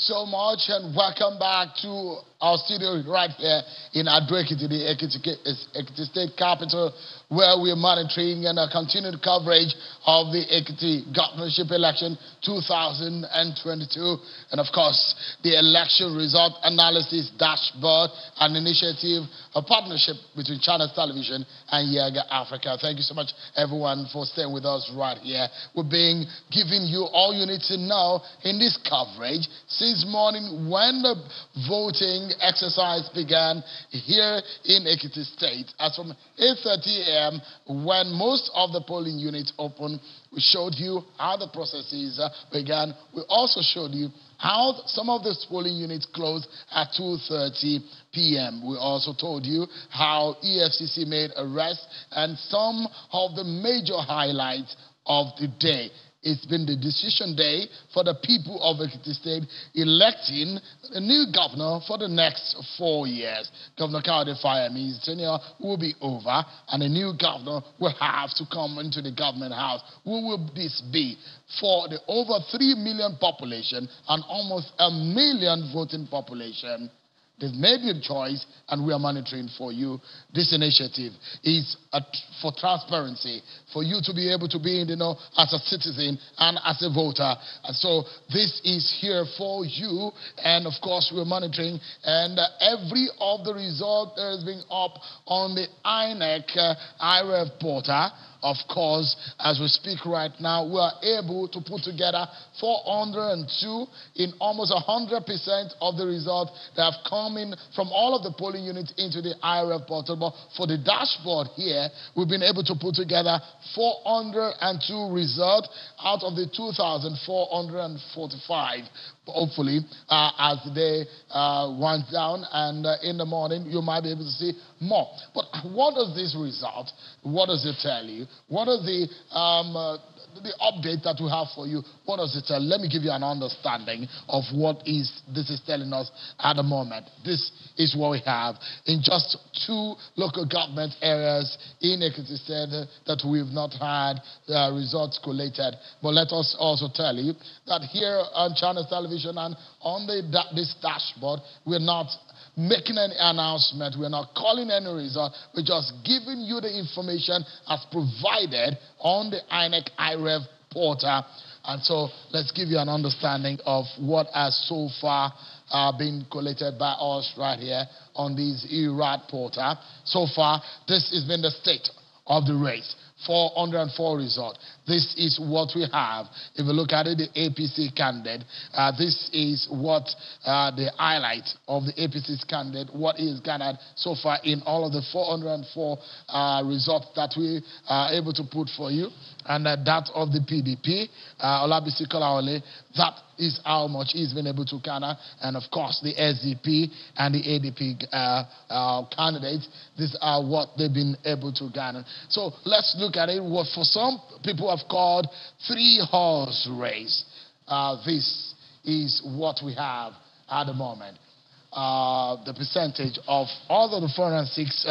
so much, and welcome back to our studio right here in Ekiti, the Ekiti State capital, where we are monitoring and continued coverage of the Ekiti Governorship election 2022, and of course the election result analysis dashboard, an initiative, a partnership between Channels Television and Yaga Africa. Thank you so much, everyone, for staying with us right here. We're giving you all you need to know in this coverage since morning when the voting exercise began here in Ekiti State. As from 8:30 a.m. when most of the polling units opened, we showed you how the processes began. We also showed you how some of these polling units closed at 2:30 p.m. We also told you how EFCC made arrests and some of the major highlights of the day. It's been the decision day for the people of Ekiti State electing a new governor for the next 4 years. Governor Kayode Fayemi's tenure will be over, and a new governor will have to come into the government house. Who will this be? For the over 3 million population and almost 1 million voting population, there may be a choice, and we are monitoring for you. This initiative is for transparency, for you to be able to be in the know as a citizen and as a voter. And so this is here for you, and of course we're monitoring, and every of the results that has been up on the INEC IREV portal. Of course, as we speak right now, we are able to put together 402 in almost 100% of the results that have come in from all of the polling units into the IRF portal. But for the dashboard here, we've been able to put together 402 results out of the 2,445. Hopefully, as the day winds down and in the morning, you might be able to see more. But what does this result, what does it tell you? What is the update that we have for you? What does it tell? Let me give you an understanding of what this is telling us at the moment. This is what we have in just 2 local government areas in Ekiti State that we've not had results collated. But let us also tell you that here on Channels Television and on this dashboard, we're not making any announcement, we're not calling any result, we're just giving you the information as provided on the INEC IREV portal. And so let's give you an understanding of what has so far been collated by us right here on this IRAD portal. So far, this has been the state of the race. 404 results. This is what we have. If you look at it, the APC candidate, this is what the highlight of the APC's candidate, what is gathered so far in all of the 404 results that we are able to put for you. And that of the PDP, Bisi Kolawole, that is how much he's been able to garner. And of course, the SDP and the ADP candidates, these are what they've been able to garner. So let's look at it. What for some people have called 3-horse race. This is what we have at the moment. The percentage of all of the 406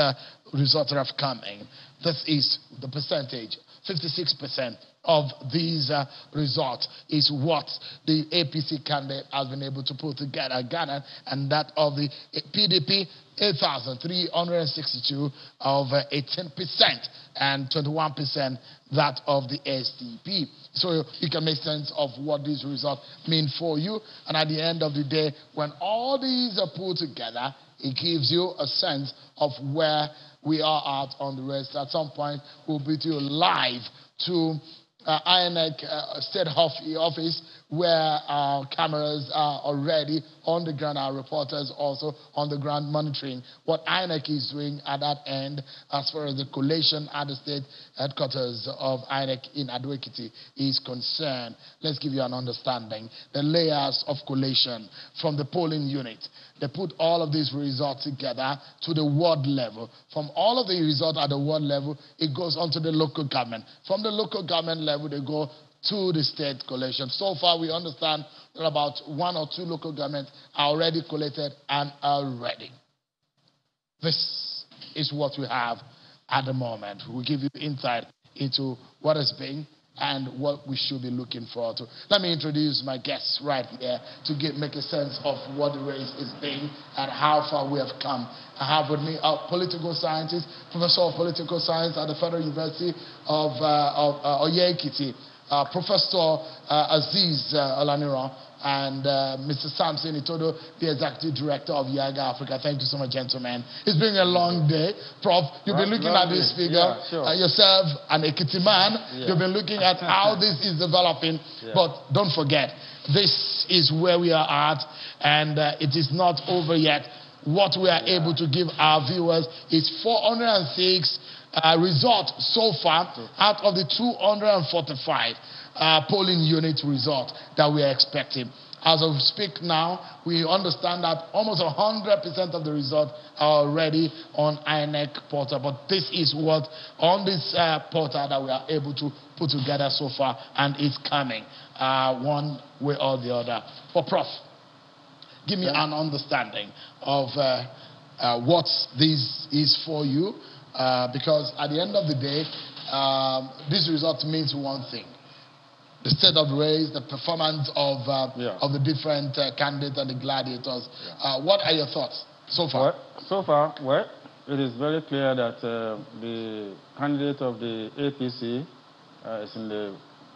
results that have come in. This is the percentage. 56% of these results is what the APC candidate has been able to put together, Ghana, and that of the PDP, 8,362 of 18%, and 21% that of the SDP. So you can make sense of what these results mean for you. And at the end of the day, when all these are put together, it gives you a sense of where we are at on the rest. At some point, we'll be to you live to INEC State Office, where our cameras are already on the ground, our reporters also on the ground monitoring what INEC is doing at that end as far as the collation at the state headquarters of INEC in Ekiti is concerned. Let's give you an understanding. The layers of collation from the polling unit. They put all of these results together to the ward level. From all of the results at the ward level, it goes on to the local government. From the local government level, they go to the state collation. So far, we understand that about 1 or 2 local governments are already collated and are ready. This is what we have at the moment. We'll give you insight into what has been and what we should be looking forward to. Let me introduce my guests right here to make a sense of what the race is being and how far we have come. I have with me a political scientist, professor of political science at the Federal University of Ekiti, Professor Aziz Olaniran, and Mr. Samson Itodo, the Executive Director of Yaga Africa. Thank you so much, gentlemen. It's been a long day. Prof, you've been looking at this figure. Yeah, sure. Yourself, an Ekiti man, you've been looking at how this is developing. But don't forget, this is where we are at, and it is not over yet. What we are able to give our viewers is 406 results so far out of the 245 polling unit result that we are expecting. As of speak now, we understand that almost 100% of the results are already on INEC portal. But this is what on this portal that we are able to put together so far, and it's coming one way or the other. But Prof, give me an understanding of what this is for you, because at the end of the day, this result means one thing: the state of the race, the performance of the different candidates and the gladiators. What are your thoughts so far? Well, it is very clear that the candidate of the APC is in the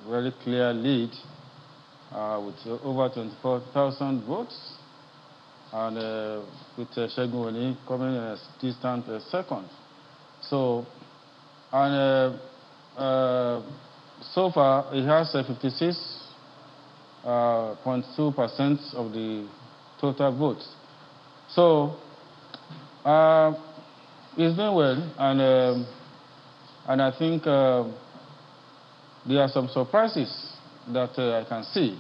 very clear lead with over 24,000 votes, and with Segun Oni coming in a distant second. So, and so far, it has 56.2% of the total votes. So, it's doing well, and I think there are some surprises that I can see,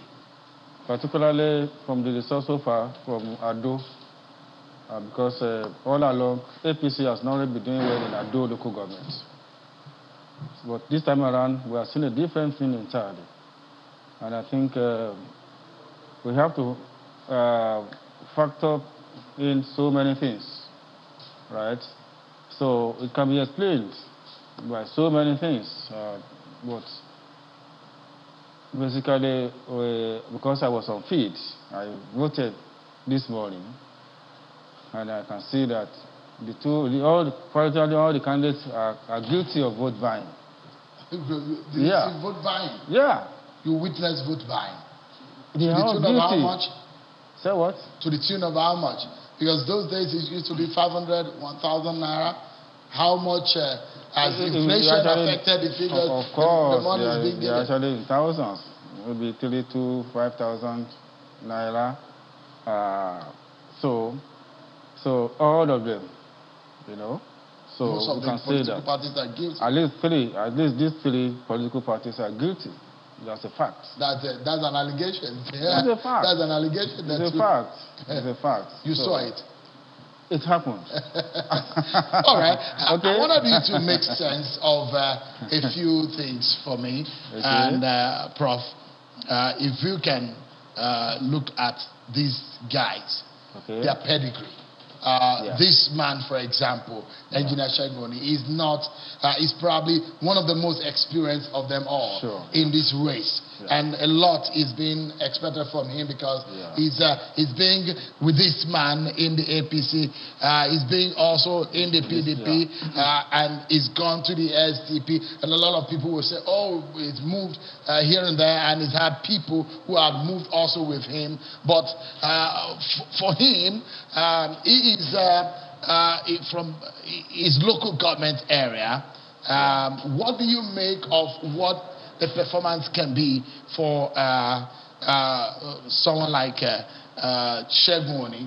particularly from the results so far from Ado, because all along, APC has not really been doing well in Ado local government. But this time around, we are seeing a different thing entirely. And I think we have to factor in so many things, right? So it can be explained by so many things. But basically, because I was on feed, I voted this morning, and I can see that all the candidates are guilty of vote buying. Vote buying? Yeah. You witnessed vote buying. They to the tune of how much? Say what? To the tune of how much? Because those days it used to be 500, 1,000 naira. How much has inflation affected the figures? Of course, the money is being given. They're actually in thousands. Maybe 3,000 to 5,000 naira. So all of them, you know. So most of we the can say political that parties are guilty. at least these three political parties are guilty. That's a fact. That's an allegation. Yeah. That's a fact. That's an allegation. It's a fact. It's a fact. You saw it. It happened. All right. Okay. I wanted you to make sense of a few things for me. Okay. And Prof, if you can look at these guys, their pedigree. This man, for example, Engineer Segun Oni, is probably one of the most experienced of them all in this race. And a lot is being expected from him because he's being with this man in the APC, he's being also in the PDP, and he's gone to the SDP. And a lot of people will say, oh, he's moved here and there, and he's had people who have moved also with him. But for him, he is from his local government area. What do you make of what the performance can be for someone like Segun Oni?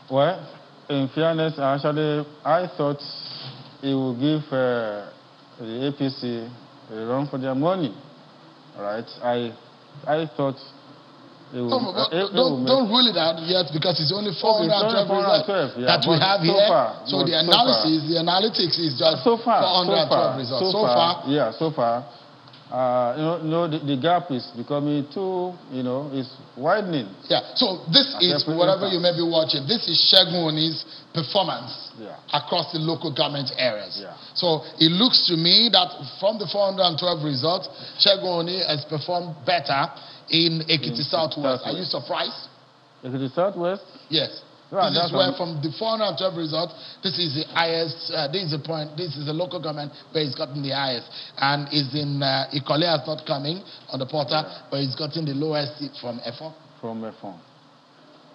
Well, in fairness, actually, I thought it would give the APC a run for their money, right? I thought it would. Don't rule it out yet, because it's only 412 results that we have here. So the analysis, the analytics is just 412 results. So far. The gap is becoming too, it's widening. Yeah, so this is, whatever you may be watching, this is Segun Oni's performance across the local government areas. Yeah. So it looks to me that from the 412 results, Segun Oni has performed better in Ekiti Southwest. Are you surprised? Ekiti Southwest? Yes. This is where from the 412 results, this is the highest, this is the local government where he's gotten the highest. And is in, Collation is not coming on the portal, but he's gotten the lowest from F4. From F4.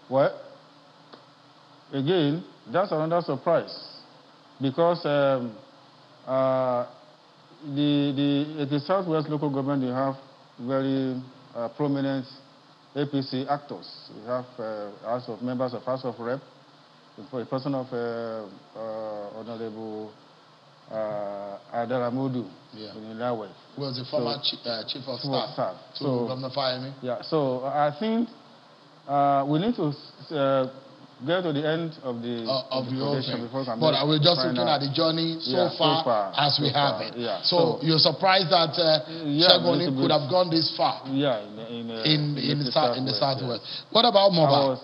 Well, again, that's another surprise. Because the Southwest local government, you have very prominent APC actors. We have members of House of Rep, the person of Honorable Adaramodu in Ilawe. Who was the former chief of staff to Governor Fayemi. Yeah, so I think we need to get to the end of the operation before. But I was just looking at the journey so far as we have it. Yeah. So you're surprised that Segun Oni could have gone this far? Yeah, in the Southwest. What about Moba?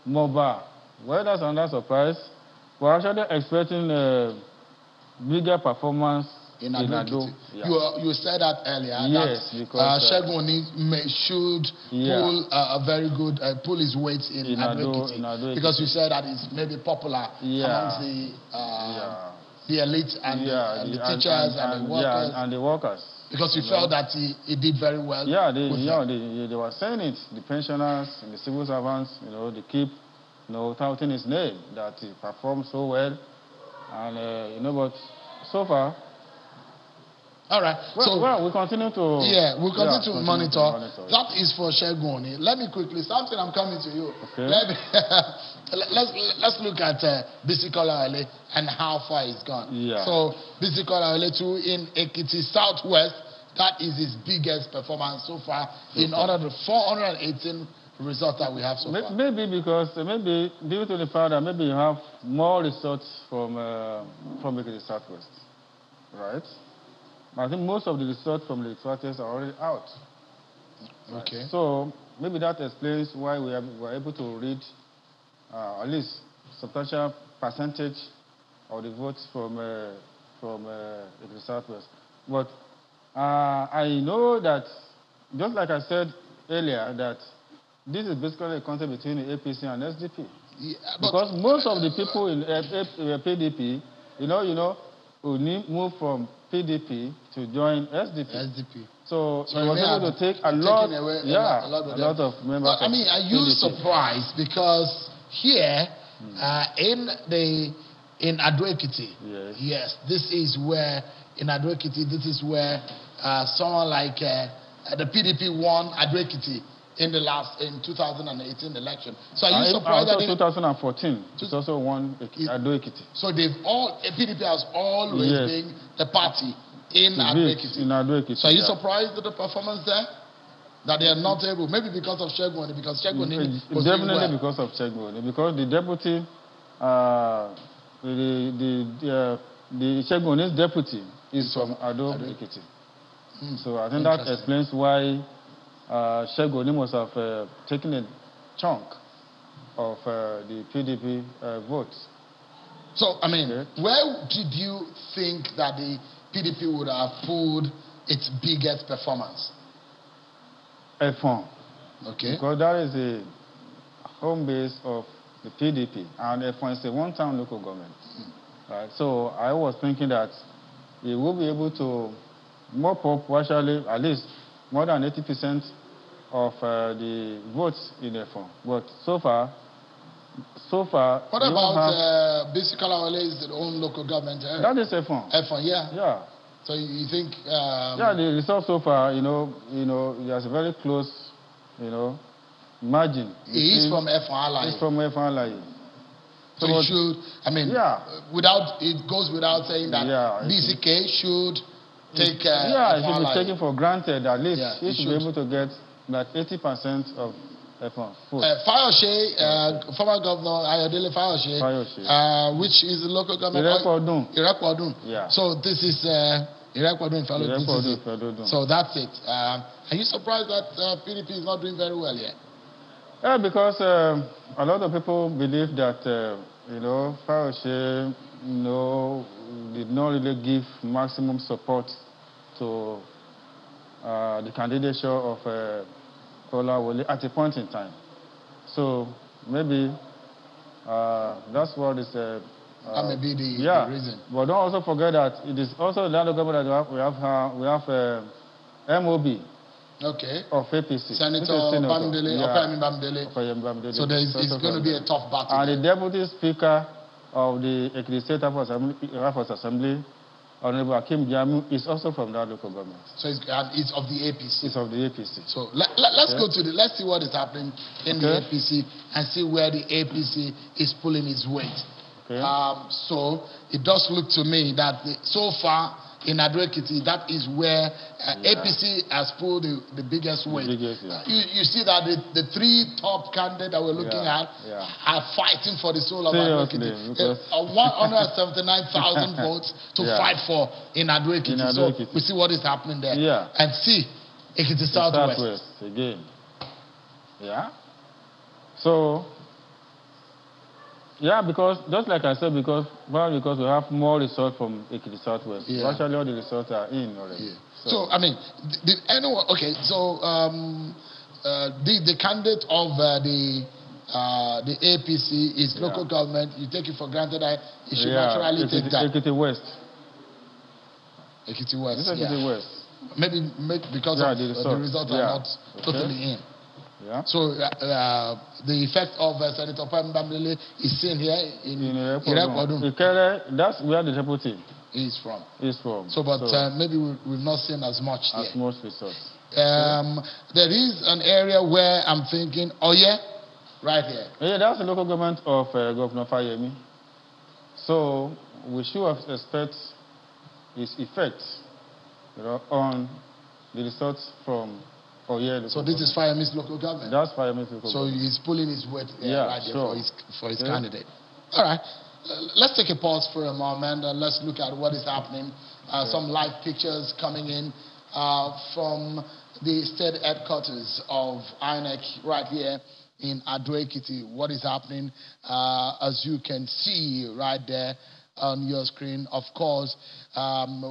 Moba. Well, that's another surprise. We're actually expecting bigger performance in Ado. You said that earlier. Yes, because Segun Oni should pull his weight in Ado, because you said that it's maybe popular amongst the elite and the teachers and the workers. Yeah, and the workers. Because you felt that he did very well. Yeah, they were saying it. The pensioners and the civil servants, they keep touting his name, that he performed so well. And, but so far. All right. Well, we continue to... Yeah, we'll continue to monitor. That is for Segun Oni. Let me quickly... Something, I'm coming to you. Okay. Let's look at Bisi Kolawole and how far he's gone. Yeah. So, Bisi Kolawole too in Ekiti Southwest, that is his biggest performance so far in order to 418 results that we have so far. Maybe due to the fact that maybe you have more results from Ekiti Southwest, right? I think most of the results from the Southwest are already out. Right? Okay. So maybe that explains why we were able to read at least substantial percentage of the votes from the Southwest. But I know that, just like I said earlier, that this is basically a contest between the APC and SDP. Yeah, because most of the people in PDP, will move from PDP to join SDP. So he was able to take a lot of members. I mean, are you surprised? Because here in Ado Ekiti, yes, this is where in Ado Ekiti, this is where someone like the PDP won Ado Ekiti in 2018 election. So are you surprised that 2014 it's also won Ado Ekiti? So PDP has always been the party in Ado Ekiti. So are you surprised at the performance there? That they are not able, maybe because of Segun Oni, because Segun Oni was definitely because of Segun Oni, because the deputy, the Segun Oni's deputy is from Ado Ekiti. So I think that explains why Segun Oni must have taken a chunk of the PDP votes. So, I mean, where did you think that the PDP would have pulled its biggest performance? F1. Okay. Because that is the home base of the PDP, and F1 is a one-town local government. Right? So I was thinking that it will be able to mop up partially, at least more than 80% of the votes in F1. But so far. What about Bisi Kolawole's own local government area? That is F1. F1, yeah. Yeah. So you think? The results so far, there's a very close, margin. He is from F1 Alaye. He's from F1 Alaye. So it should, it goes without saying that BCK should take it should be taken for granted at least. He should be able to get like 80% of F1. Fayose, former governor Ayodele Fayose, which is the local government. Irekwodun. Yeah. So this is So that's it. Are you surprised that PDP is not doing very well yet? Yeah, because a lot of people believe that, Fauci, did not really give maximum support to the candidature of Kolawole at a point in time. So maybe that's what is... that may be the reason. But don't also forget that it is also the other government that we have MOB. Okay. Of APC. Senator Bamdele, Bamdele. So it's going to be a tough battle. And the Deputy Speaker of the Ekiti State House Assembly, Honorable Akim Jamu, is also from that local government. So it's of the APC. It's of the APC. So let's go to let's see what is happening in the APC and see where the APC is pulling its weight. Okay. So it does look to me that so far in Ekiti, that is where APC has pulled the biggest weight. You see that the three top candidates that we're looking at are fighting for the soul of Ekiti. 179,000 votes to fight for in Ekiti. So we see what is happening there. And see Ekiti Southwest. Again. So... Yeah, because just like I said, because we have more results from Ekiti Southwest. Actually, all the results are in already. So I mean, did anyone? Okay, so the candidate of the APC is local government. You take it for granted that you should naturally take that. Ekiti West. Ekiti West. Ekiti West. Maybe because of the results are not totally in. So the effect of Senator Bamdele is seen here in Irekwadun. That's where the deputy is from. So, maybe we've not seen as much there. As much results. There is an area where I'm thinking, right here. Yeah, that's the local government of Governor Fayemi. So we should expect its effect, on the results from. So this is Fayemi's local government? That's Fayemi's local government. So he's pulling his weight right there for his candidate. All right. Let's take a pause for a moment and let's look at what is happening. Some live pictures coming in from the state headquarters of INEC right here in Ekiti. What is happening, as you can see right there on your screen. Of course,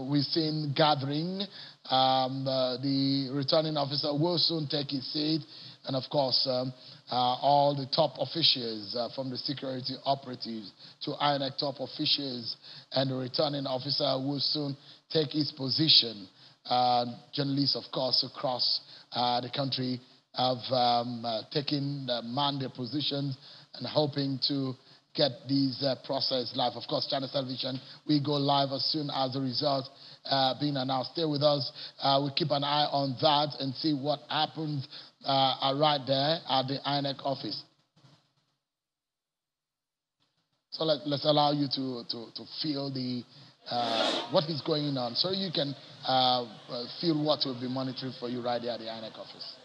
we've seen gathering. The returning officer will soon take his seat, and of course, all the top officials from the security operatives to INEC top officials and the returning officer will soon take his position. Journalists, of course, across the country have taken their positions and hoping to get these process live. Of course, Channel Television, we go live as soon as the results being announced. Stay with us. We'll keep an eye on that and see what happens right there at the INEC office. So let's allow you to feel the what is going on, so you can feel what will be monitoring for you right there at the INEC office.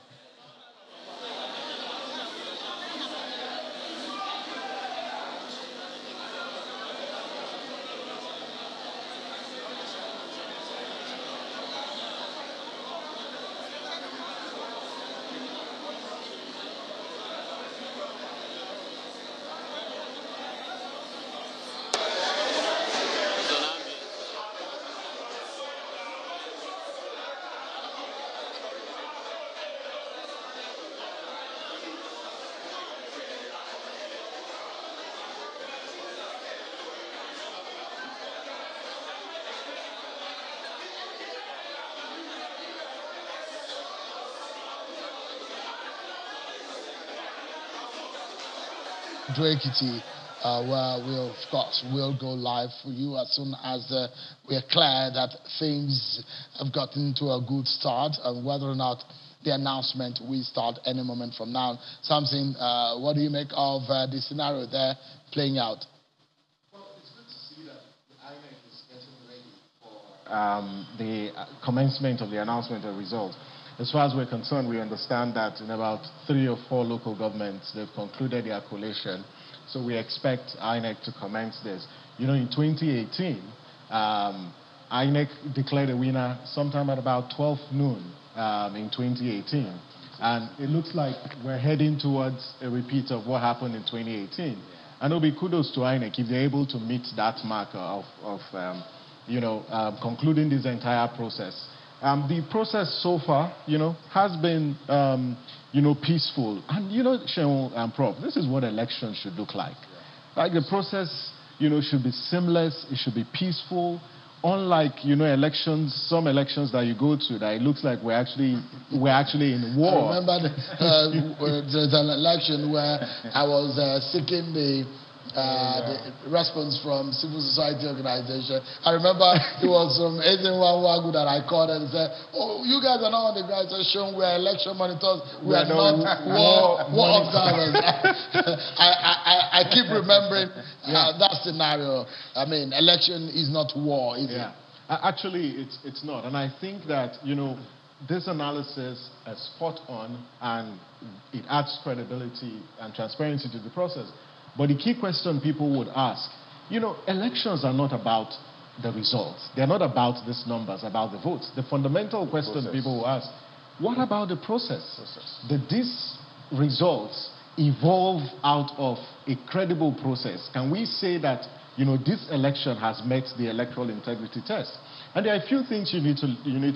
Ekiti, where we, of course, will go live for you as soon as we are clear that things have gotten to a good start, and whether or not the announcement will start any moment from now. Something, what do you make of the scenario there playing out? Well, it's good to see that the INEC is getting ready for the commencement of the announcement of results. As far as we're concerned, we understand that in about 3 or 4 local governments, they've concluded their collation. So we expect INEC to commence this. In 2018, INEC declared a winner sometime at about 12 noon in 2018. And it looks like we're heading towards a repeat of what happened in 2018. And it'll be kudos to INEC if they're able to meet that mark of concluding this entire process. The process so far, has been, peaceful. And, Segun and Prof, this is what elections should look like. Like the process, should be seamless. It should be peaceful. Unlike, elections, some elections that you go to, that it looks like we're actually in war. I remember there's an election where I was seeking the response from civil society organization. I remember it was from Ethan Wagu that I called and said, "Oh, you guys are not on the ground. So shown we're election monitors. We are not war observers." I keep remembering that scenario. I mean, election is not war, is it? Actually, it's not. And I think that, this analysis is spot on, and it adds credibility and transparency to the process. But the key question people would ask, elections are not about the results. They're not about these numbers, about the votes. The fundamental question people will ask, what about the process? Did these results evolve out of a credible process? Can we say that, this election has met the electoral integrity test? And there are a few things you need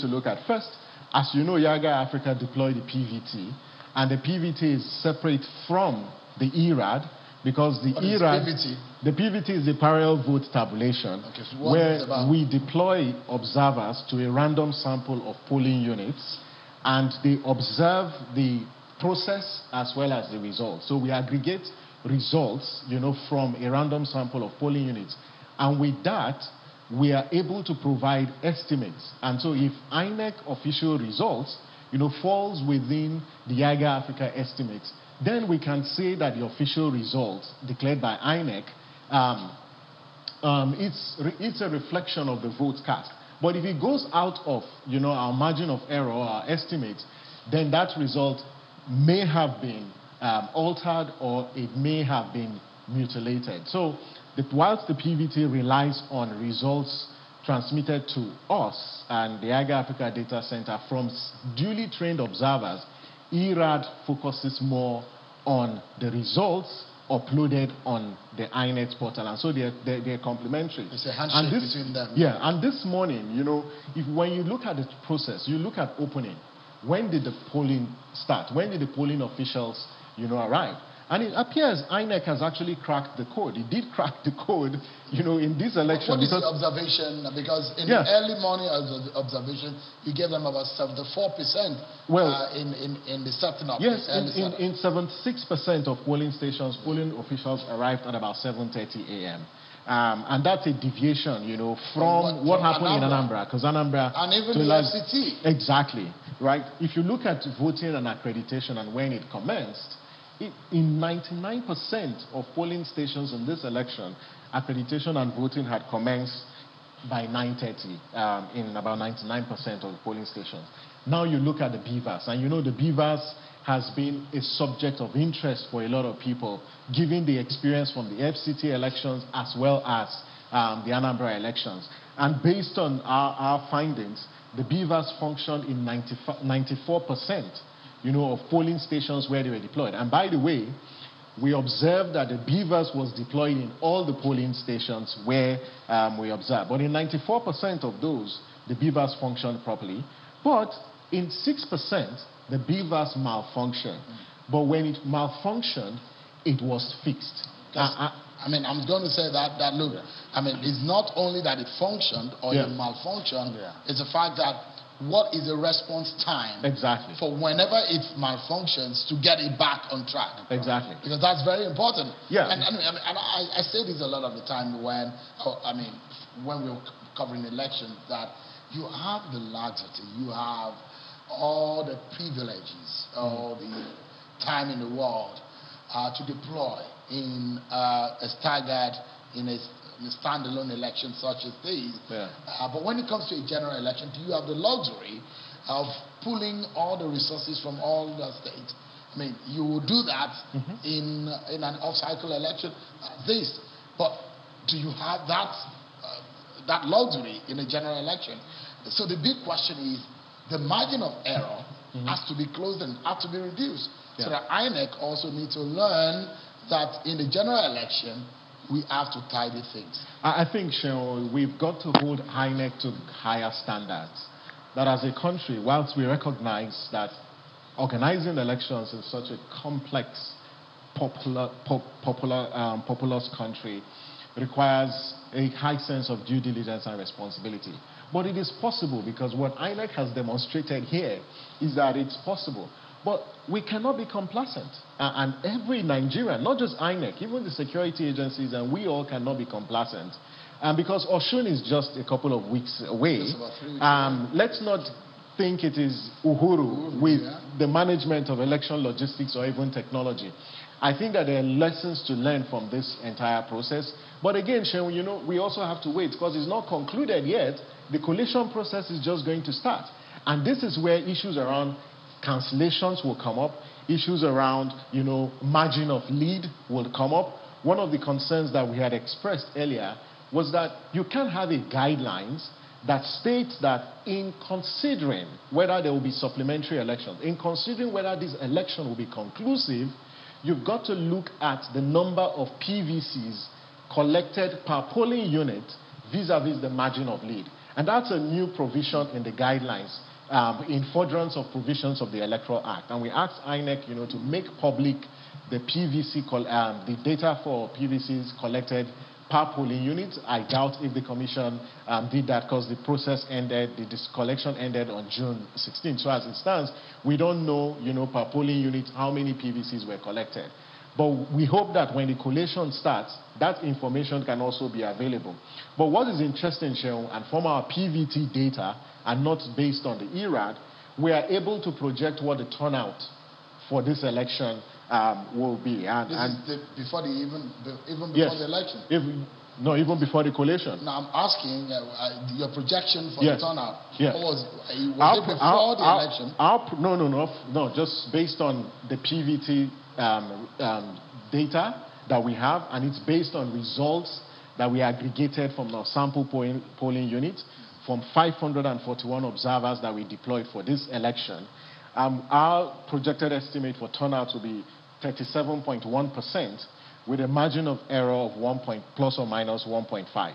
to look at. First, as you know, Yaga Africa deployed the PVT, and the PVT is separate from the ERAD, because the PVT is the parallel vote tabulation, where we deploy observers to a random sample of polling units, and they observe the process as well as the results. So we aggregate results, from a random sample of polling units, and with that, we are able to provide estimates. And so if INEC official results, falls within the Yaga Africa estimates, then we can say that the official results declared by INEC, it's a reflection of the votes cast. But if it goes out of, our margin of error, our estimates, then that result may have been altered, or it may have been mutilated. So whilst the PVT relies on results transmitted to us and the Yaga Africa Data Center from duly trained observers, ERAD focuses more on the results uploaded on the INET portal, and so they're complementary. It's a handshake between them. Yeah, and this morning, when you look at the process, you look at opening. When did the polling start? When did the polling officials, arrive? And it appears INEC has actually cracked the code. It did crack the code, in this election. What is the observation? Because in the early morning observation, you gave them about 74% in the setting up. Yes, in 76% of polling stations, polling officials arrived at about 7:30 a.m. And that's a deviation, from what happened in Anambra. Because Anambra... And even the FCT. Exactly, right? If you look at voting and accreditation and when it commenced, in 99% of polling stations in this election, accreditation and voting had commenced by 9:30 in about 99% of the polling stations. Now you look at the BVAS, and the BVAS has been a subject of interest for a lot of people, given the experience from the FCT elections as well as the Anambra elections. And based on our findings, the BVAS functioned in 94%. Of polling stations where they were deployed. And by the way, we observed that the BVAS was deployed in all the polling stations where we observed. But in 94% of those, the BVAS functioned properly. But in 6%, the BVAS malfunctioned. But when it malfunctioned, it was fixed. I'm going to say that look, it's not only that it functioned or it malfunctioned, it's the fact that what is the response time for whenever it malfunctions to get it back on track? Exactly. Because that's very important. Yeah. And I say this a lot of the time when we're covering elections, that you have the luxury, you have all the privileges, all the time in the world to deploy in a staggered, in a standalone election such as these. But when it comes to a general election, do you have the luxury of pulling all the resources from all the states? You will do that in an off-cycle election this. But do you have that that luxury in a general election. So the big question is, the margin of error has to be closed and has to be reduced. So the INEC also need to learn that in the general election, we have to tidy things. I think, Sheon, we've got to hold INEC to higher standards. That as a country, whilst we recognize that organizing elections in such a complex, populous country requires a high sense of due diligence and responsibility. But it is possible, because what INEC has demonstrated here is that it's possible. But we cannot be complacent. And every Nigerian, not just INEC, even the security agencies, and we all cannot be complacent. Because Osun is just a couple of weeks away, let's not think it is Uhuru with the management of election logistics or even technology. I think that there are lessons to learn from this entire process. But again, Sheon, you know, we also have to wait, because it's not concluded yet. The collation process is just going to start. And this is where issues around cancellations will come up, issues around, you know, margin of lead will come up. One of the concerns that we had expressed earlier was that you can't have a guidelines that states that in considering whether there will be supplementary elections, in considering whether this election will be conclusive, you've got to look at the number of PVCs collected per polling unit vis-a-vis the margin of lead. And that's a new provision in the guidelines in furtherance of provisions of the Electoral Act. And we asked INEC, you know, to make public the PVC, the data for PVCs collected per polling unit. I doubt if the commission did that, because the process ended, this collection ended on June 16th. So as it stands, we don't know, you know, per polling unit how many PVCs were collected. But we hope that when the collation starts, that information can also be available. But what is interesting, Sheon, and from our PVT data, and not based on the ERAD, we are able to project what the turnout for this election will be. And before even before the election? No, even before the collation. Now, I'm asking your projection for the turnout. Yes. Was it before the election? No, just based on the PVT data that we have, and it's based on results that we aggregated from our sample polling unit from 541 observers that we deployed for this election. Our projected estimate for turnout will be 37.1%, with a margin of error of plus or minus 1.5. Okay.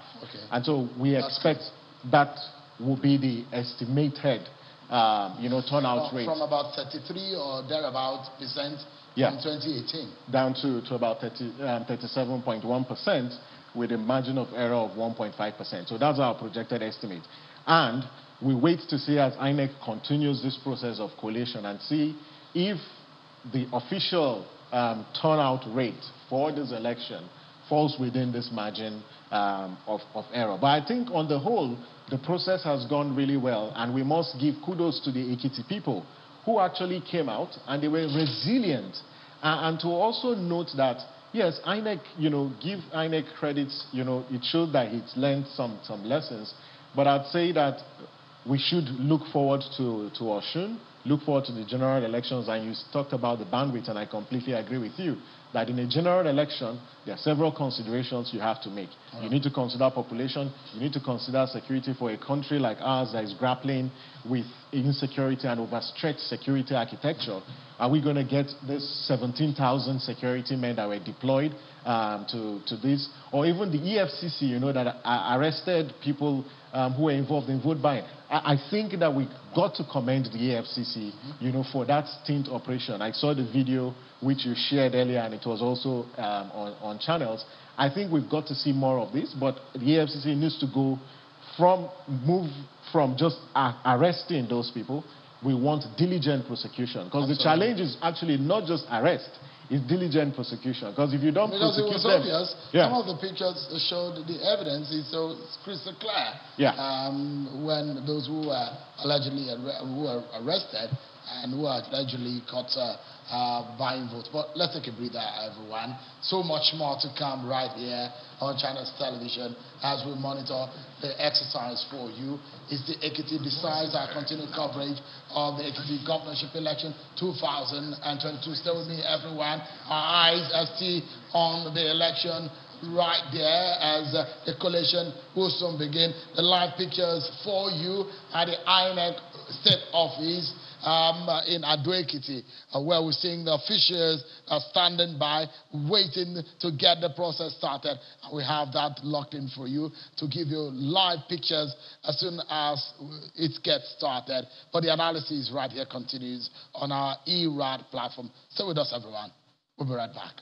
And so we expect that will be the estimated turnout rate. From about 33 or thereabout percent in 2018. Down to about 37.1%, with a margin of error of 1.5%. So that's our projected estimate. And we wait to see as INEC continues this process of collation and see if the official turnout rate for this election falls within this margin of error. But I think on the whole, the process has gone really well, and we must give kudos to the Ekiti people who actually came out, and they were resilient. And to also note that, yes, INEC, give INEC credits, it showed that it's learned some lessons. But I'd say that we should look forward to Osun, look forward to the general elections, and you talked about the bandwidth, and I completely agree with you, that in a general election, there are several considerations you have to make. You need to consider population, you need to consider security for a country like ours that is grappling with insecurity and overstretched security architecture. Are we going to get this 17,000 security men that were deployed to this? Or even the EFCC, that arrested people who were involved in vote buying. I think that we got to commend the EFCC, for that stint operation. I saw the video which you shared earlier, and it was also on channels. I think we've got to see more of this, but the EFCC needs to move from just arresting those people. We want diligent prosecution, because the challenge is actually not just arrest, it's diligent prosecution. Because if you don't prosecute it was them, obvious. Some of the pictures showed the evidence is so crystal clear. When those who were allegedly arrested and who are allegedly caught buying votes. But let's take a breather, everyone. So much more to come right here on Channels Television as we monitor the exercise for you. It's the Ekiti Decides, our continued coverage of the Ekiti Governorship election 2022. Stay with me, everyone. Our eyes are still on the election right there as the collation will soon begin. The live pictures for you at the INEC State Office in Ekiti, where we're seeing the officials standing by, waiting to get the process started. We have that locked in for you to give you live pictures as soon as it gets started. But the analysis right here continues on our ERAD platform. Stay with us, everyone. We'll be right back.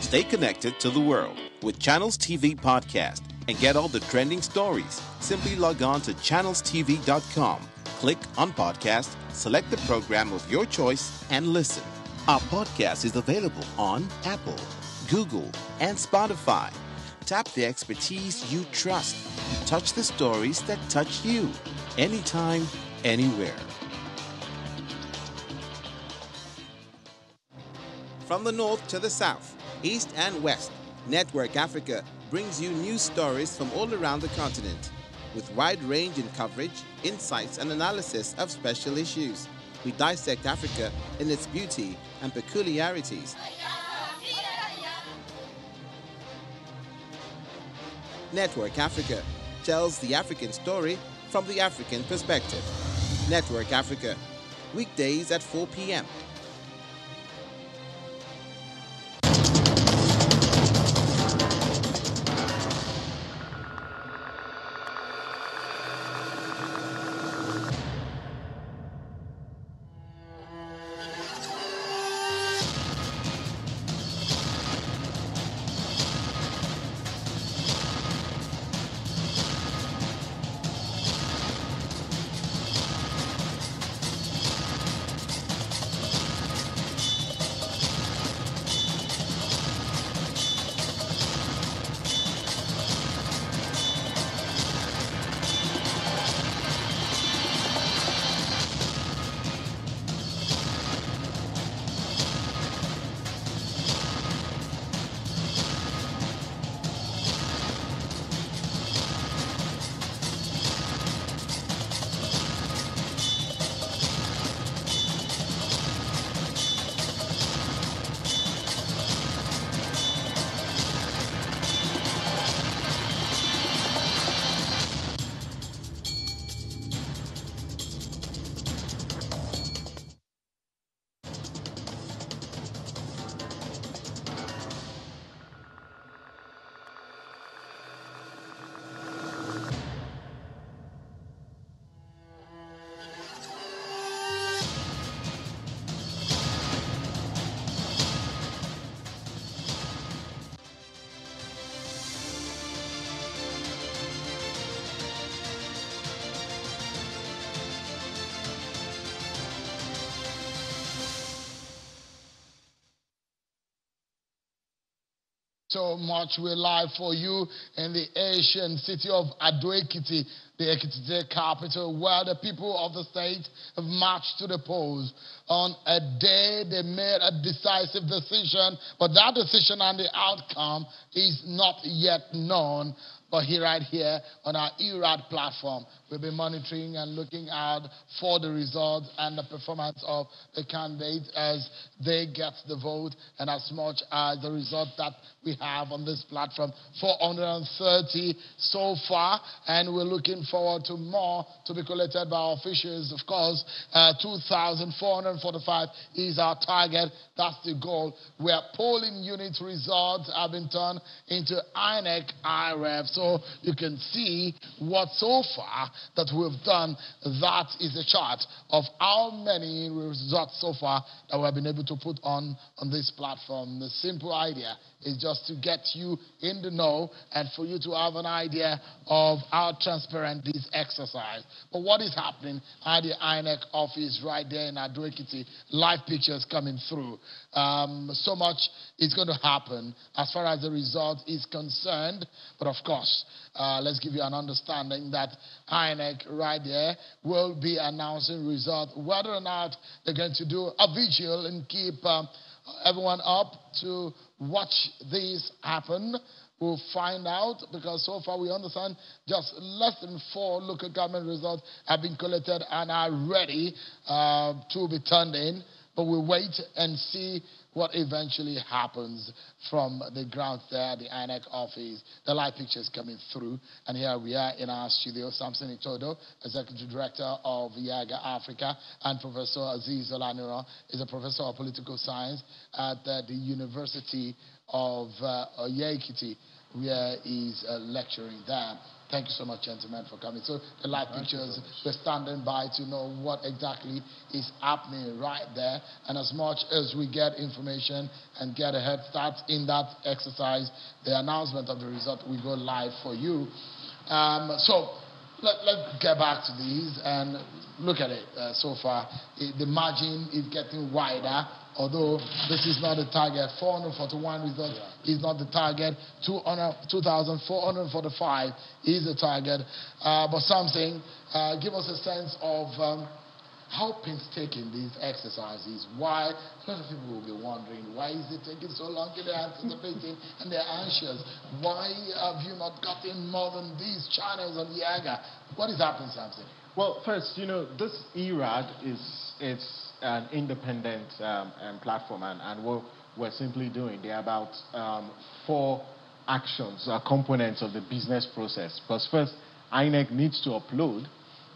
Stay connected to the world with Channels TV Podcast and get all the trending stories. Simply log on to channelstv.com, click on podcast, select the program of your choice, and listen. Our podcast is available on Apple, Google, and Spotify. Tap the expertise you trust. Touch the stories that touch you. Anytime, anywhere. From the north to the south, east and west, Network Africa brings you news stories from all around the continent. With wide range in coverage, insights, and analysis of special issues, we dissect Africa in its beauty and peculiarities. Network Africa tells the African story from the African perspective. Network Africa, weekdays at 4 p.m. So much we're live for you in the Asian city of Ekiti, the Ekiti State capital, where the people of the state have marched to the polls. On a day they made a decisive decision, but that decision and the outcome is not yet known. But right here on our ERAD platform, we'll be monitoring and looking out for the results and the performance of the candidates as they get the vote, and as much as the result that we have on this platform, 430 so far, and we're looking forward to more to be collected by our officials. Of course, 2,445 is our target. That's the goal. Where polling unit results have been turned into INEC IREF. So you can see what so far that we've done. That is a chart of how many results so far that we have been able to put on this platform. The simple idea is just to get you in the know and for you to have an idea of how transparent attend this exercise. But what is happening at the INEC office right there in Ekiti? Live pictures coming through. So much is going to happen as far as the result is concerned. But of course, let's give you an understanding that INEC right there will be announcing results. Whether or not they're going to do a vigil and keep everyone up to watch this happen, we'll find out, because so far we understand just less than 4 local government results have been collected and are ready to be turned in. But we'll wait and see what eventually happens from the ground there at the INEC office. The live pictures coming through. And here we are in our studio. Samson Itodo, Executive Director of Yaga Africa, and Professor Aziz Olaniro is a Professor of Political Science at the University of Ekiti, where he's lecturing there. Thank you so much, gentlemen, for coming. So the live pictures, we're standing by to know what exactly is happening right there. And as much as we get information and get a head start in that exercise, the announcement of the result will go live for you. So let's get back to these and look at it. So far, the margin is getting wider. Although this is not the target, 441 results is not the target, 2,445 is the target. But something, give us a sense of how painstaking these exercises. Why? A lot of people will be wondering, why is it taking so long? They're anticipating and they're anxious. Why have you not gotten more than these channels on Yaga? What is happening, something? Well, first, this ERAD it's an independent platform, and what we're simply doing, there are about 4 actions or components of the business process. Because first, INEC needs to upload.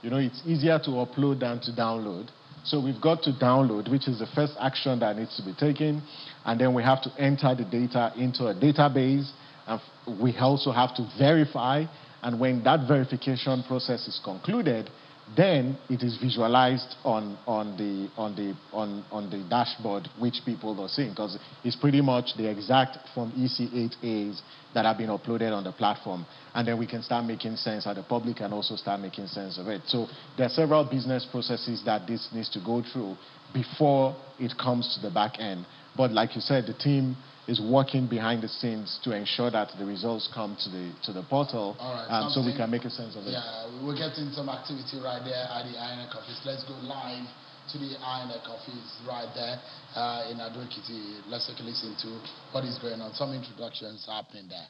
It's easier to upload than to download. So we've got to download, which is the first action that needs to be taken. And then we have to enter the data into a database. And we also have to verify. And when that verification process is concluded, then it is visualized on the dashboard, which people are seeing, because it's pretty much the exact Form EC8As that have been uploaded on the platform. And then we can start making sense, and the public can also start making sense of it. So there are several business processes that this needs to go through before it comes to the back end. But like you said, the team is working behind the scenes to ensure that the results come to the portal, so we can make a sense of it. Yeah, we're getting some activity right there at the INEC office. Let's go live to the INEC office right there in Ekiti. Let's take a listen to what is going on. Some introductions happening there.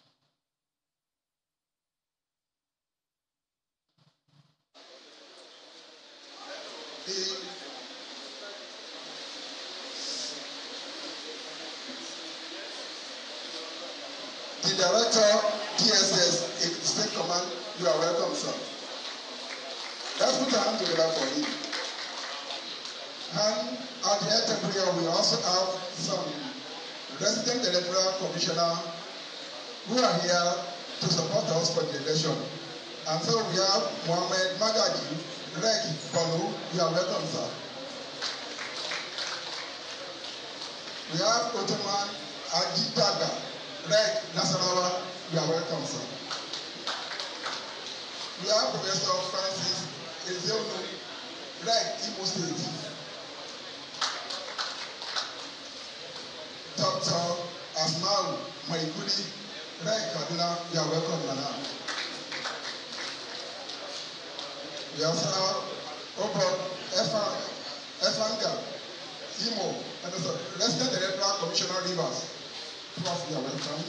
The Director, DSS, State Command, you are welcome, sir. Let's put our hand together for him. And at the head table, we also have some resident electoral commissioner who are here to support us for the election. And so we have Mohammed Magaji, Reg Bonu, you are welcome, sir. We have Ottoman Ajidaga, Reg Nasarawa, you are welcome, sir. We have Professor Francis Ezeonu, Reg Imo State. Dr. Asmau Maikudi, Reg Kaduna, you are welcome, Nana. We also have Obon Efanga, Imo, and the Resident Electoral Commissioner Rivers. Prof, you are welcome.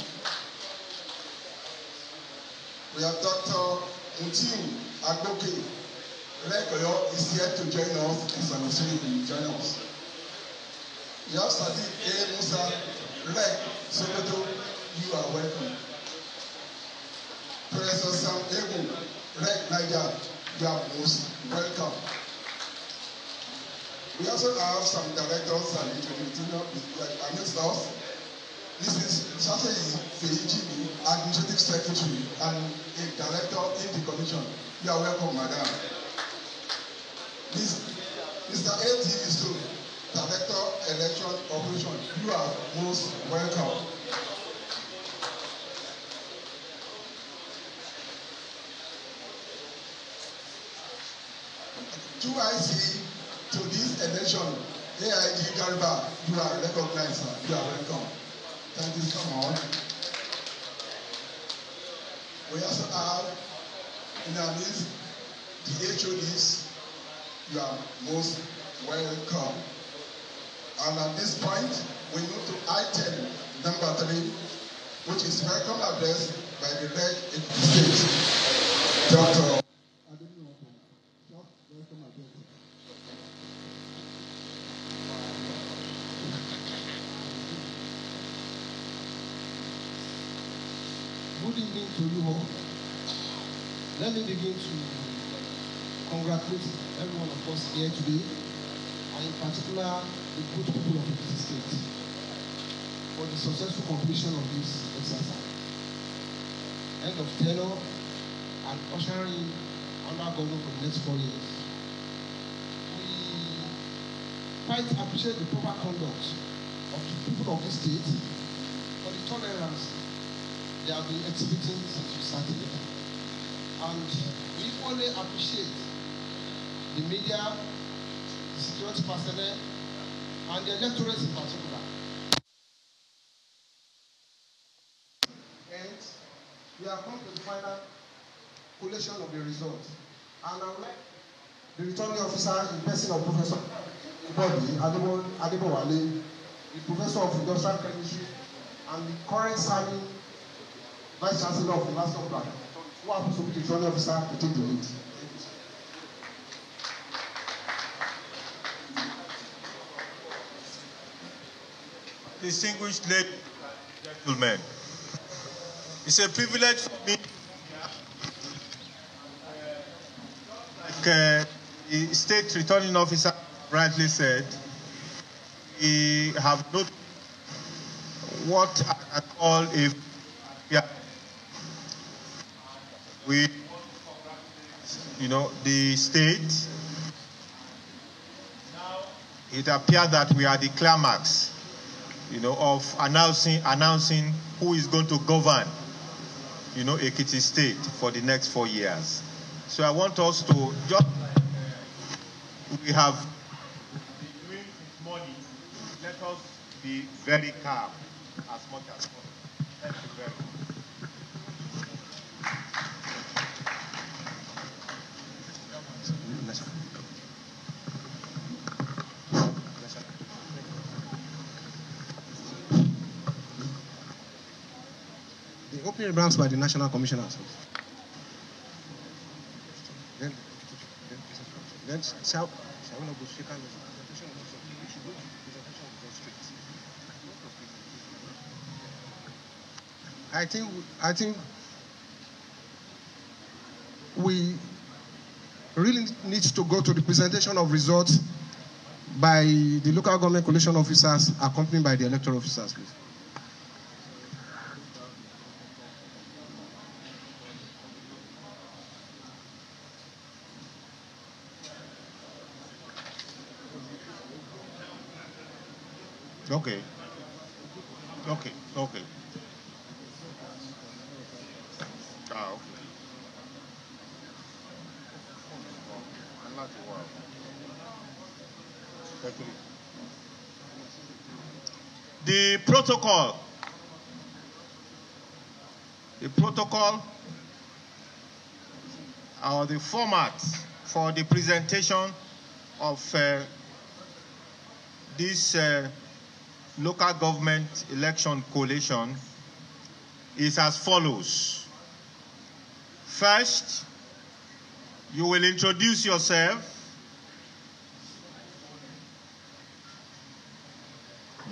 We have Dr. Mutiu Agboke. Rekoyo is here to join us, and Sanusi will join us. We have Sadiq A. Musa, Rek Sokoto, you are welcome. Professor Sam Egu, Rek Niger, you are most welcome. We also have some directors and amidst us. This is Saseyi Feijimi, Administrative Secretary and a Director in the Commission. You are welcome, Madam. Mr. A.T. Isu, Director, Election Operation. You are most welcome. 2 IC to this election, AIG Garba, you are recognized, sir. You are welcome. Thank you so much. We also have in our list the HODs. You are most welcome. And at this point, we move to item number 3, which is welcome address by the Red State. Dr. Good evening to you all. Let me begin to congratulate every one of us here today, and in particular the good people of Ekiti State for the successful completion of this exercise. End of tenure and ushering under government for the next 4 years. We quite appreciate the proper conduct of the people of this state for the tolerance they have been exhibiting since we started it. And we equally appreciate the media, the security personnel, and the electorates in particular. And we have come to the final collation of the results. And I would like the returning officer in person of Professor Bodi Adebowale, the Professor of Industrial Chemistry, and the current serving Vice Chancellor of the University of Ibadan, who happens to be the returning officer, to take the lead. Distinguished ladies and gentlemen, it's a privilege for me, like the State Returning Officer rightly said, we have noted what I call a the state. It appears that we are the climax, of announcing who is going to govern, Ekiti State for the next 4 years. So I want us to we have been doing this morning. Let us be very calm as much as possible. Thank you very much. The opening remarks by the National Commissioners. Then shall we not go straight? I think we really need to go to the presentation of results by the local government collation officers accompanied by the electoral officers, please. Okay. The protocol or the format for the presentation of this local government election collation is as follows. First, you will introduce yourself.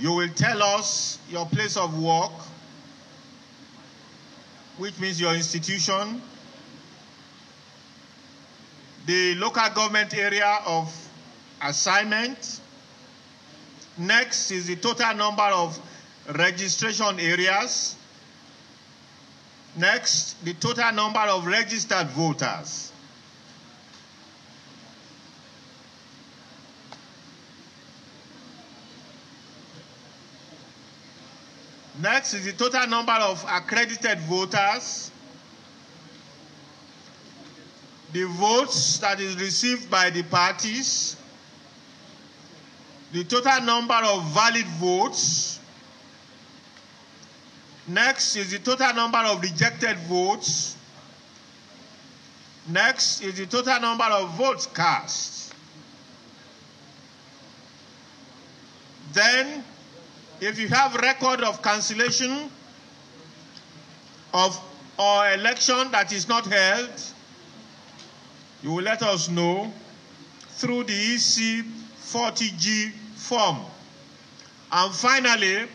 You will tell us your place of work, which means your institution, the local government area of assignment. Next is the total number of registration areas. Next, the total number of registered voters. Next is the total number of accredited voters. the votes that is received by the parties, the total number of valid votes. Next is the total number of rejected votes. Next is the total number of votes cast. Then, if you have record of cancellation of or election that is not held, you will let us know through the EC 40G form. And finally,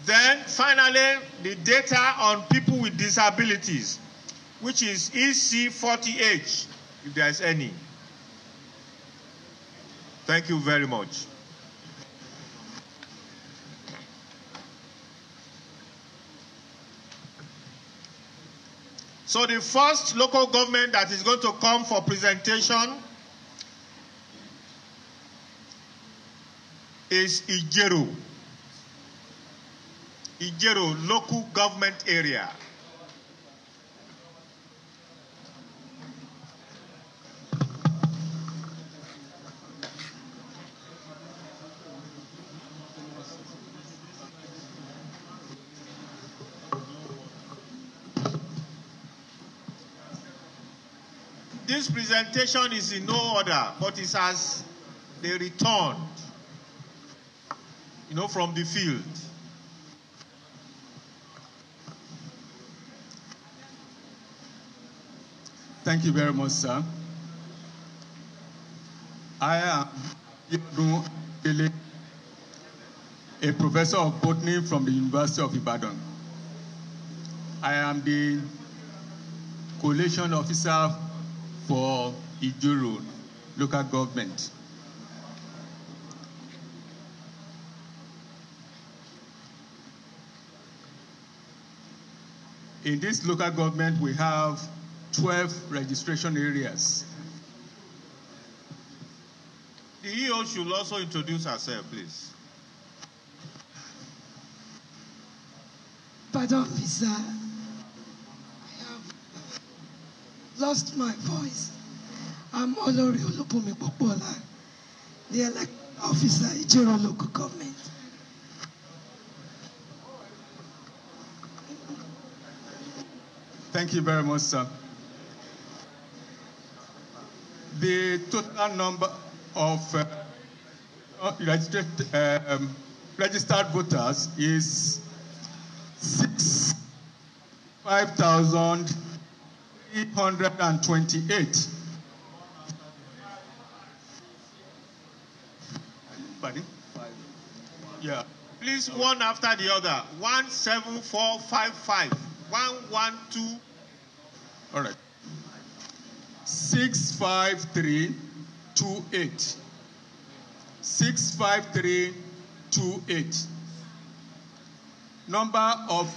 the data on people with disabilities, which is EC 40H, if there is any. Thank you very much. So the first local government that is going to come for presentation is Ijero. Ijero local government area. This presentation is in no order, but it's as they returned, from the field. Thank you very much, sir. I am Biodun Oyebanji, a professor of botany from the University of Ibadan. I am the collation officer for Ijero local government. In this local government, we have 12 registration areas. The EO should also introduce herself, please. Pardon me, sir. Lost my voice. I'm Olori Olupumi Popola, the elected officer, Ijero local government. Thank you very much, sir. The total number of registered voters is 5,328. Pardon? Yeah. Please, one after the other. 17455. 112. All right. 65328. 65328. Number of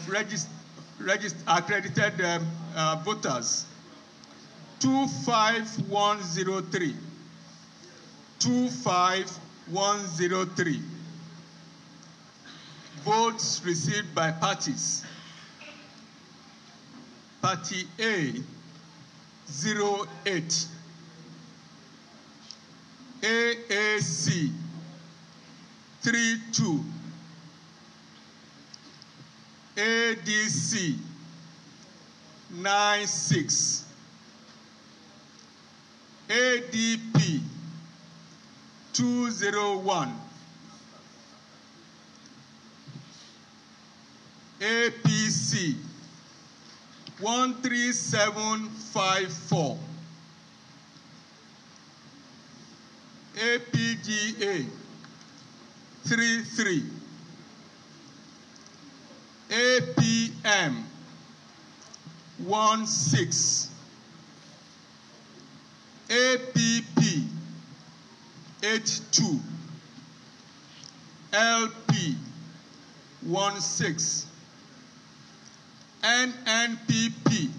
accredited voters 25103. 25103. Votes received by parties. Party A 08. AAC 32. ADC 96. ADP 201. APC 13754. APGA 33. APM 16. APP 82. LP 16. NNPP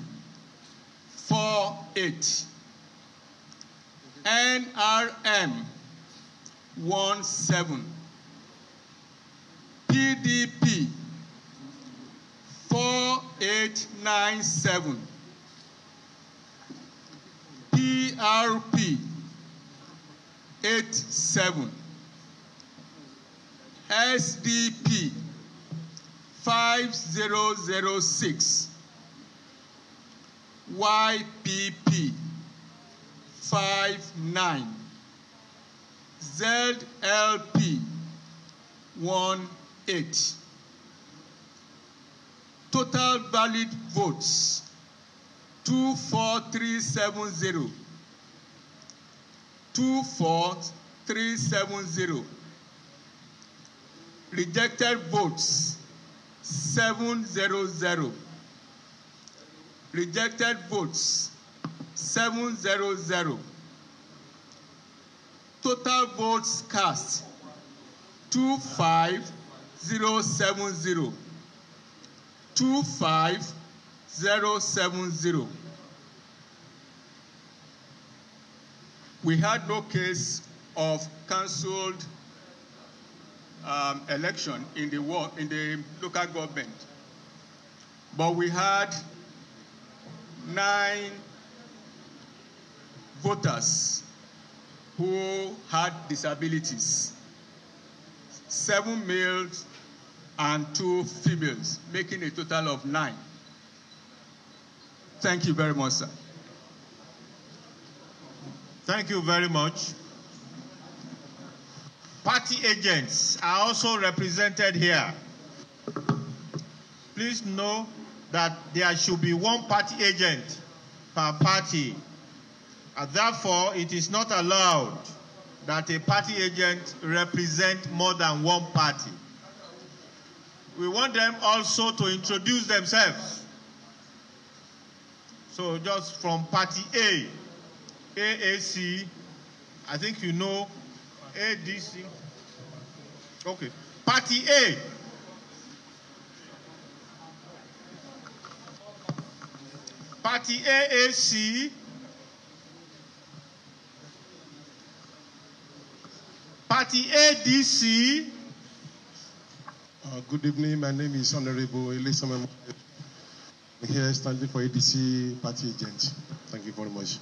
48. NRM 17. PDP 4897, PRP 87, SDP 5006, YPP 59, ZLP 18. Total valid votes 24370. 24370. Rejected votes 700. Rejected votes 700. Total votes cast 25070. 25070. We had no case of cancelled election in the local government, but we had 9 voters who had disabilities, 7 males and 2 females, making a total of 9. Thank you very much, sir. Thank you very much. Party agents are also represented here. Please know that there should be 1 party agent per party. And therefore, it is not allowed that a party agent represent more than 1 party. We want them also to introduce themselves. So just from party A, AAC, I think you know, ADC. Okay. Party A. Party AAC. Party ADC. Good evening. My name is Honorable Elisama. I'm here standing for ADC party agent. Thank you very much.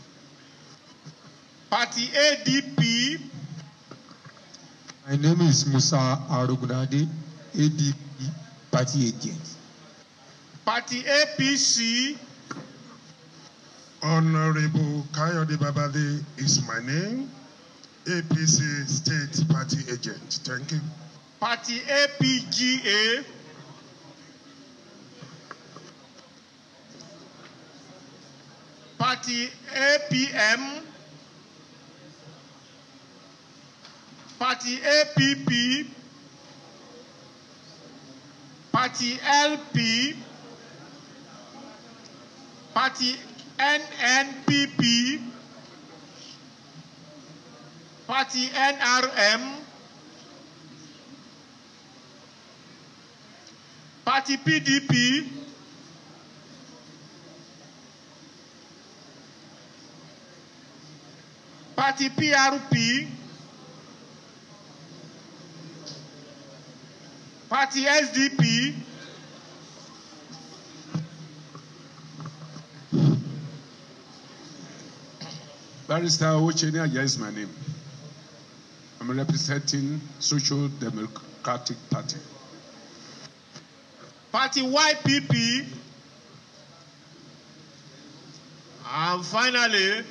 Party ADP. My name is Musa Arugunade, ADP party agent. Party APC. Honorable Kayode Babade is my name, APC State Party Agent. Thank you. Party APGA. Party APM. Party APP. Party LP. Party NNPP. Party NRM. Party PDP. Party PRP. Party SDP. Barrister Ocheni Aja is my name. I'm representing Social Democratic Party. Party YPP. And finally,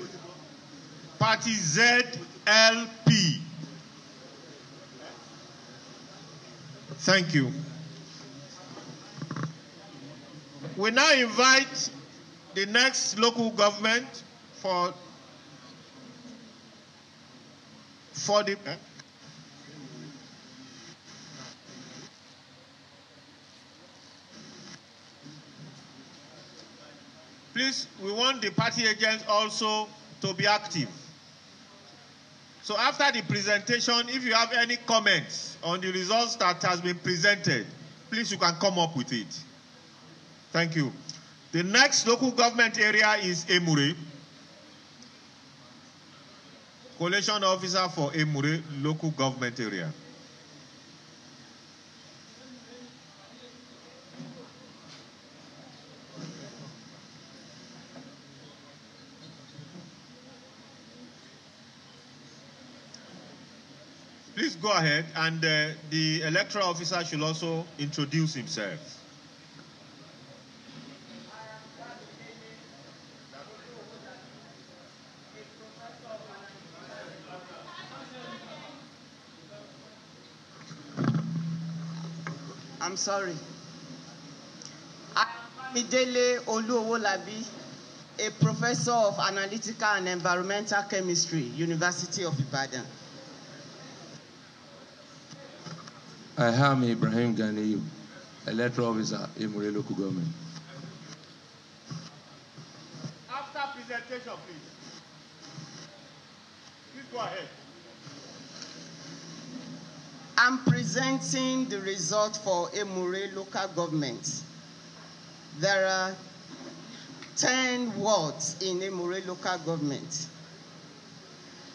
Party ZLP. Thank you. We now invite the next local government for the please, we want the party agents also to be active. So after the presentation, if you have any comments on the results that has been presented, please, you can come up with it. Thank you. The next local government area is Emure. Collation officer for Emure local government area. go ahead, and the electoral officer should also introduce himself. I'm sorry. Midele Oluowolabi, a professor of analytical and environmental chemistry, University of Ibadan. I am Ibrahim Ganiyu, electoral officer in Emure local government. After presentation, please. Please go ahead. I'm presenting the result for Emure local government. There are 10 wards in Emure local government.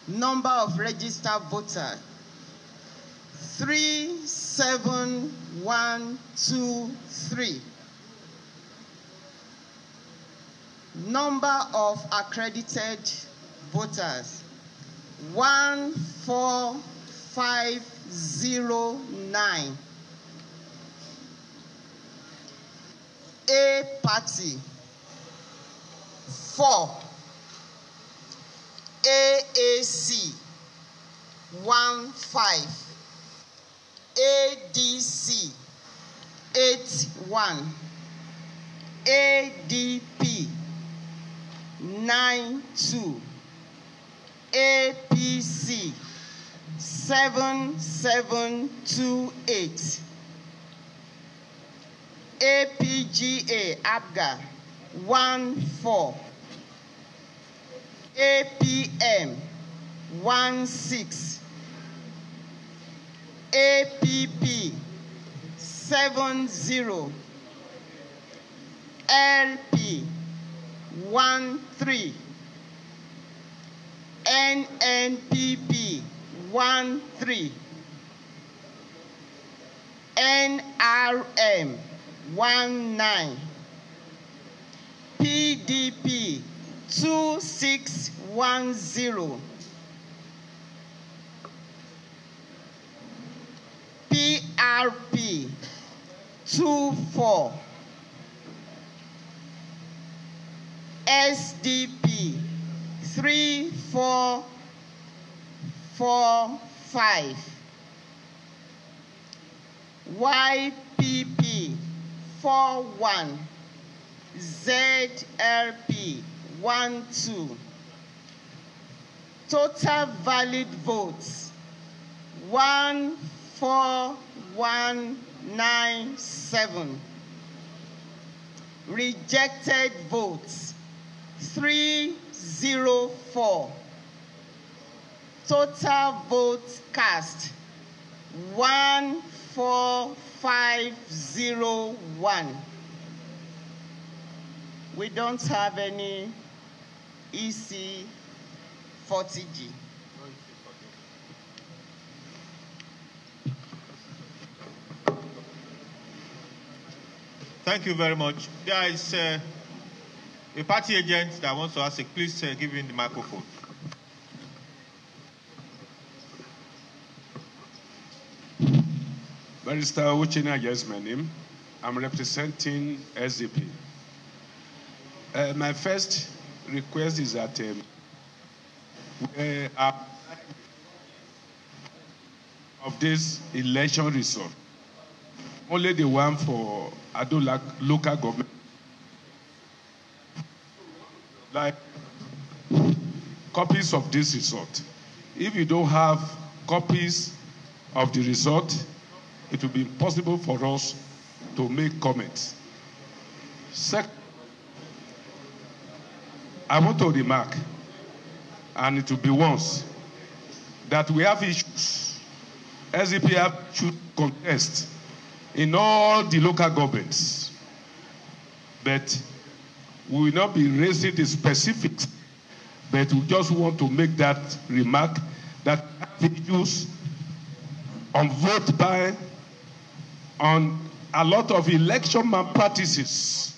Number of registered voters, 37123. Number of accredited voters, 14509. A party, 4. AAC, 15. ADC, 81. ADP, 92. APC, 7728. APGA, ABGA, 14. APM, 16. APP, 70. LP, 13. NNPP, 13. NRM, 19. PDP, 2610. PRP, 24. SDP, 3445. YPP, 41. ZLP, 12. Total valid votes, 14197. Rejected votes, 304. Total votes cast, 14501. We don't have any EC 40G. Thank you very much. There is a party agent that wants to ask. Please give him the microphone. Barrister Uchina, yes, my name. I'm representing SDP. My first request is that of this election result, only the one for Ado local government, like copies of this result. If you don't have copies of the result, it will be impossible for us to make comments. Second, I want to remark, and it will be once, that we have issues. SDP should contest in all the local governments, but we will not be raising the specifics, but we just want to make that remark that issues on vote by, on a lot of election malpractices,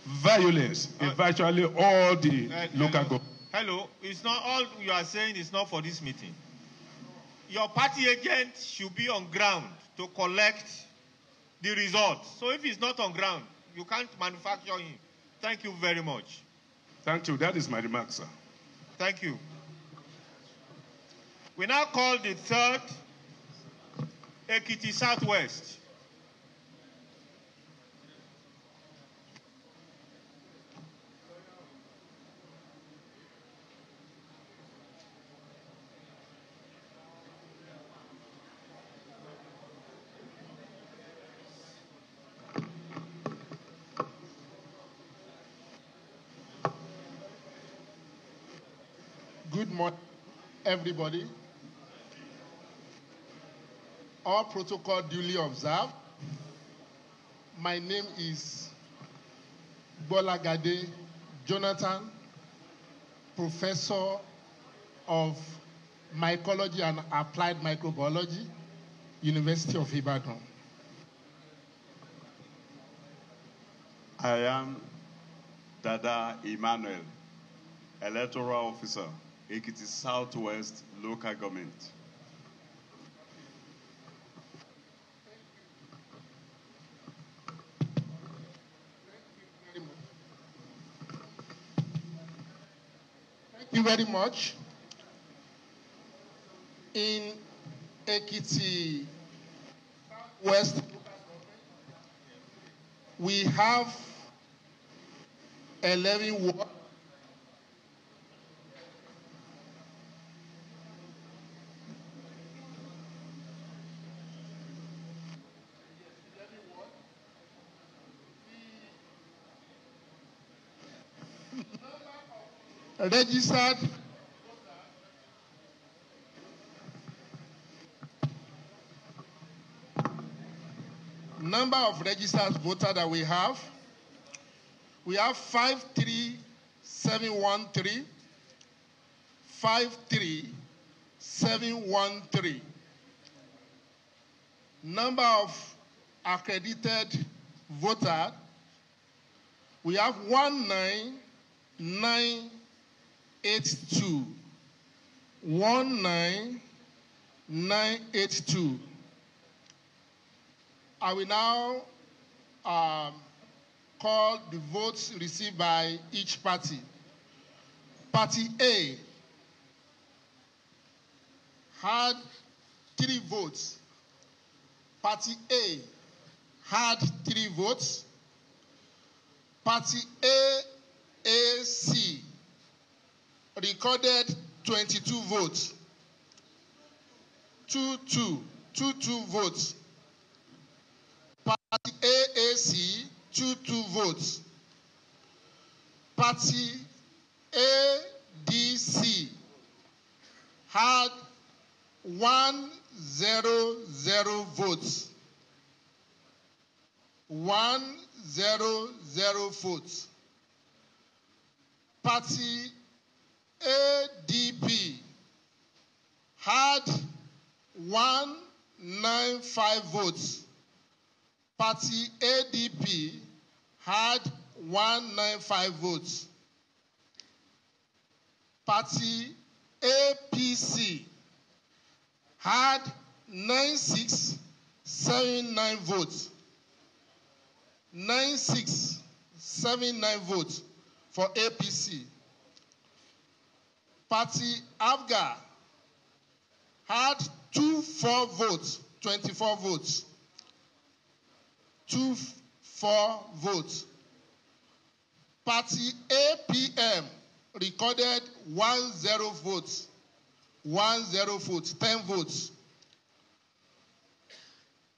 violence in virtually all the local governments. Hello, it's not all you are saying is not for this meeting. your party agent should be on ground to collect the results. So if he's not on ground, you can't manufacture him. Thank you very much. Thank you. That is my remark, sir. Thank you. We now call the third Ekiti Southwest. Good morning, everybody. All protocol duly observed. My name is Bolagade Jonathan, Professor of Mycology and Applied Microbiology, University of Ibadan. I am Dada Emmanuel, Electoral Officer, Ekiti Southwest Local Government. Thank you very much. In Ekiti West, we have 11 wards. Registered number of registered voters that we have 53713. 53713. Number of accredited voters, we have 19982. 19982. I will now call the votes received by each party. Party A had 3 votes. Party A had 3 votes. Party AAC recorded 22 votes. 22 votes. Party AAC 22 votes. Party ADC had 100 votes. 100 votes. Party ADP had 195 votes. Party ADP had 195 votes. Party APC had 9679 votes. 9679 votes for APC. Party AFGA had 24 votes, 24 votes. 24 votes. Party APM recorded 10 votes. 10 votes, 10 votes.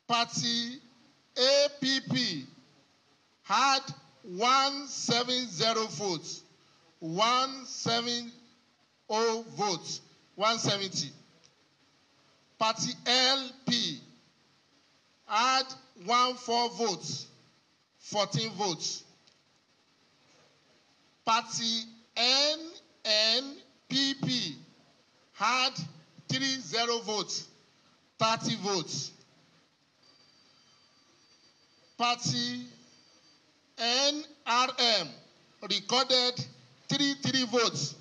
Party APP had 170 votes. 170 votes. 170. Party LP had 14 votes. 14 votes. Party NNPP had 30 votes. 30 votes. Party NRM recorded 33 votes.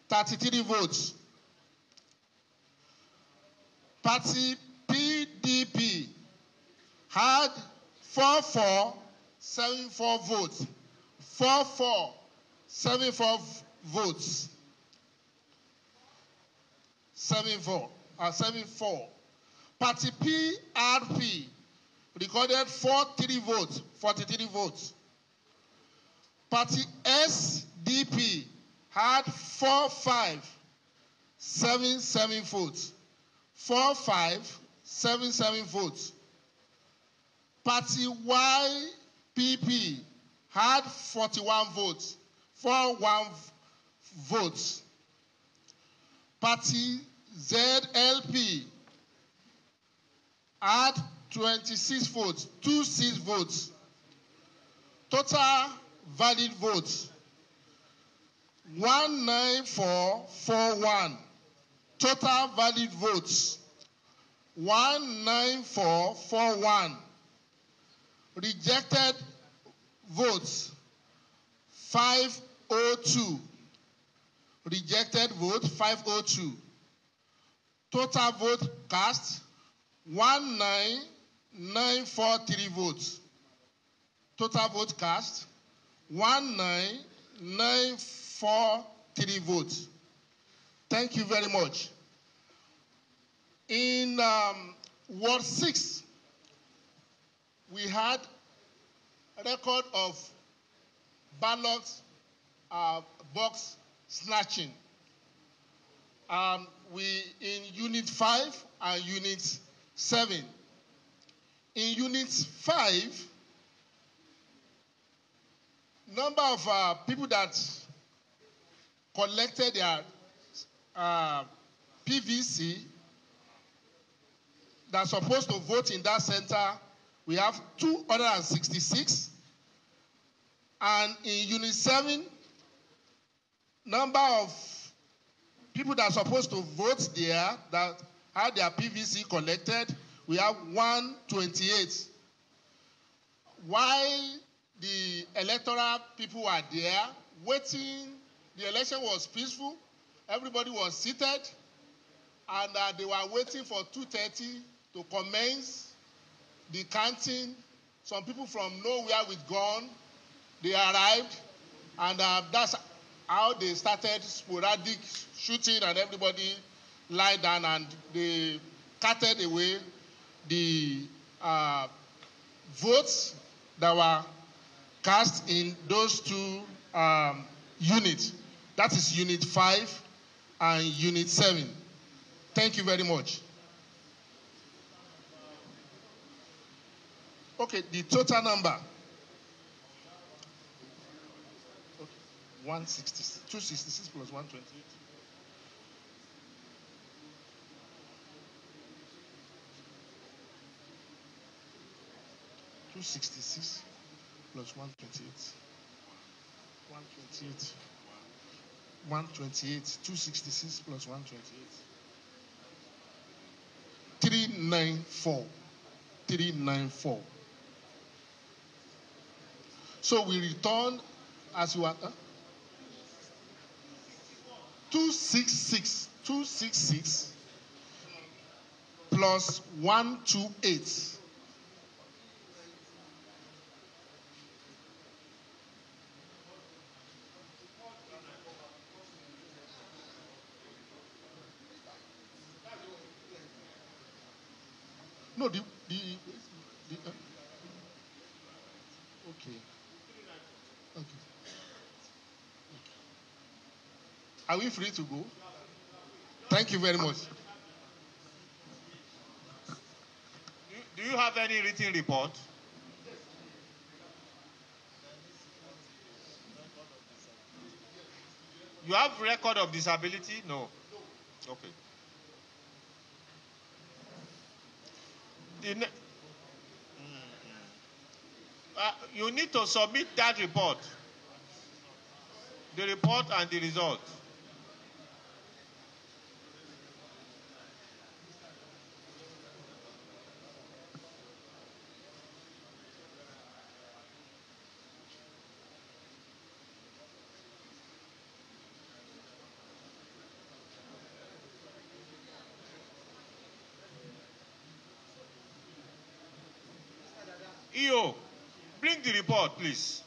33 votes. Party PDP had 4474 votes. 4474 votes. 74. Party PRP recorded 43 votes. 43 votes. Party SDP had 4577 votes. 4577 votes. Party YPP had 41 votes. 41 votes. Party ZLP had 26 votes. 26 votes. Total valid votes 19441. Total valid votes 19441. Rejected votes 502. Rejected vote 502. Total vote cast 19943 votes. Total vote cast 19943 votes. Thank you very much. In Ward 6, we had a record of ballot box snatching. In Unit 5 and Unit 7. In Unit 5, number of people that collected their PVC that are supposed to vote in that center, we have 266. And in Unit 7, number of people that are supposed to vote there that had their PVC collected, we have 128. While the electoral people were there waiting, the election was peaceful, everybody was seated, and they were waiting for 2:30 to commence the counting. Some people from nowhere with gun, they arrived, and that's how they started sporadic shooting, and everybody lied down, and they carted away the votes that were cast in those two units. That is Unit 5 and Unit 7. Thank you very much. Okay, the total number. 166, 266 plus 128. 266 plus 128. 128. 128. 266 plus 128. 394. 394. So we return as you are. 266. 266 plus 128. No, okay. Okay. Are we free to go? Thank you very much. Do you have any written report? You have record of disability? No. Okay. You need to submit that report. The report and the result. EO, bring the report, please.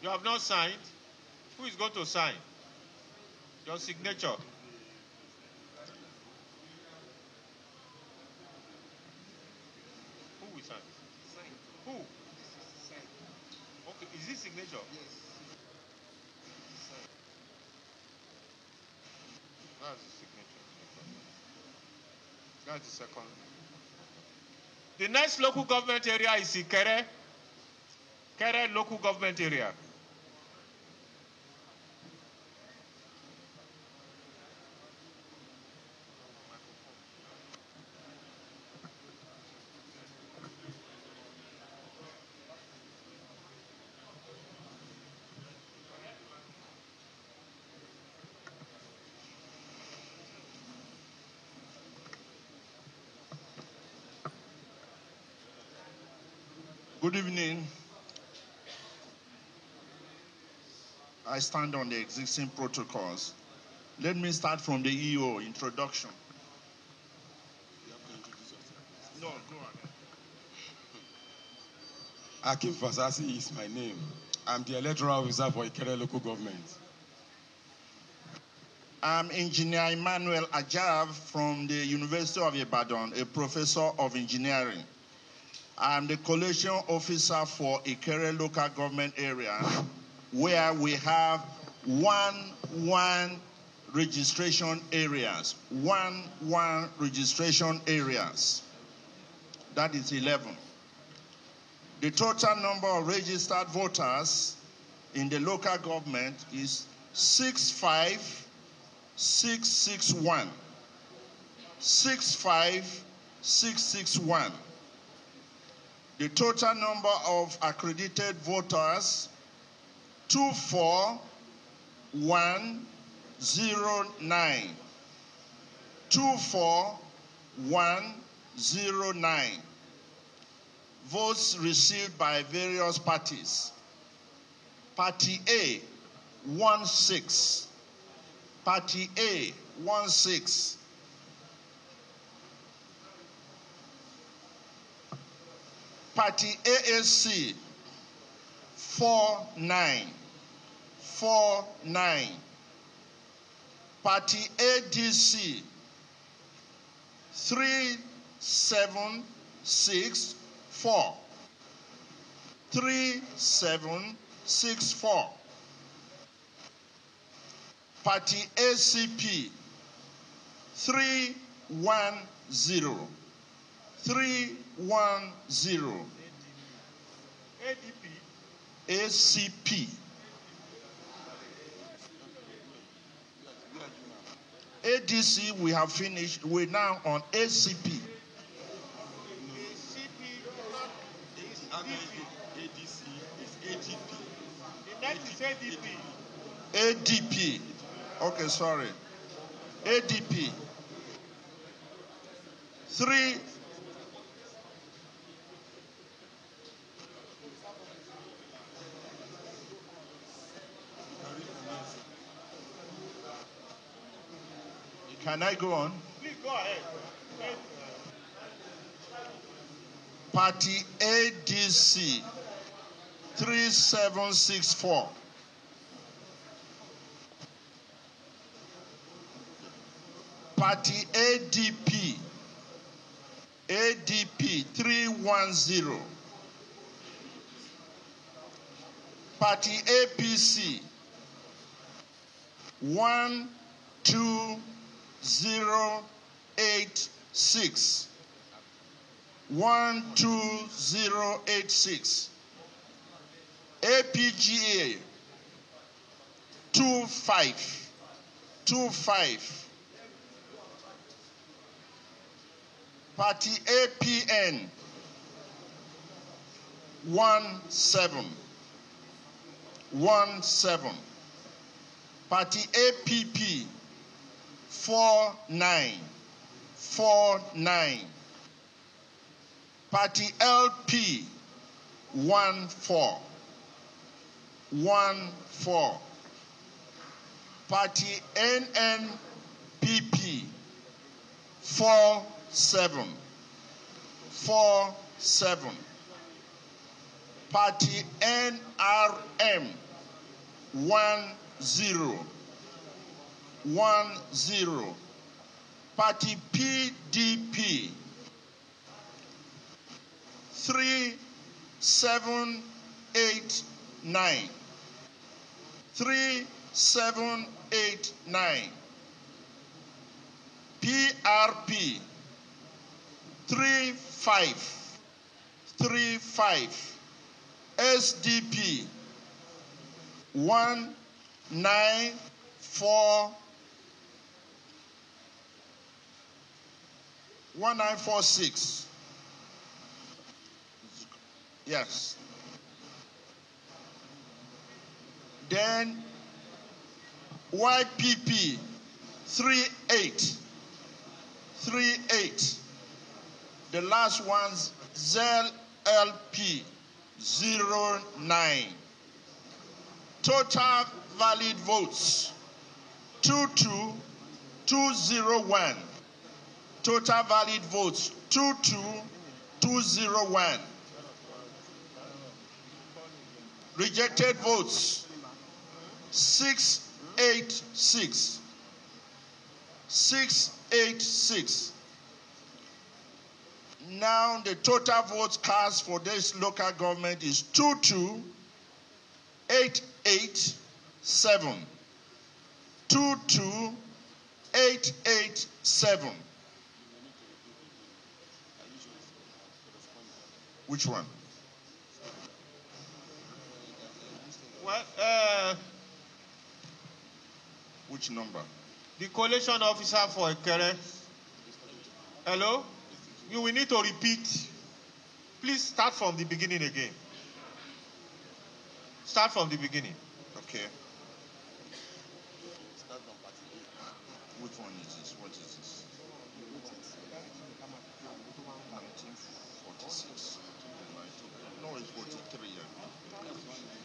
You have not signed. Who is going to sign? Your signature. Who will sign? Who? Okay, is this signature? Yes. That's the signature. That's the second. The next local government area is Ikere. Kere local government area. Good evening. I stand on the existing protocols. Let me start from the EO introduction. No, go ahead. Akim Fasasi is my name. I'm the electoral officer for Ikere local government. I'm Engineer Emmanuel Ajav from the University of Ibadan, a professor of engineering. I'm the collation officer for Ikere local government area, where we have one registration areas. One registration areas. That is 11. The total number of registered voters in the local government is 65661. 65661. The total number of accredited voters, 24109. 24109. Votes received by various parties. Party A, 16. Party A, 16. Party AAC, 49. 49. Party ADC, 3764. 3764. Party ACP, 310. 310. ADP. ACP. ADC we have finished. We're now on ACP. ADC is ADP. The next is ADP. ADP. Okay, sorry. ADP. 3. Can I go on? Please go ahead. Party ADC, 3764. Party ADP, 310. Party APC, 12086. 12086. APGA, 25. 25. Party APN 17. Party APP 49. Party LP 14. Party NNPP 47. Party NRM 10. Party PDP 3789. 3789. PRP 35. SDP 1946. Yes. Then YPP 38. The last one's ZLP 09. Total valid votes 22201. Total valid votes 22201. Rejected votes 686. Now the total votes cast for this local government is 22887. 22887. Which one? Well, which number? The collation officer for Ekere. Hello? You will need to repeat. Please start from the beginning again. Start from the beginning. Okay. Which one is this? What is this? 1946. No, it's 43.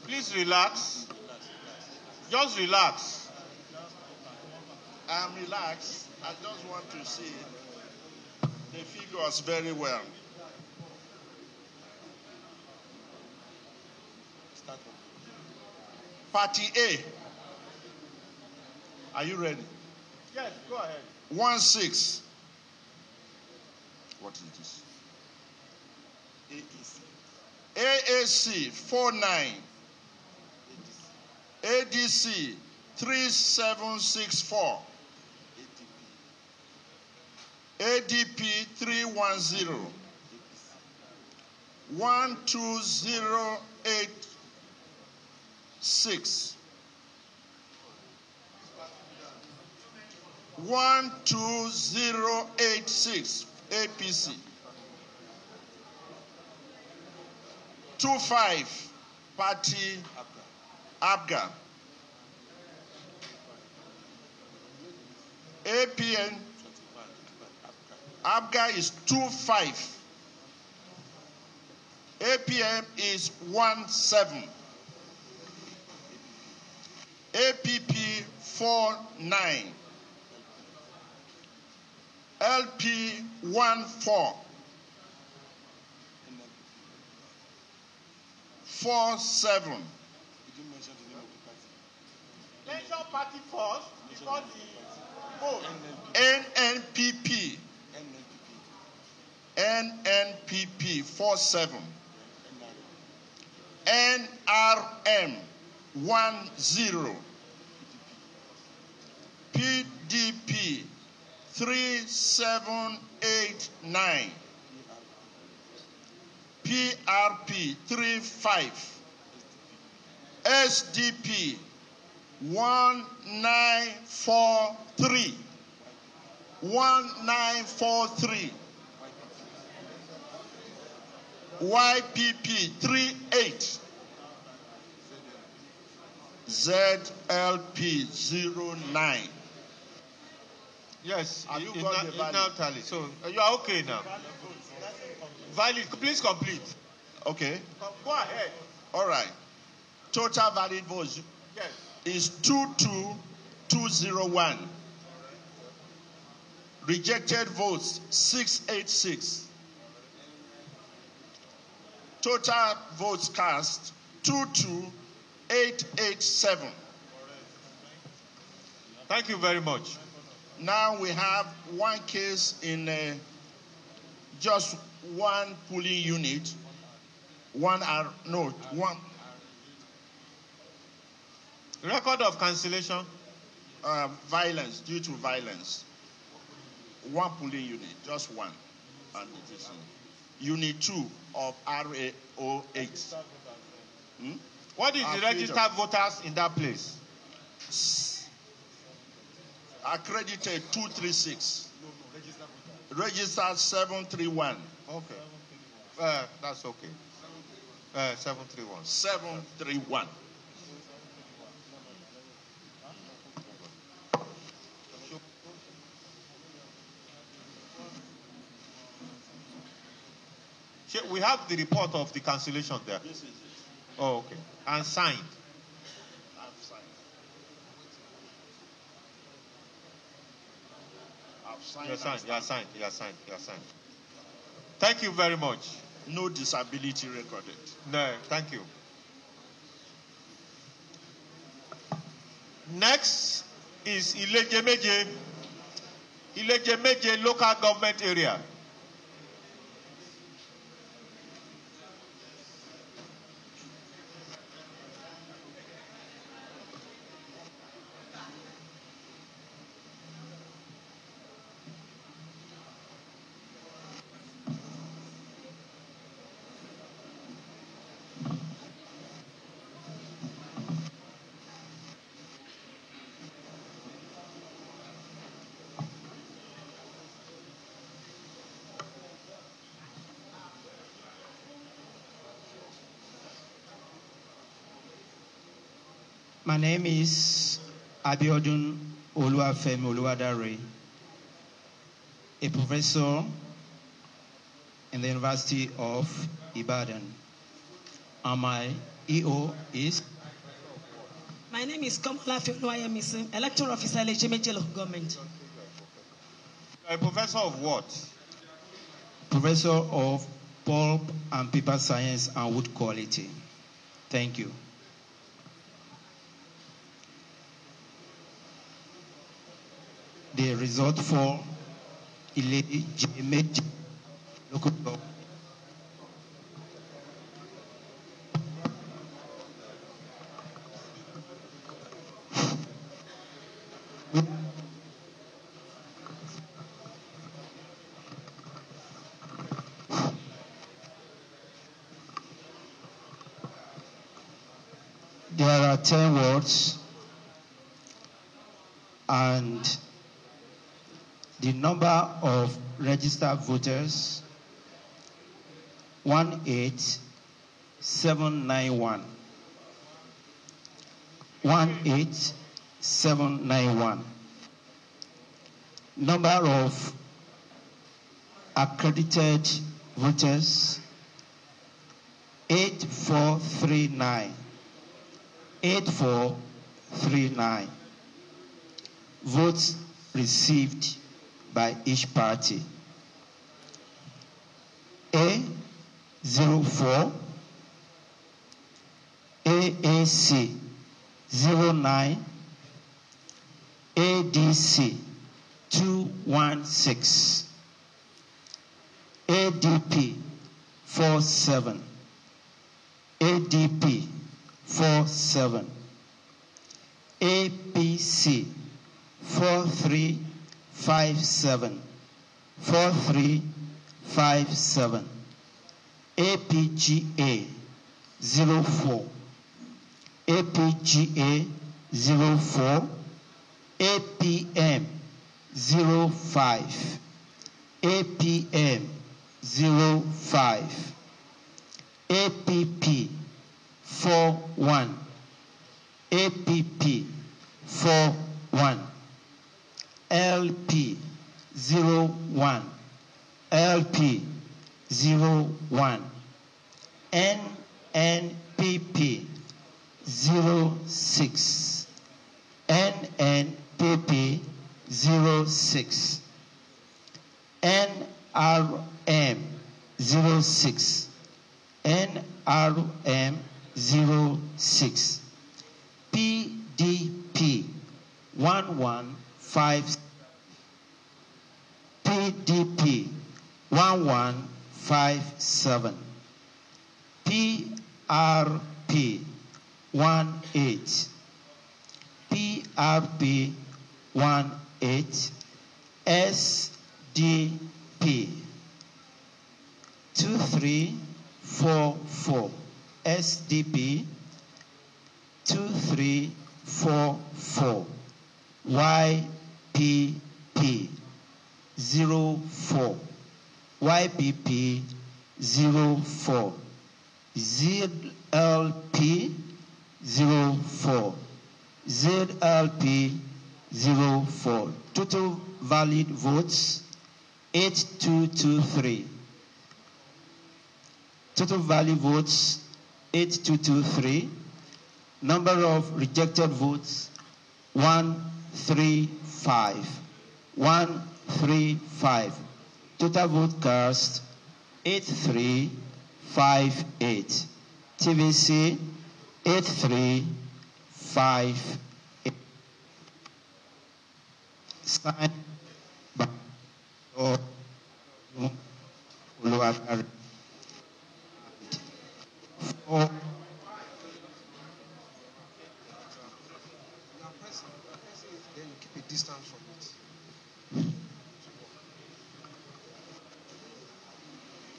Please relax. Just relax. I'm relaxed. I just want to see the figures very well. Party A. Are you ready? Yes, go ahead. 16. What is this? AAC 49. ADC 3764. ADP 310. 12086. 12086 APC. 25 Party ABGA. APN ABGA is 25. APM is 17. APP 49. LP 14. 47. Mention party first before the vote. NNPP. NNPP 47. NRM 10. PDP 3789. PRP 35. SDP 1943. 1943. YPP 38. ZLP 09. Yes, have you it's got the value? now tally. So you are okay now. Valid. Please complete. Okay. Go ahead. All right. Total valid votes is 22201. Rejected votes 686. Total votes cast 22887. Thank you very much. Now we have one case in just one polling unit. One. Record of cancellation. Violence, due to violence. One polling unit, just one. And it is Unit 2 of RA08. What is the registered voters in that place? Accredited 236. Registered 731. Okay. That's okay. 731. 731. We have the report of the cancellation there. This is it. Oh, okay. And signed. I've signed. You are signed. Thank you very much. No disability recorded. No, thank you. Next is Ilejemeje local government area. My name is Biodun Oyebanji, a professor in the University of Ibadan. And my EO is? My name is Segun Oni, Electoral Officer, Electoral local government. A professor of what? Professor of Pulp and Paper Science and Wood Quality. Thank you. The result for Ilejemeje local government. There are 10 wards, and the number of registered voters 18791. 18791. Number of accredited voters 8439. 8439. Votes received by each party. A04, AAC 09, ADC 216, ADP 47, ADP 47, APC 4357, 4357, APGA 04, APGA 04, APM 05, APM 05, APP 41, APP 41, LP 01, LP 01, NNPP 06, NNPP 06, NRM 06, NRM 06, PDP 1157, PDP 1157, PRP 18, PRP 18, SDP 2344, SDP 2344, YPP 04, YPP 04, ZLP 04, ZLP 04. Total valid votes 8223. Total valid votes 8223. Number of rejected votes 135. 135. Total vote cast 8358. TVC 8358. Signed by Oluwafari. For then you keep a distance from it.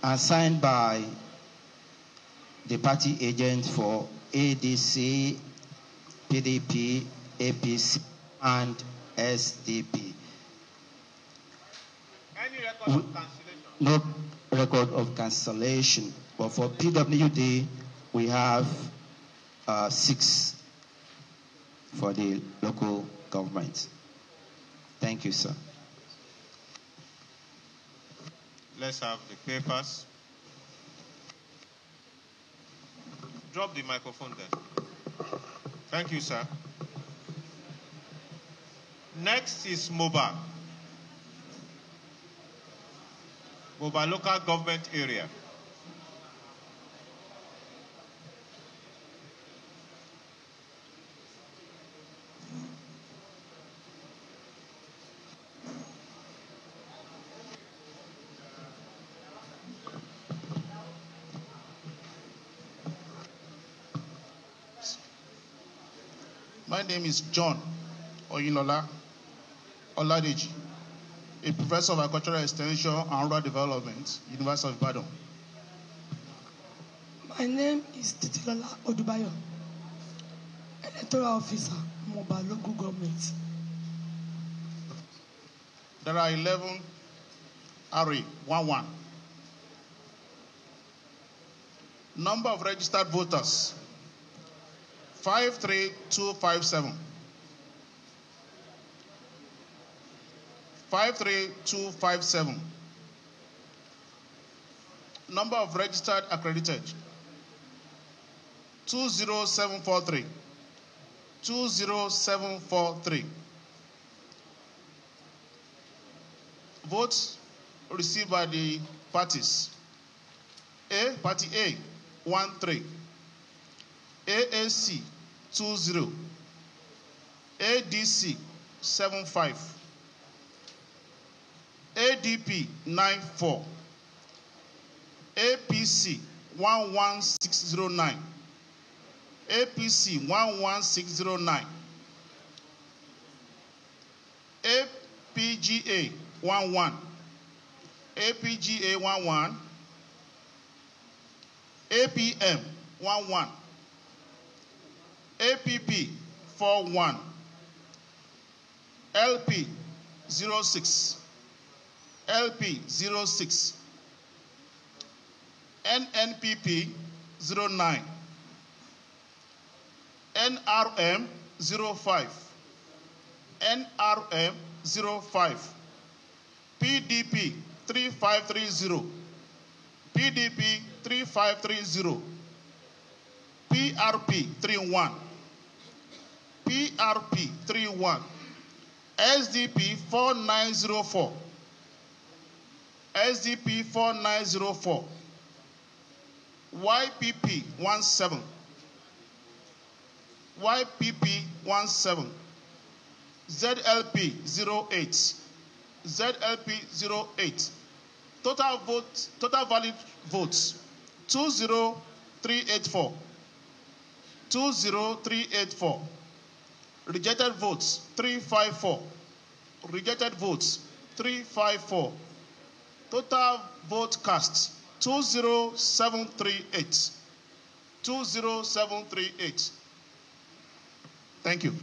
Assigned by the party agent for ADC, PDP, APC, and SDP. Any record of cancellation? No record of cancellation. But for PWD, we have 6 for the local government. Thank you, sir. Let's have the papers. Drop the microphone then. Thank you, sir. Next is MOBA. MOBA local government area. My name is John Oyinola Oladeji, a professor of agricultural extension and rural development, University of Ibadan. My name is Titilola Odubayo, Electoral Officer, Mobile Local Government. There are 11 RA11. Number of registered voters 53257. 53257. Number of registered accredited 20743. 20743. Votes received by the parties. Party A 13. AAC 20, ADC 75, ADP 94, APC 11609, APC 11609, APGA 11, APGA 11, APM 11, APP 41, LP 06, LP 06, NNPP 09, NRM 05, NRM 05, PDP 3530, PDP 3530, PRP 31, PRP 31, SDP 4904, SDP 4904, YPP 17, YPP 17, ZLP 08, ZLP 08. Total valid votes 20384, 20384. Rejected votes 354, rejected votes 354. Total vote cast 20738, 20738. Thank you.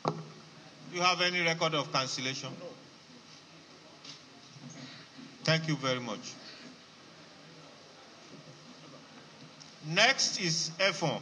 Do you have any record of cancellation? No. Thank you very much. Next is F1.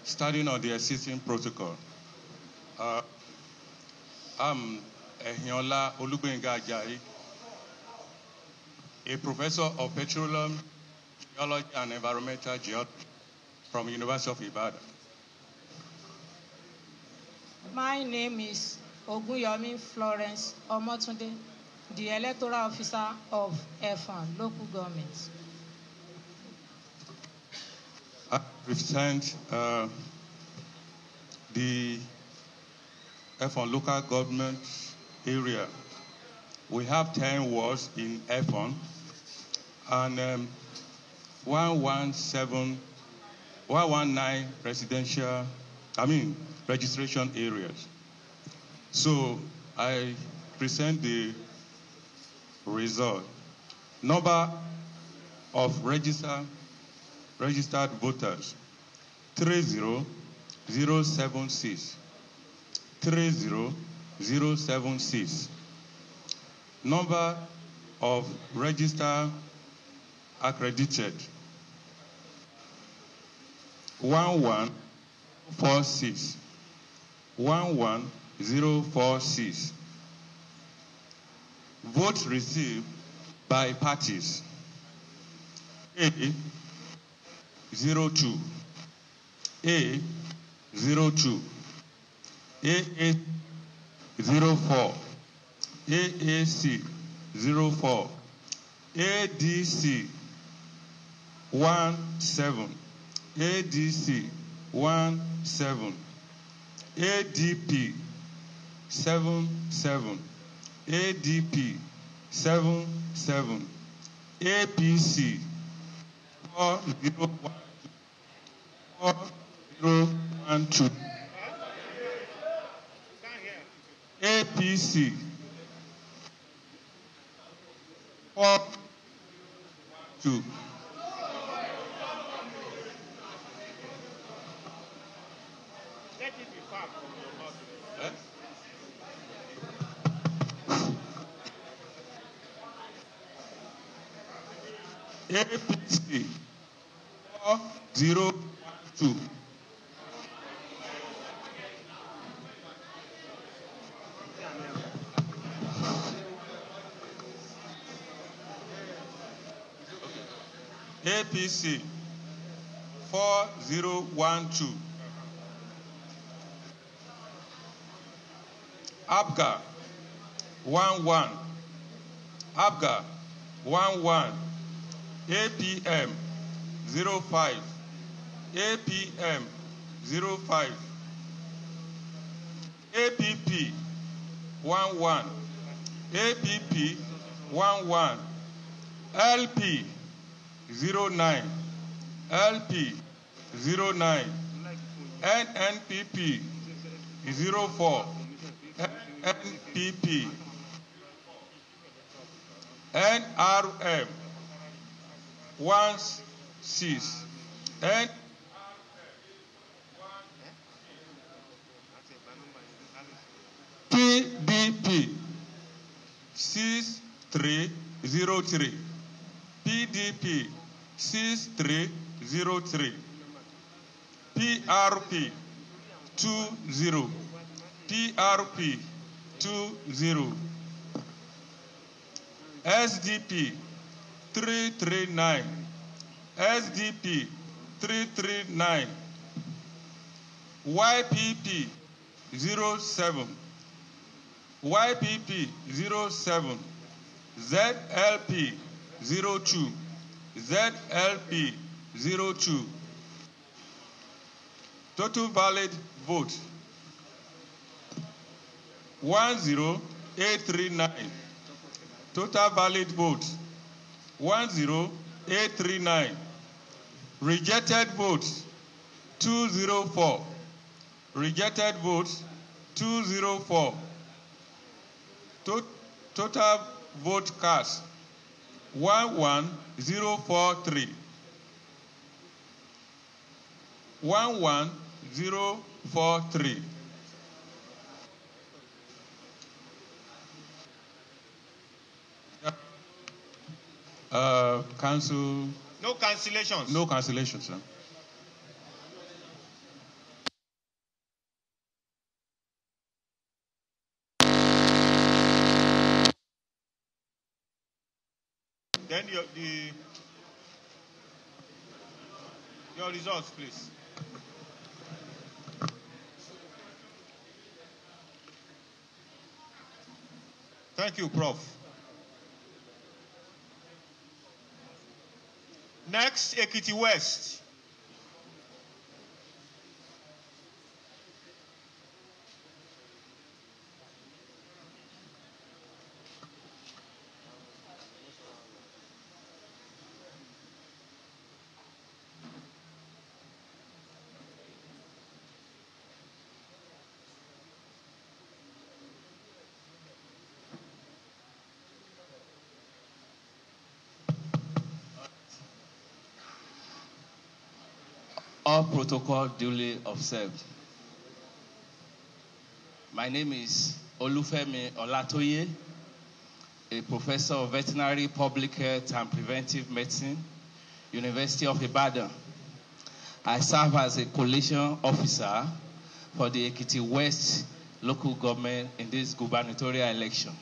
Starting on the existing protocol, I'm Ehiola Olubenga Ajayi, a professor of petroleum geology and environmental geology from the University of Ibadan. My name is Ogunyomi Florence Omotunde, the Electoral Officer of F1 local government. I represent the F1 local government area. We have 10 wards in F1 and 119 registration areas. So I present the result. Number of registered voters 30076. 30076. Number of registered accredited 11046. 11046. Votes received by parties A02, A02, AA04, AAC 04, ADC 17, ADC 17, ADP 77, ADP 77, APC 4012, 4012, APC 412. Let it be far from your mouth. APC 4012. APC 4012. APGA 11. APGA 11. APM 05. APM 05. APP 11. APP 11, LP 09, LP 09, NNPP 04, NNPP, NRM 16, PDP 6303, PDP 6303, PRP 20, PRP 20, SDP 339, SDP 339, YPP 07, YPP 07, ZLP 02, ZLP 02. Total valid vote 10839. Total valid vote 10839. Rejected votes 204. Rejected votes 204. Total vote cast 11043. 11043. Cancel. No cancellations. No cancellations, sir. Then your results, please. Thank you, Prof. Next, Ekiti West. All protocol duly observed. My name is Olufemi Olatoye, a professor of veterinary public health and preventive medicine, University of Ibadan. I serve as a collation officer for the Ekiti West local government in this gubernatorial election.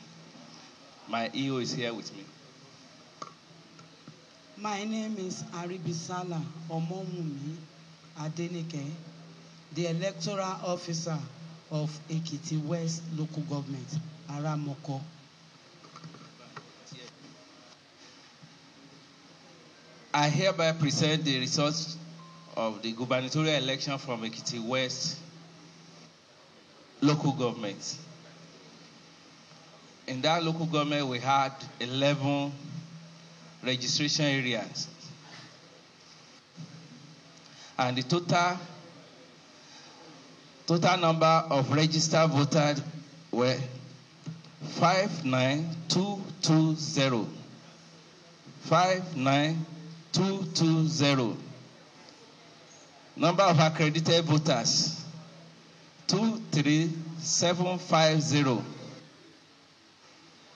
My EO is here with me. My name is Aribisala Omomumi Adenike, the electoral officer of Ekiti West local government, Aramoko. I hereby present the results of the gubernatorial election from Ekiti West local government. In that local government, we had 11 registration areas. And the total number of registered voters were 59220. 59220. Number of accredited voters 23750.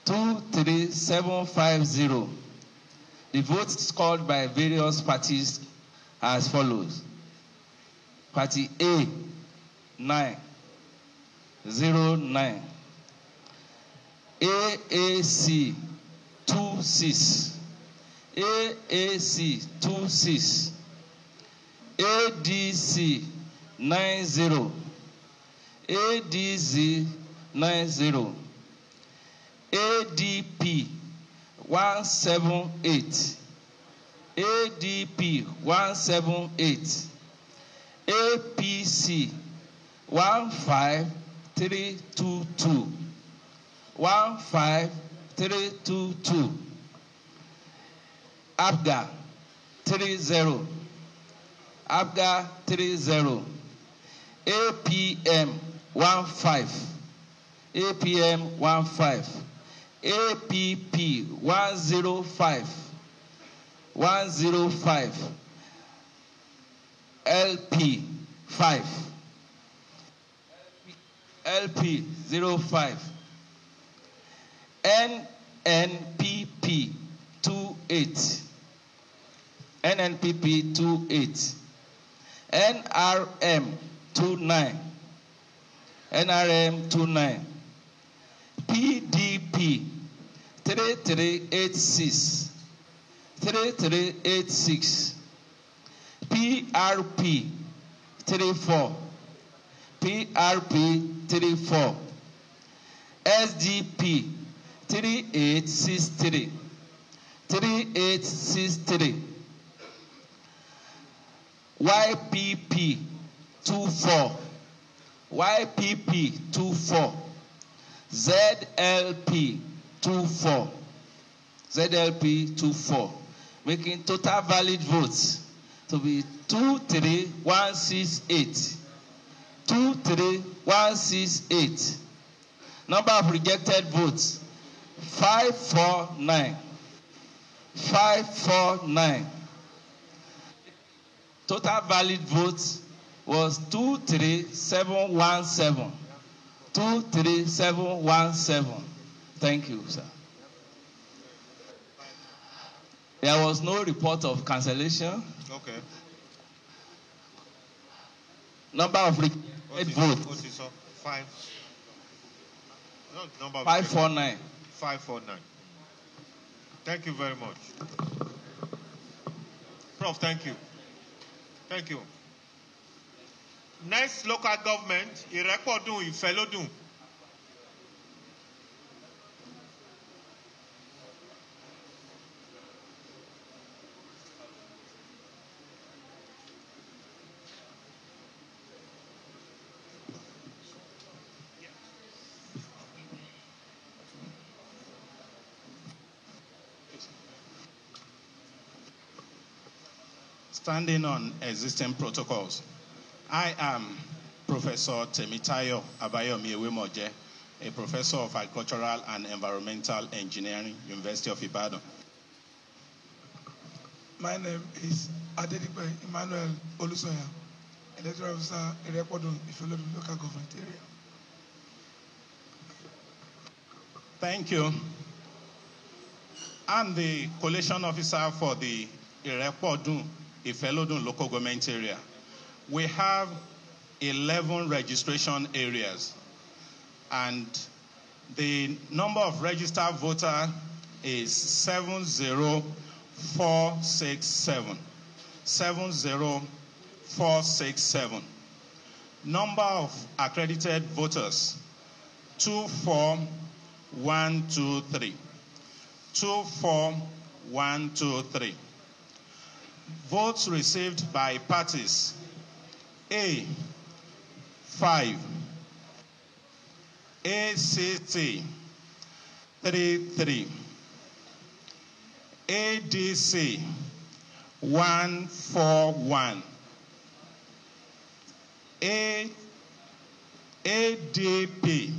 23750. The votes scored by various parties as follows. Party A, 909. AAC, 26. AAC, 26. ADC, 90. ADZ, 90. ADP, 178. ADP 178. APC 15322. 15322. 322. APGA 30. APGA 30. APM 15. APM 15. APP 105. 105. LP 5. LP 05. NNPP 28. NNPP 28. NRM 29. NRM 29. PDP 3386. 3386. PRP 34. PRP 34. SDP 3863. 3863. YPP 24. YPP 24. ZLP 24. ZLP 24. Making total valid votes to be 23168. 23168. Number of rejected votes 549. 549. Total valid votes was 23717. 23717. Thank you, sir. There was no report of cancellation. Okay. Number of rejected votes. What is up? 5. No, number 549. 549. Thank you very much. Prof, thank you. Thank you. Next local government, Irekpodun, Ifelodun. Standing on existing protocols, I am Professor Temitayo Abayomi Ewemoje, a professor of agricultural and environmental engineering, University of Ibadan. My name is Adedipe Emmanuel Olusoya, Electoral Officer, Irekpodun, Ifelodun Local Government Area. Thank you. I'm the Collation Officer for the Irekpodun, Ifelodun Local Government Area. We have 11 registration areas, and the number of registered voters is 70467. 70467. Number of accredited voters 24123. 24123. Votes received by parties: A 5, ACT 33, ADC 141, ADP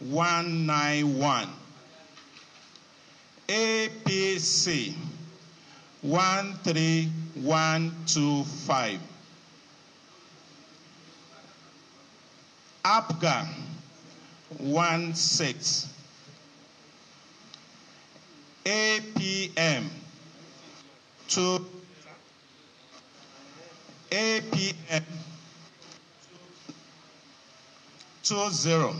191, APC 13125, APGA 16, APM 2, APM 20,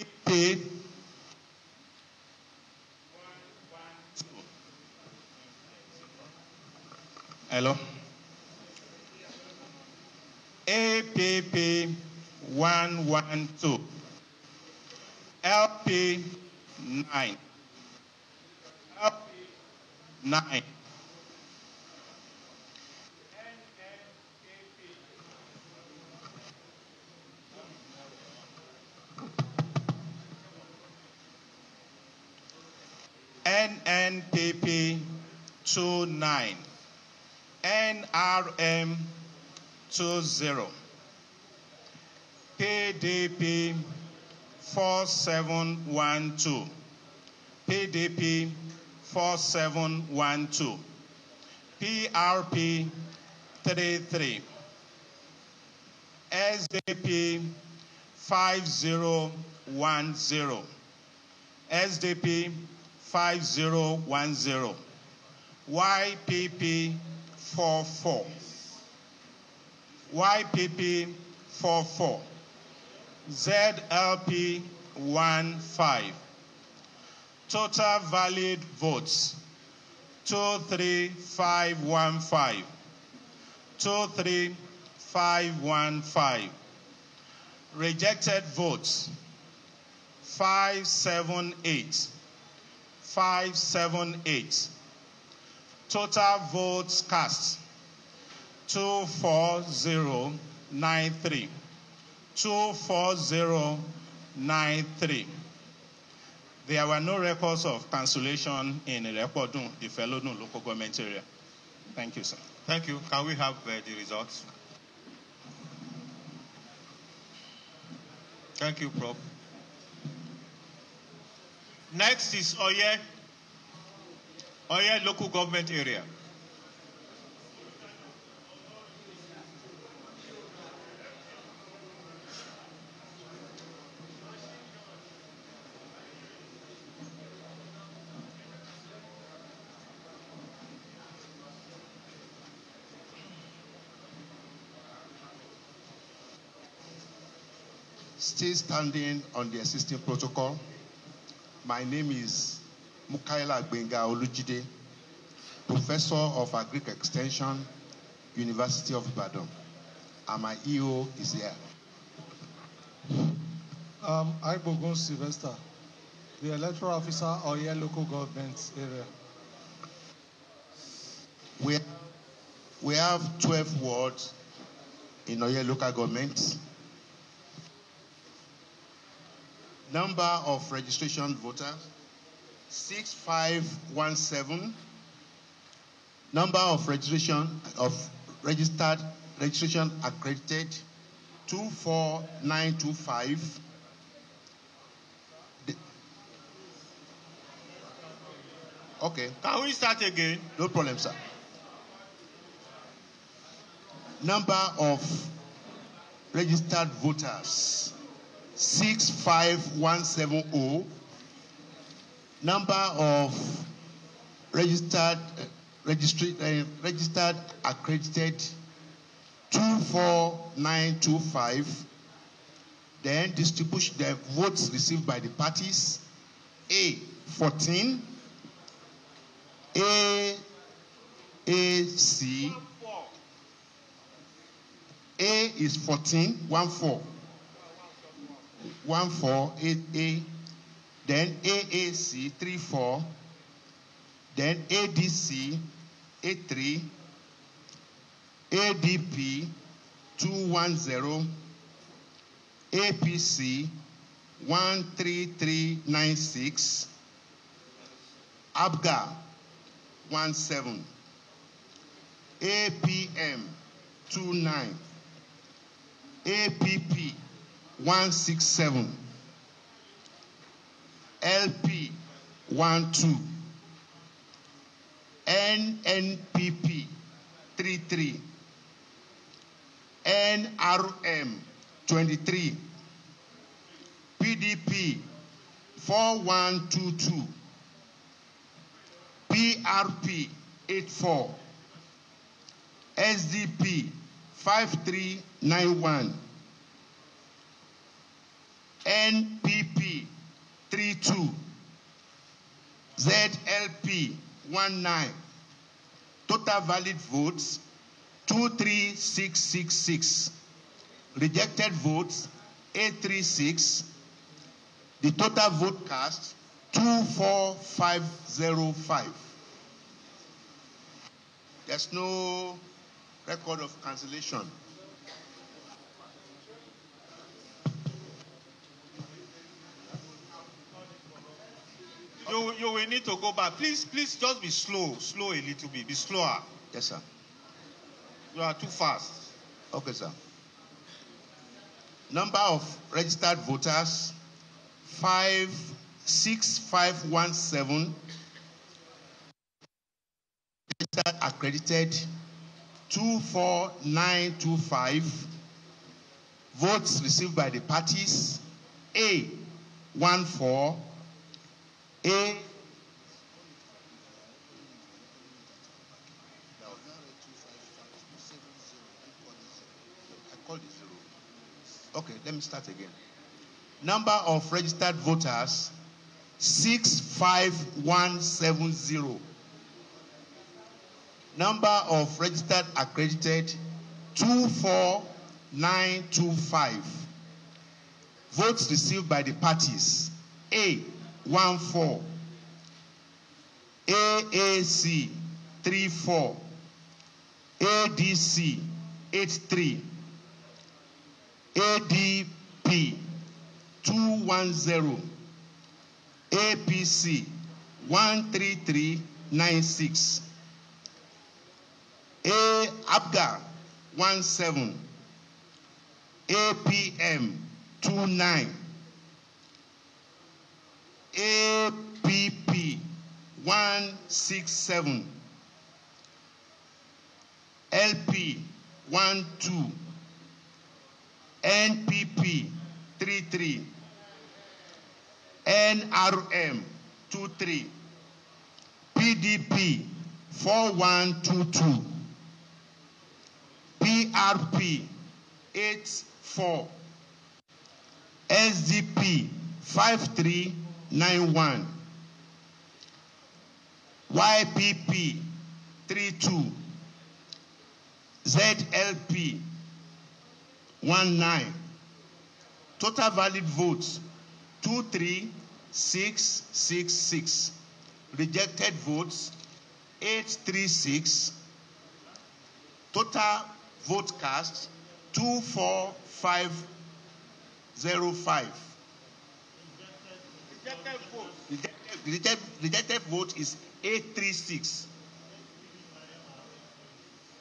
APP hello. APP 112. LP 9. LP 9. NNPP 29, NRM 20, PDP 4712, PDP 4712, PRP 33, SDP 5010, SDP 5010, YPP 44, YPP 44, ZLP 15. Total valid votes 23515. 23515. Rejected votes 578. 578. Total votes cast 24093. 24093. There were no records of cancellation in Ilepodun, the Felodun local government area. Thank you, sir. Thank you. Can we have the results? Thank you, Prof. Next is Oye local government area. Still standing on the existing protocol. My name is Mukaila Benga Olujide, Professor of Agric Extension, University of Ibadan. And my EO is here. Bogun Sylvester, the Electoral Officer, Oye local government area. We have 12 wards in Oye local government. Number of registration voters, 6517. Number of registration accredited, 24925. Okay. Can we start again? No problem, sir. Number of registered voters, 65170. Number of registered accredited, 24925. Then distribution, the votes received by the parties, A 14, AAC. A is 14, 14. 14, then AAC 34, then ADC 83, ADP 210, APC 13396, ABGA 17, APM 29, APP 167, LP 12, NNPP 33, NRM 23, PDP 4122, PRP 84, SDP 5391, NPP 32, ZLP 19. Total valid votes 23666. Rejected votes 836. The total vote cast 24505. There's no record of cancellation. You will need to go back. Please just be slow a little bit. Be slower. Yes, sir. You are too fast. Okay, sir. Number of registered voters, 56517. Registered accredited, 24925. Votes received by the parties, A, 14. A, okay, let me start again. Number of registered voters, 65170. Number of registered accredited, 24925. Votes received by the parties, A, 14. AAC, 34. ADC, 83. ADP, 210. APC, 13396. ABGA, 17. APM, 29. APP, 167. LP, 12. NPP, 33. NRM, 23. PDP, 4122. PRP, 84. SDP, 5391. YPP, 32. ZLP, 19. Total valid votes, 23666. Rejected votes, 836. Total vote cast, 24505. Rejected vote is 836.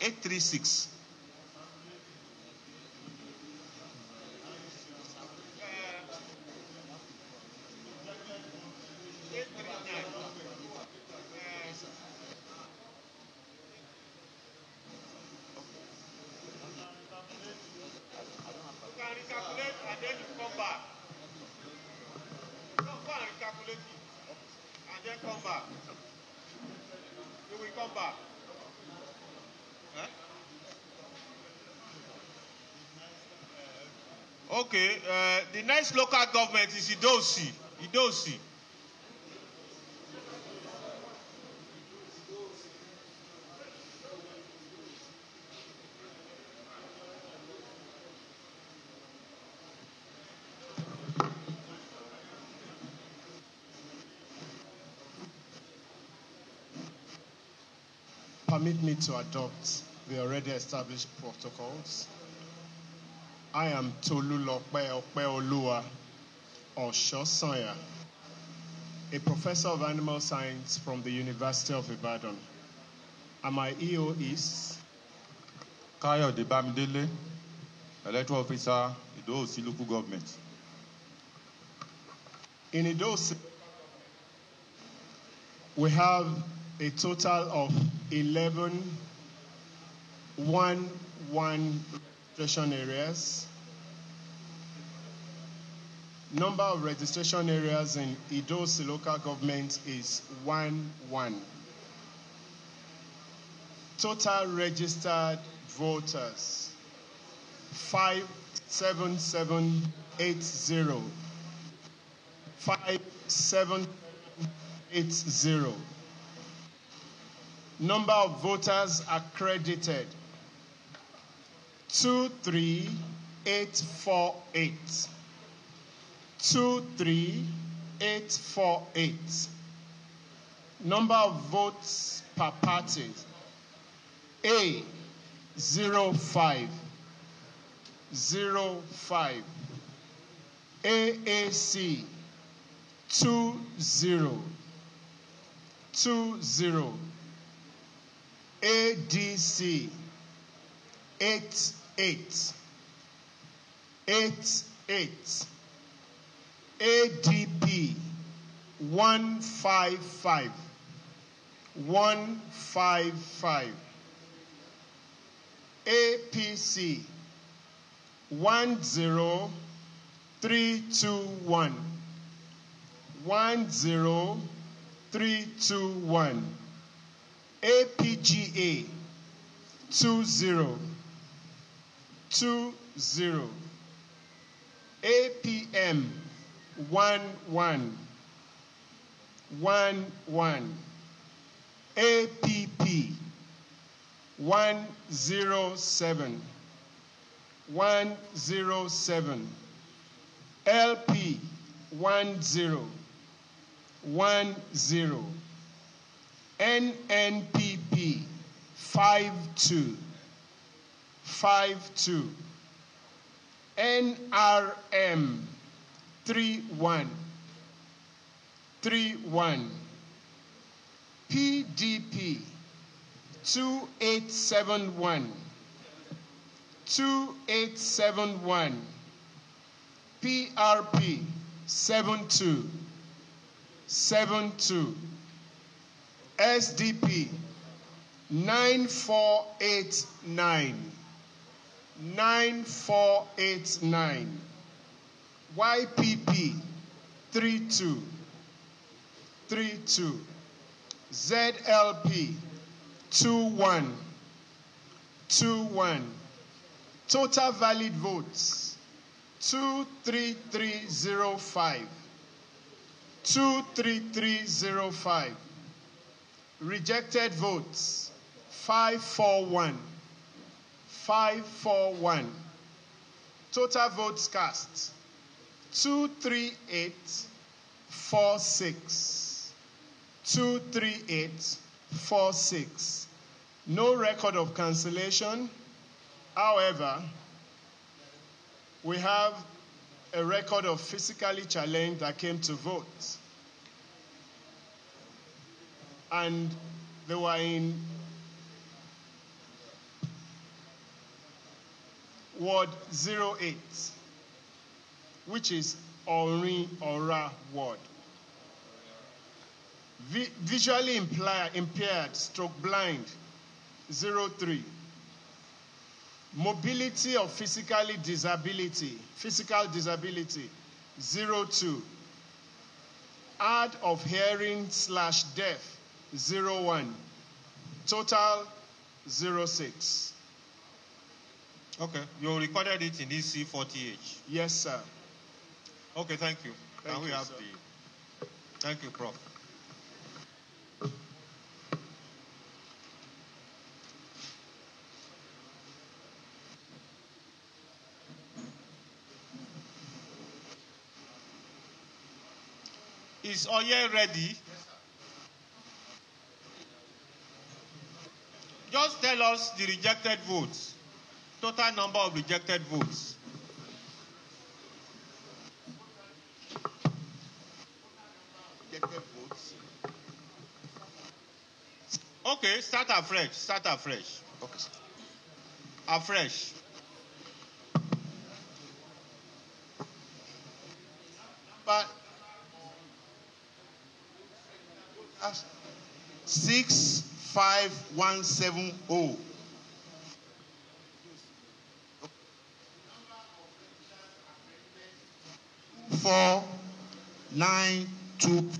836. Okay, the next local government is Idosi. Idosi. Permit me to adopt the already established protocols. I am Tolulope Opeoluwa Oshosanya, a professor of animal science from the University of Ibadan. And my EO is Kayode Bamidele, Electoral Officer, Idosi Local Government. In Idosi, we have a total of 11 registration areas. Number of registration areas in Idosi local government is 11. Total registered voters, 57780. 57780. Number of voters accredited, 23848. 23848. Number of votes per party, A, 05. AAC, 20. 20. ADC 88. ADP 155. APC 10321. 10321. APGA 20. APM 11. APP 107. LP 10. NNPP 52. NRM 31. PDP 2871. PRP 72. SDP 9489. YPP 32. ZLP 21. Total valid votes 23305. 23305. Rejected votes 541. Total votes cast 23846. 23846. No record of cancellation. However, we have a record of physically challenged that came to vote. And they were in Ward 08, which is Orin Ora Ward. Visually impaired, stroke blind, 03. Mobility or physical disability, 02. Hard of hearing / deaf, 01. Total 06. Okay, you recorded it in EC40H. Yes, sir. Okay, thank you. Thank you, have sir. Thank you, Prof. Is Oye ready? Just tell us the rejected votes. Total number of rejected votes. Rejected votes. Okay, start afresh. Okay. Afresh. But 65170. 4925.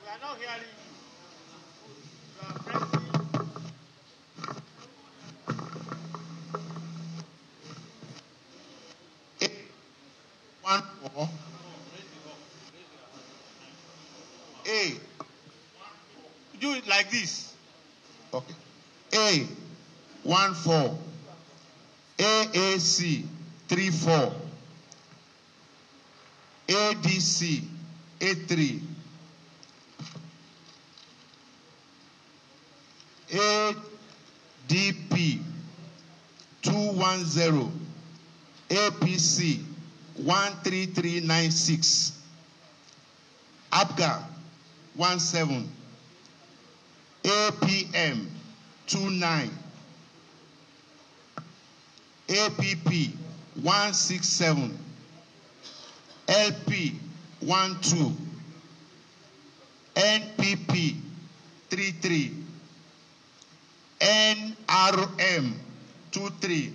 We are not hearing you. You are pressing. 14. A. Do it like this. Okay. A 14. AAC 34. ADC 83. ADP 210, APC 13396, APGA 17, APM 29, APP 167, LP 12, NPP 33, NRM 23,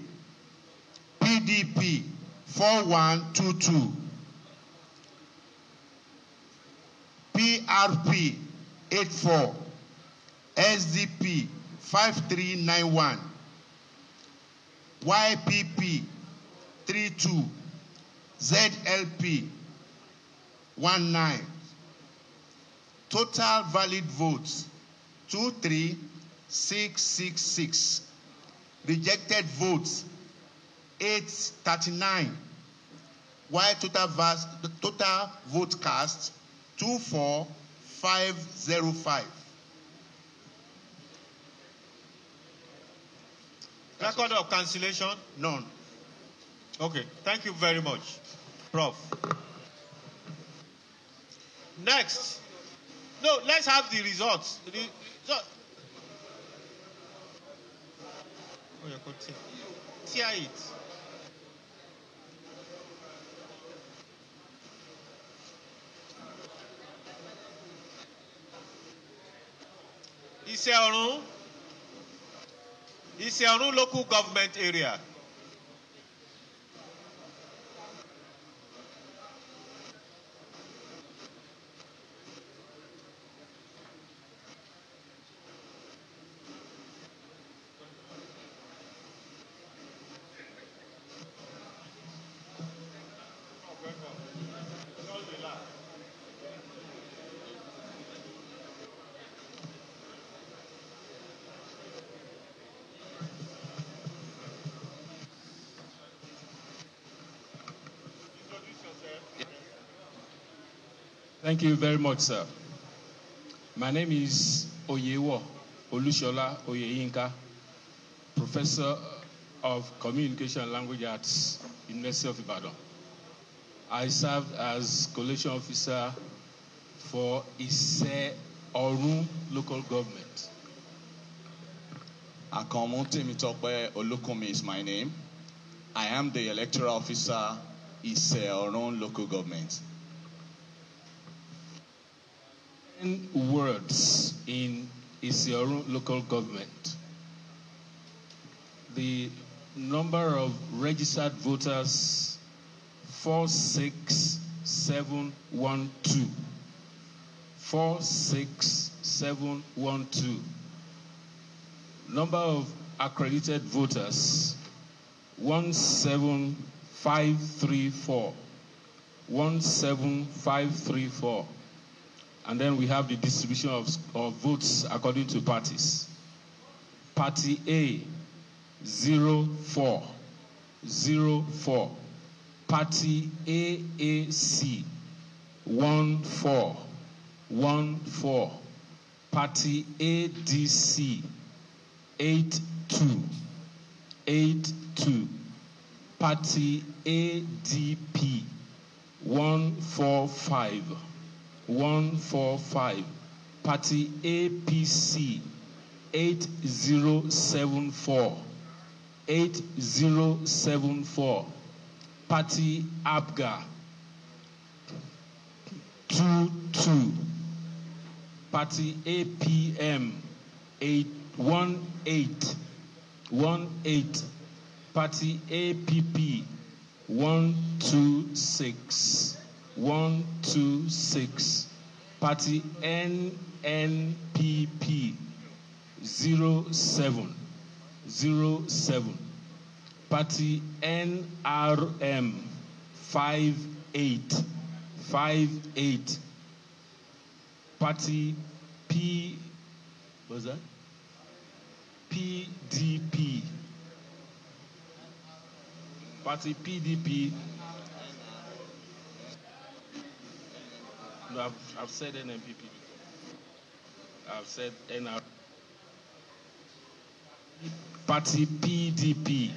PDP 4122, PRP 84, SDP 5391, YPP 32, ZLP 19. Total valid votes 23666. Rejected votes 839. While total vote cast 24505. Record of cancellation? None. Okay, thank you very much, Prof. Next. No, let's have the results. Oh, you could tear it. Iseorun local government area. Thank you very much, sir. My name is Oyewo Olushola Oyeyinka, Professor of Communication and Language Arts, University of Ibadan. I served as Collation Officer for Iseorun local government. Akomo Temitope Olukumi is my name. I am the Electoral Officer, Iseorun local government. Words in Iseorun local government. The number of registered voters 46712. 46712. Number of accredited voters 17534. 17534. And then we have the distribution of votes according to parties. Party A, 04. 04. Party AAC, 14. 14. Party ADC, 82. 82. Party ADP, 145. 145. Party APC 8074. 8074. Party APGA 22. Party APM 18. Party APP 126. 126. Party NNPP 07. 07. Party NRM 58. 58. Party what's that? PDP. Party PDP. No, I've said NNPP before. I've said NR. Party PDP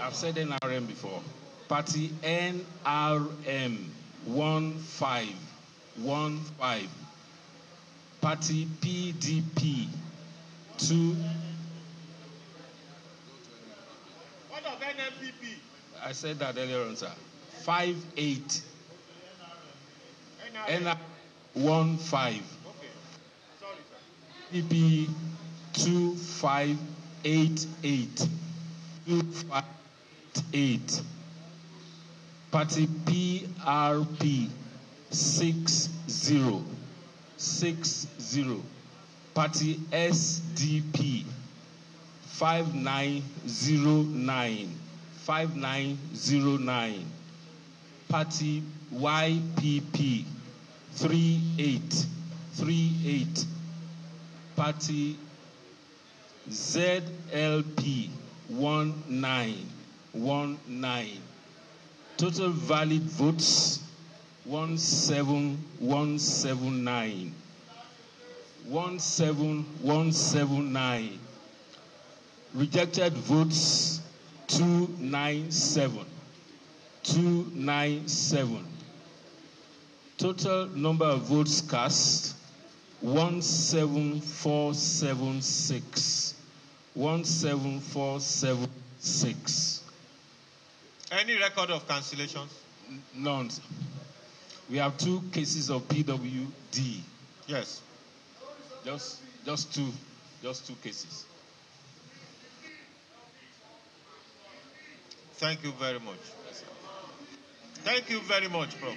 I've said NRM before. Party NRM 1515. Party PDP 2. What of NMPP? I said that earlier on, sir. 58. NRM 15. Okay. Sorry, sir. PP 2588. 2588. Party PRP 60. 60. Party SDP 5909. 5909. Party YPP 3838. Party ZLP 1919. Total valid votes 17179. 17179. Rejected votes 297. 297. Total number of votes cast 17476. 17476. Any record of cancellations? None. We have 2 cases of PWD. Yes. Just 2. Just 2 cases. Thank you very much. Thank you very much, Prof.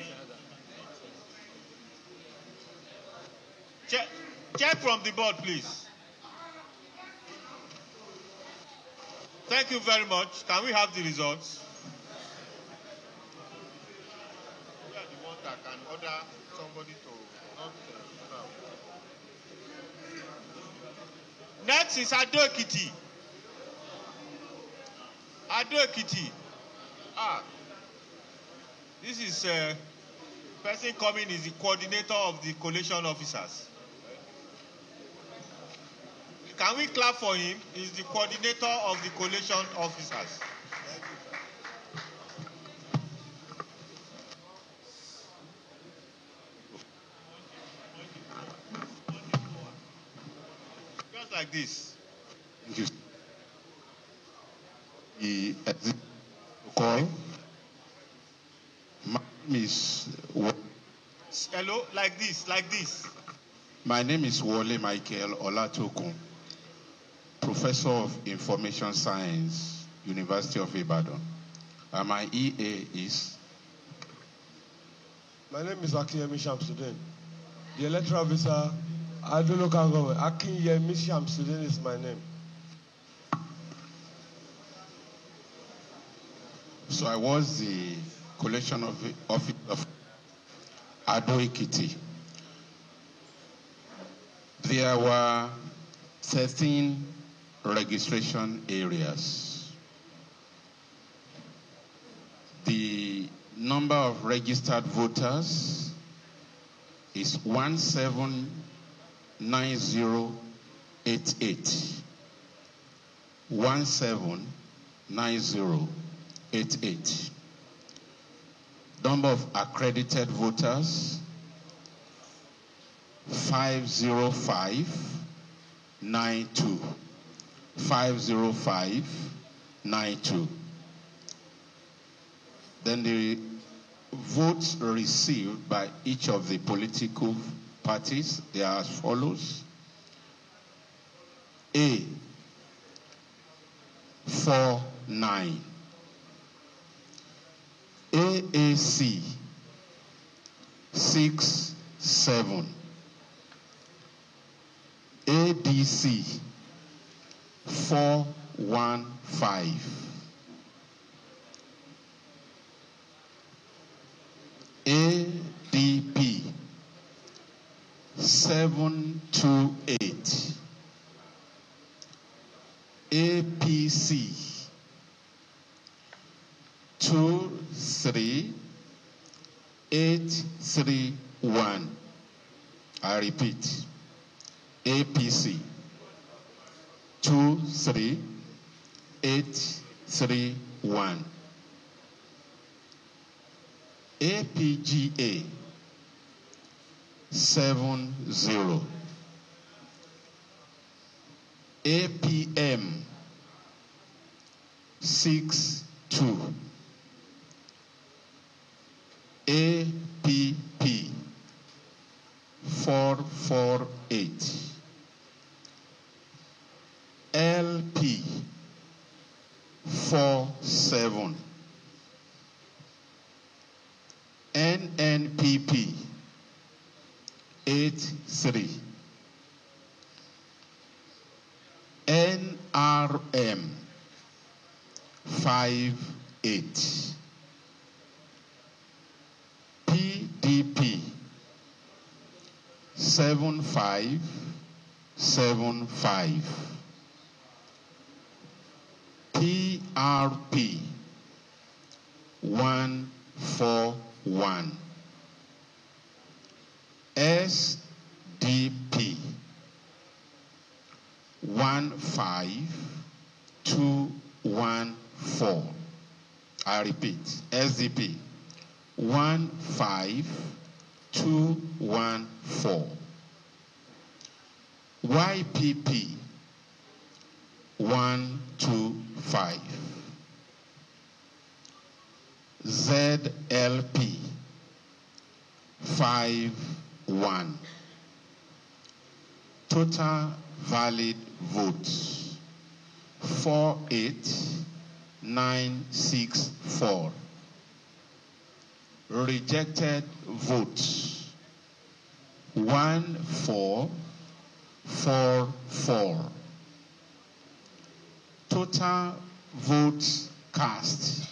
Check from the board, please. Thank you very much. Can we have the results? We are the ones that can order somebody to not Next is Ekiti. Ekiti. This is person coming is the coordinator of the collation officers. Can we clap for him? He's the coordinator of the collation officers. Just like this. Thank you. The call. My name is. Hello, like this, like this. My name is Wole Michael Olatokun, Professor of Information Science, University of Ibadan. And my EA is. My name is Akinyemi Shamsuddin. The electoral officer, Ado Local Government. Akinyemi Shamsuddin is my name. So I was the collation officer of Ado Ekiti. There were 13 registration areas. The number of registered voters is 179088. 179088. Number of accredited voters 50592. 50592. Then the votes received by each of the political parties, they are as follows. A 49. AAC 67. ADC 415. ADP 728. APC 23831. I repeat, APC 23831. 831. APGA 70. APM 62. APP 448. LP 47. NNPP 83. NRM 58. PDP 7575. PRP 141. SDP 15214. I repeat, SDP 15214. YPP 125. ZLP 51. Total valid votes 48964. Rejected votes 1444. Total votes cast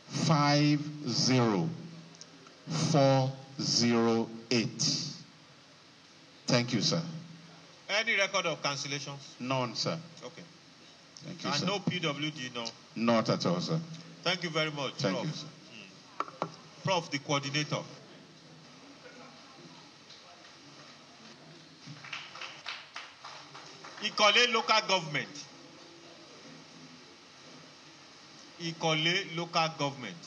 50408. Thank you, sir. Any record of cancellations? None, sir. Okay. Thank you, And sir. no PWD, no? Not at all, sir. Thank you very much, Thank Prof. you, sir. Prof, the coordinator. Ikole local government. Ikole local government.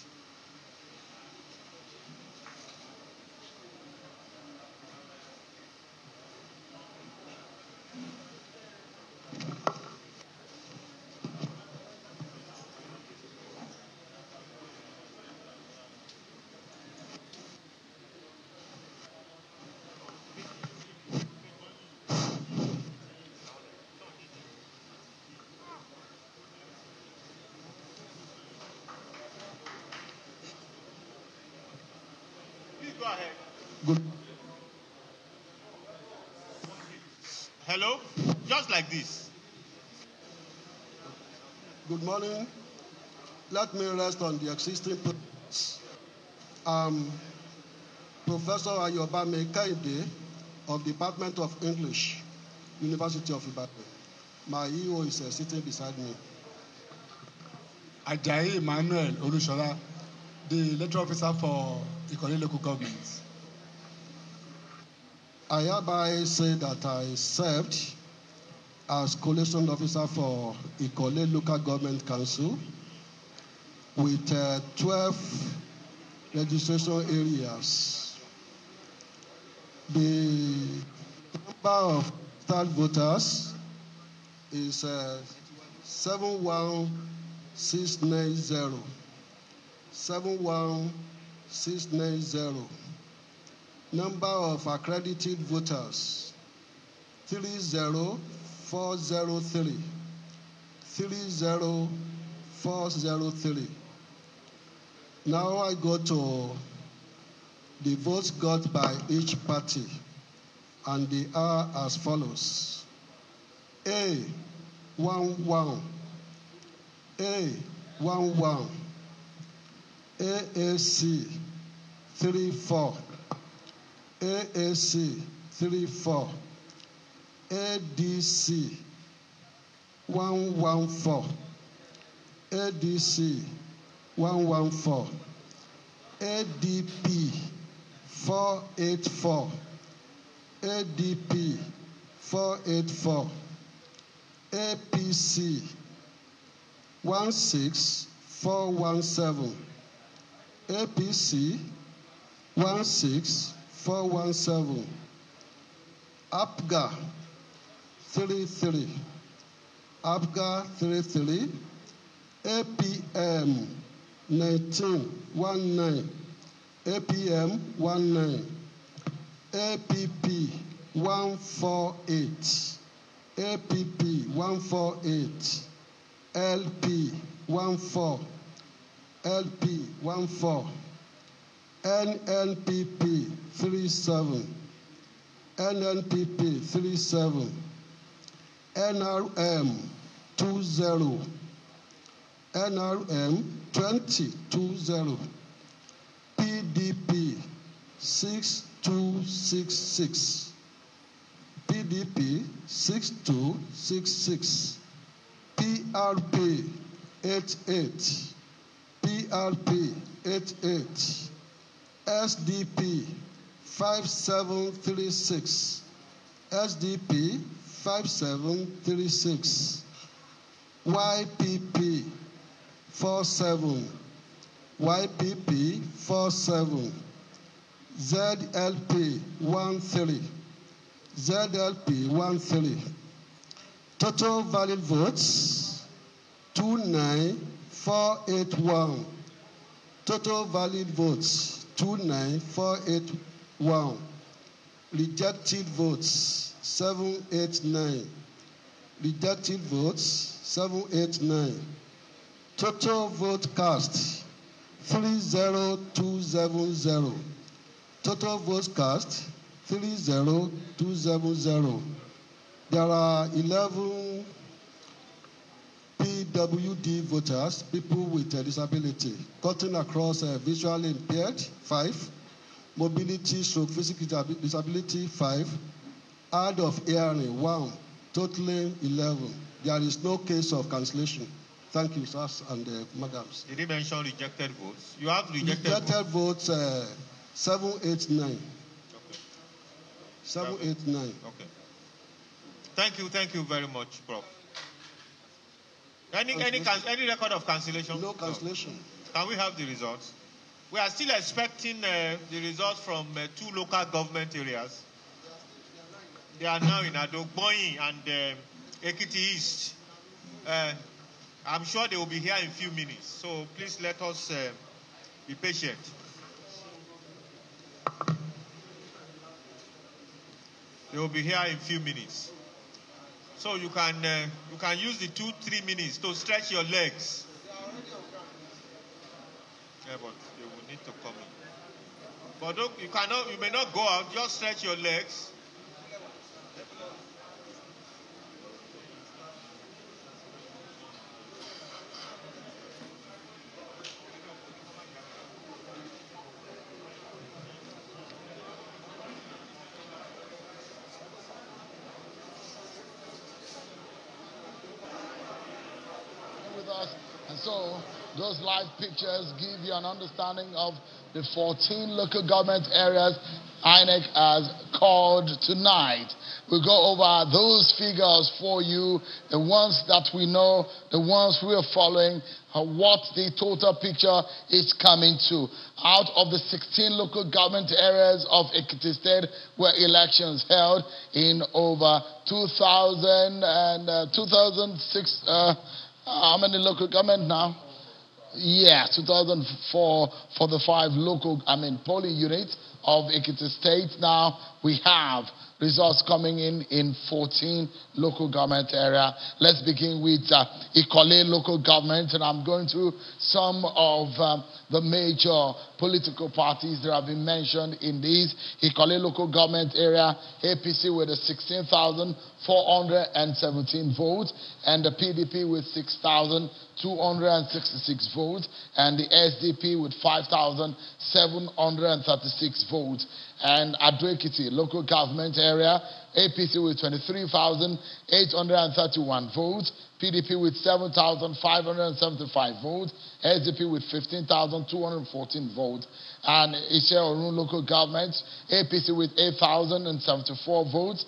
Go ahead. Good. Hello? Just like this. Good morning. Let me rest on the existing plans. Professor Ayobami Kaide of Department of English, University of Ibadan. My EO is sitting beside me. Ajayi Emmanuel Olushola, the electoral officer for Ikole local government. I hereby say that I served as collation officer for Ikole Local Government Council with 12 registration areas. The number of start voters is 71690. 71690. Number of accredited voters 30403. 30403. Now I go to the votes got by each party, and they are as follows. A 11. A 11. AAC 34. AAC 34. ADC 114. ADC 114. ADP 484. ADP 484. APC 16417. APC 16417. APGA 33. APGA 33. APM 1919. APM 19. APP 148. APP 148. LP 14. LP 14. NNPP 37. NNPP 37. NRM 20. NRM 2020. PDP 6266. PDP 6266. PRP 88. PRP 88. SDP 5736. SDP 5736. YPP 47. YPP 47. ZLP 13. ZLP 13. Total valid votes 29481. Total valid votes 29481. Rejected votes 789. Rejected votes 789. Total vote cast 30270. Total votes cast 30270. There are 11 PWD voters, people with a disability, cutting across visually impaired, 5, mobility stroke physical disability, 5, hard of hearing, 1, totaling 11. There is no case of cancellation. Thank you, sirs and madams. Did he mention rejected votes? You have rejected votes 789. Okay. 789. Okay. Thank you very much, Prof. Any record of cancellation? No cancellation. Can we have the results? We are still expecting the results from 2 local government areas. They are now in Adogboyin and Ekiti East. I'm sure they will be here in a few minutes. So please let us be patient. They will be here in a few minutes. So you can use the 2-3 minutes to stretch your legs. Yeah, but you will need to come in. But you may not go out. Just stretch your legs. And so those live pictures give you an understanding of the 14 local government areas INEC has called tonight. We'll go over those figures for you, the ones that we know, the ones we are following, what the total picture is coming to. Out of the 16 local government areas of Ekiti State were elections held in over 2006. How many local government now? Yeah, 2004 for the 5 local, polling units of Ekiti State. Now we have results coming in 14 local government area. Let's begin with Ikole local government, and I'm going through some of the major political parties that have been mentioned in this Ikole local government area. APC with 16,417 votes, and the PDP with 6,266 votes, and the SDP with 5,736 votes. And Ado-Ekiti local government area, APC with 23,831 votes, PDP with 7,575 votes, SDP with 15,214 votes. And Ishe Orun local government, APC with 8,074 votes,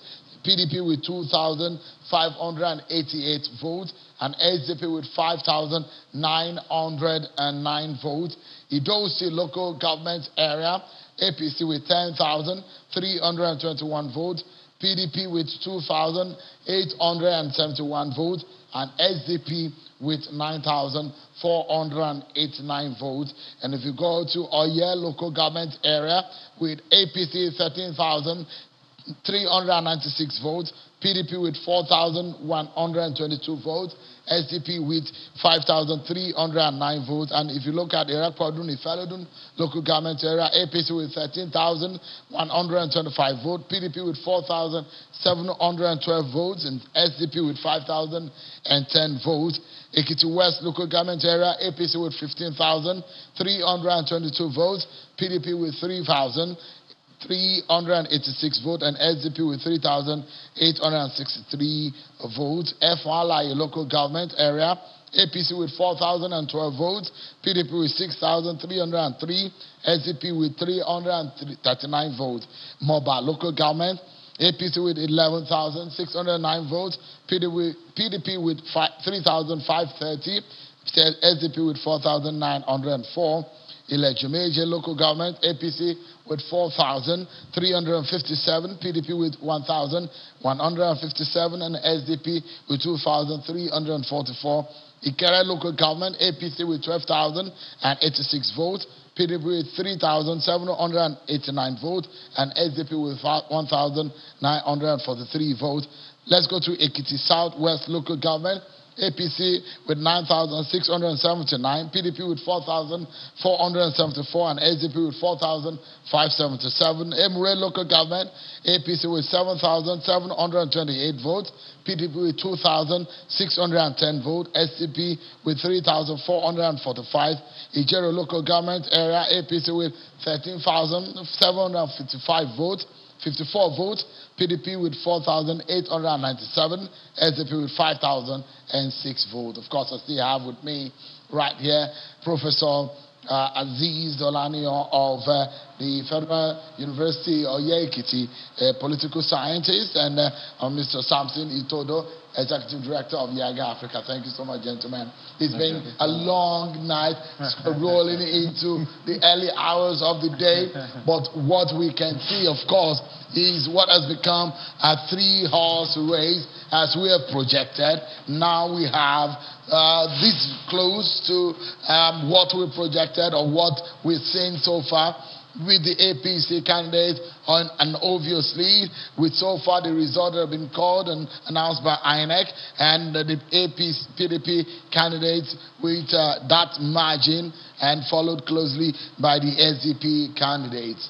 PDP with 2,588 votes, and SDP with 5,909 votes. Idosi local government area, APC with 10,321 votes, PDP with 2,871 votes, and SDP with 9,489 votes. And if you go to Oye local government area, with APC 13,396 votes, PDP with 4,122 votes, SDP with 5,309 votes. And if you look at Biodun local government area, APC with 13,125 votes, PDP with 4,712 votes, and SDP with 5,010 votes. Ekiti West local government area, APC with 15,322 votes, PDP with 3,386 votes, and SDP with 3,863 votes. FYI local government area, APC with 4,012 votes, PDP with 6,303, SDP with 339 votes. Moba local government, APC with 11,609 votes, PDP with 3,530, SDP with 4,904. Ilejumeje local government, APC with 4,357, PDP with 1,157, and SDP with 2,344. Ikere local government, APC with 12,086 votes, PDP with 3,789 votes, and SDP with 1,943 votes. Let's go to Ekiti Southwest local government. APC with 9,679, PDP with 4,474, and SDP with 4,577. Emure local government, APC with 7,728 votes, PDP with 2,610 votes, SDP with 3,445. Ijero local government area, APC with 13,755 votes, 54 votes, PDP with 4,897, SDP with 5,006 votes. Of course, I still have with me right here Professor Aziz Dolanio of the Federal University of Ekiti, a political scientist, and Mr. Samson Itodo, Executive Director of Yaga Africa. Thank you so much, gentlemen. It's been a long night, rolling into the early hours of the day, but what we can see, of course, is what has become a three-horse race as we have projected. Now we have this close to what we projected or what we've seen so far, with the APC candidate on an obvious lead, with so far the result that have been called and announced by INEC, and the PDP candidates with that margin, and followed closely by the SDP candidates.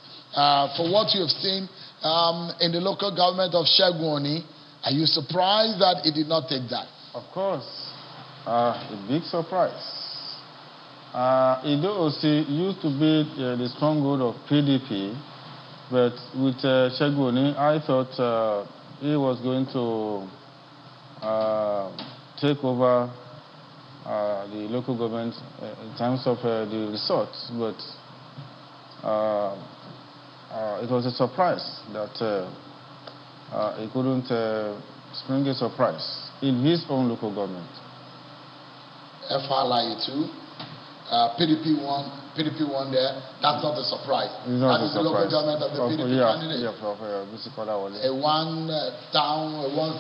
For what you have seen in the local government of Segun Oni, are you surprised that it did not take that? Of course, a big surprise. Ido-Osi used to be the stronghold of PDP, but with Segun Oni, I thought he was going to take over the local government in terms of the resorts, but it was a surprise that he couldn't spring a surprise in his own local government. FRLI too. PDP won there. That's not a surprise. That is the local government of the PDP candidate. Bisi Kolawole. A one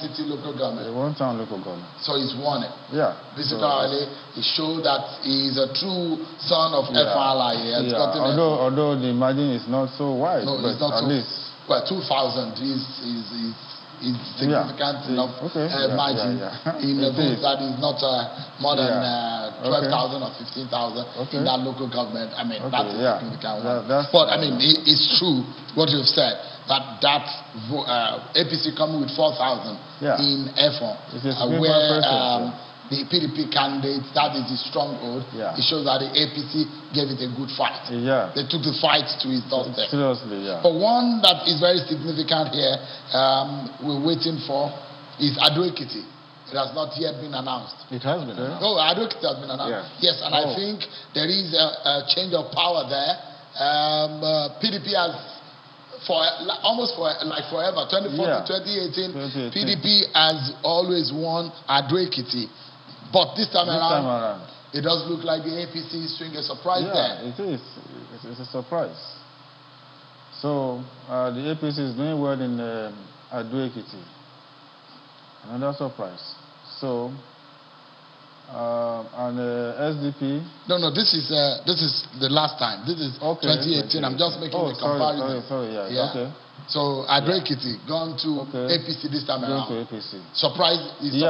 city local government. A one-town local government. So he's won it. Yeah. Bisi Kolawole, he showed that he's a true son of FRLI. Although the margin is not so wide, no, but it's not at least. Well, 2,000 is significant enough margin in a vote that is not more than 12,000 or 15,000 in that local government. I mean, that's a significant one. But I mean, it's true what you've said, that APC coming with 4,000 in F1, where the PDP candidates, that is the stronghold. It shows that the APC gave it a good fight. They took the fight to its doorstep. Seriously, But one that is very significant here, we're waiting for, is Ado Ekiti. It has not yet been announced. It has been. No, Ado Ekiti has been announced. Yes, and I think there is a change of power there. PDP has almost forever, 2014, 2018, PDP has always won Ado Ekiti. But this time around, it does look like the APC is showing a surprise there. Yeah, it is. It's a surprise. So the APC is doing well in Ado Ekiti. Another surprise. So and SDP. No, this is the last time. This is 2018. I'm just making a comparison. Sorry, yeah. Okay. So Ado Ekiti gone to APC this time around. Going to APC. Surprising to you.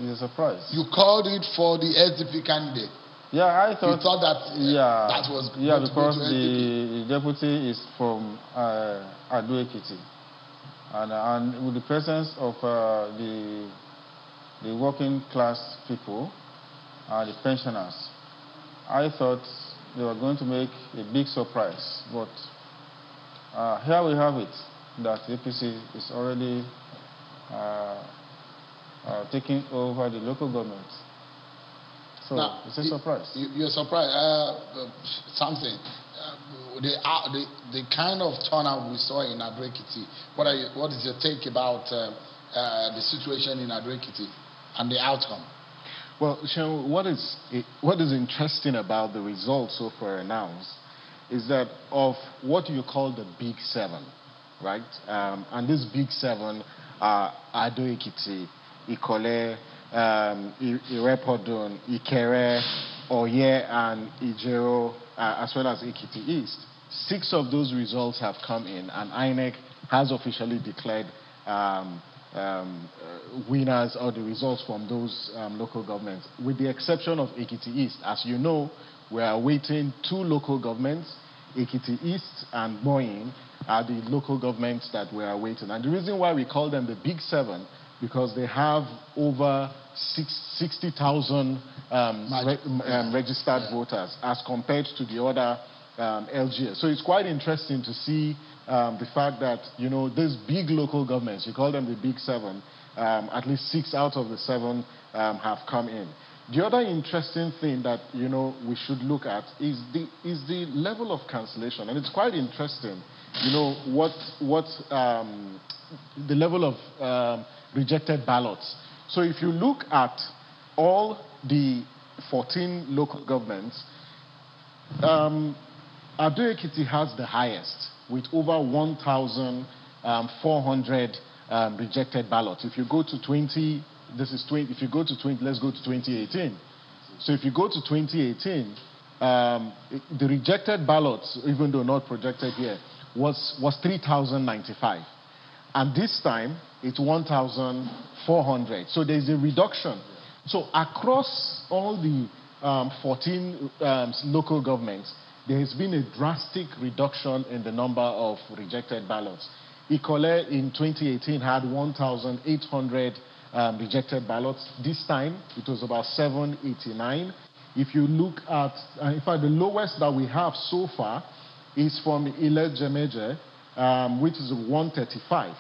It's a surprise. You called it for the SDP candidate. Yeah, I thought. You thought that that was because the deputy is from Ado Ekiti, and with the presence of the working class people, the pensioners, I thought they were going to make a big surprise. But here we have it, that the APC is already taking over the local government. So now, it's a surprise. You're surprised. Something. The kind of turnout we saw in Ado Ekiti, what is your take about the situation in Ado Ekiti and the outcome? Well, what is interesting about the results so far announced is that of what you call the Big Seven, right? And this Big Seven are Ado Ekiti, Ikole, Irepodun, Ikere, Oye, and Ijero, as well as Ekiti East. 6 of those results have come in, and INEC has officially declared winners or the results from those local governments, with the exception of Ekiti East. As you know, we are awaiting 2 local governments. Ekiti East and Boeing are the local governments that we are awaiting. And the reason why we call them the Big Seven, because they have over 60,000 registered voters as compared to the other LGS. So it's quite interesting to see the fact that, these big local governments, you call them the Big Seven, at least 6 out of the 7 have come in. The other interesting thing that, we should look at is the level of cancellation. And it's quite interesting, what the level of rejected ballots. So if you look at all the 14 local governments, Ado Ekiti has the highest, with over 1,400 rejected ballots. If you go to 20, if you go to 20, let's go to 2018. So if you go to 2018, the rejected ballots, even though not projected here, was 3,095. And this time, it's 1,400. So there's a reduction. So across all the 14 local governments, there has been a drastic reduction in the number of rejected ballots. Ikole in 2018 had 1,800 rejected ballots. This time, it was about 789. If you look at, in fact, the lowest that we have so far is from Ile Jemeje, which is 135.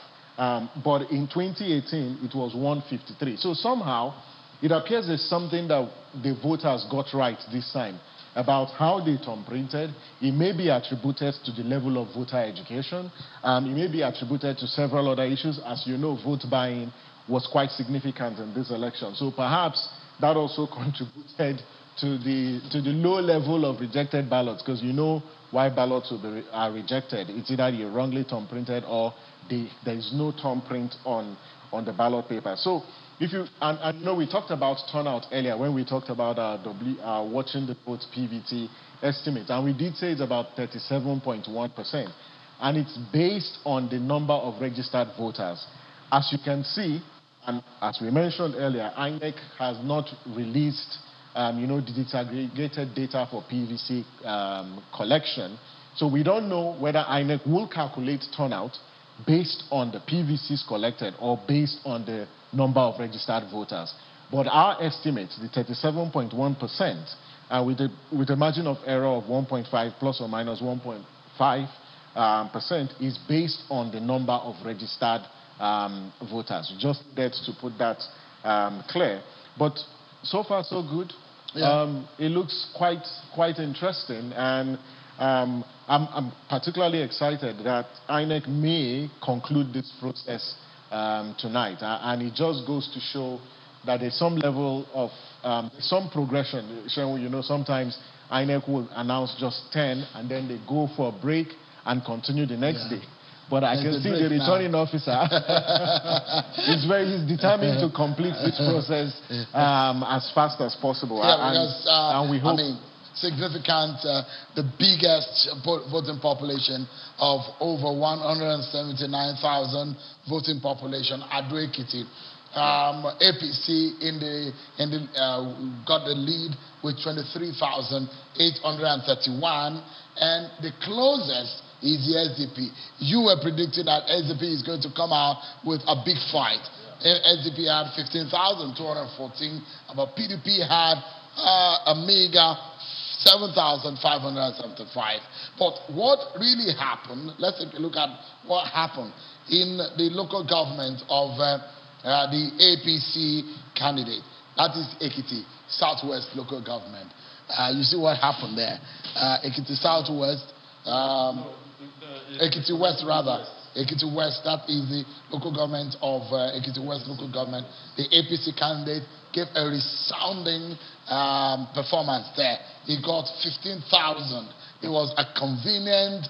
But in 2018, it was 153. So somehow, it appears there's something that the voters got right this time about how they thumbprinted. It may be attributed to the level of voter education. It may be attributed to several other issues. As you know, vote buying was quite significant in this election. So perhaps that also contributed to the low level of rejected ballots, because you know why ballots are rejected. It's either you're wrongly thumbprinted or there is no thumbprint on the ballot paper. So if you, and we talked about turnout earlier when we talked about our watching the vote PVT estimate, and we did say it's about 37.1%, and it's based on the number of registered voters. As you can see, and as we mentioned earlier, INEC has not released the disaggregated data for PVC collection. So we don't know whether INEC will calculate turnout based on the PVCs collected or based on the number of registered voters. But our estimate, the 37.1%, with a margin of error of 1.5 plus or minus 1.5%, is based on the number of registered voters. Just that to put that clear. But so far so good. Yeah. It looks quite interesting, and I'm particularly excited that INEC may conclude this process tonight. And it just goes to show that there's some level of, some progression. You know, sometimes INEC will announce just 10 and then they go for a break and continue the next day. But I can see the returning officer he's determined to complete this process as fast as possible. Yeah, because and we hope. I mean, significant, the biggest voting population of over 179,000 voting population, Ado Ekiti. APC got the lead with 23,831, and the closest is the SDP. You were predicting that SDP is going to come out with a big fight. SDP had 15,214, but PDP had a mega 7,575. But what really happened, let's take a look at what happened in the local government of the APC candidate. That is Ekiti Southwest local government. You see what happened there. Ekiti Southwest, Ekiti West rather. Ekiti West, that is the local government of Ekiti West local government. The APC candidate gave a resounding performance there. He got 15,000. It was a convenient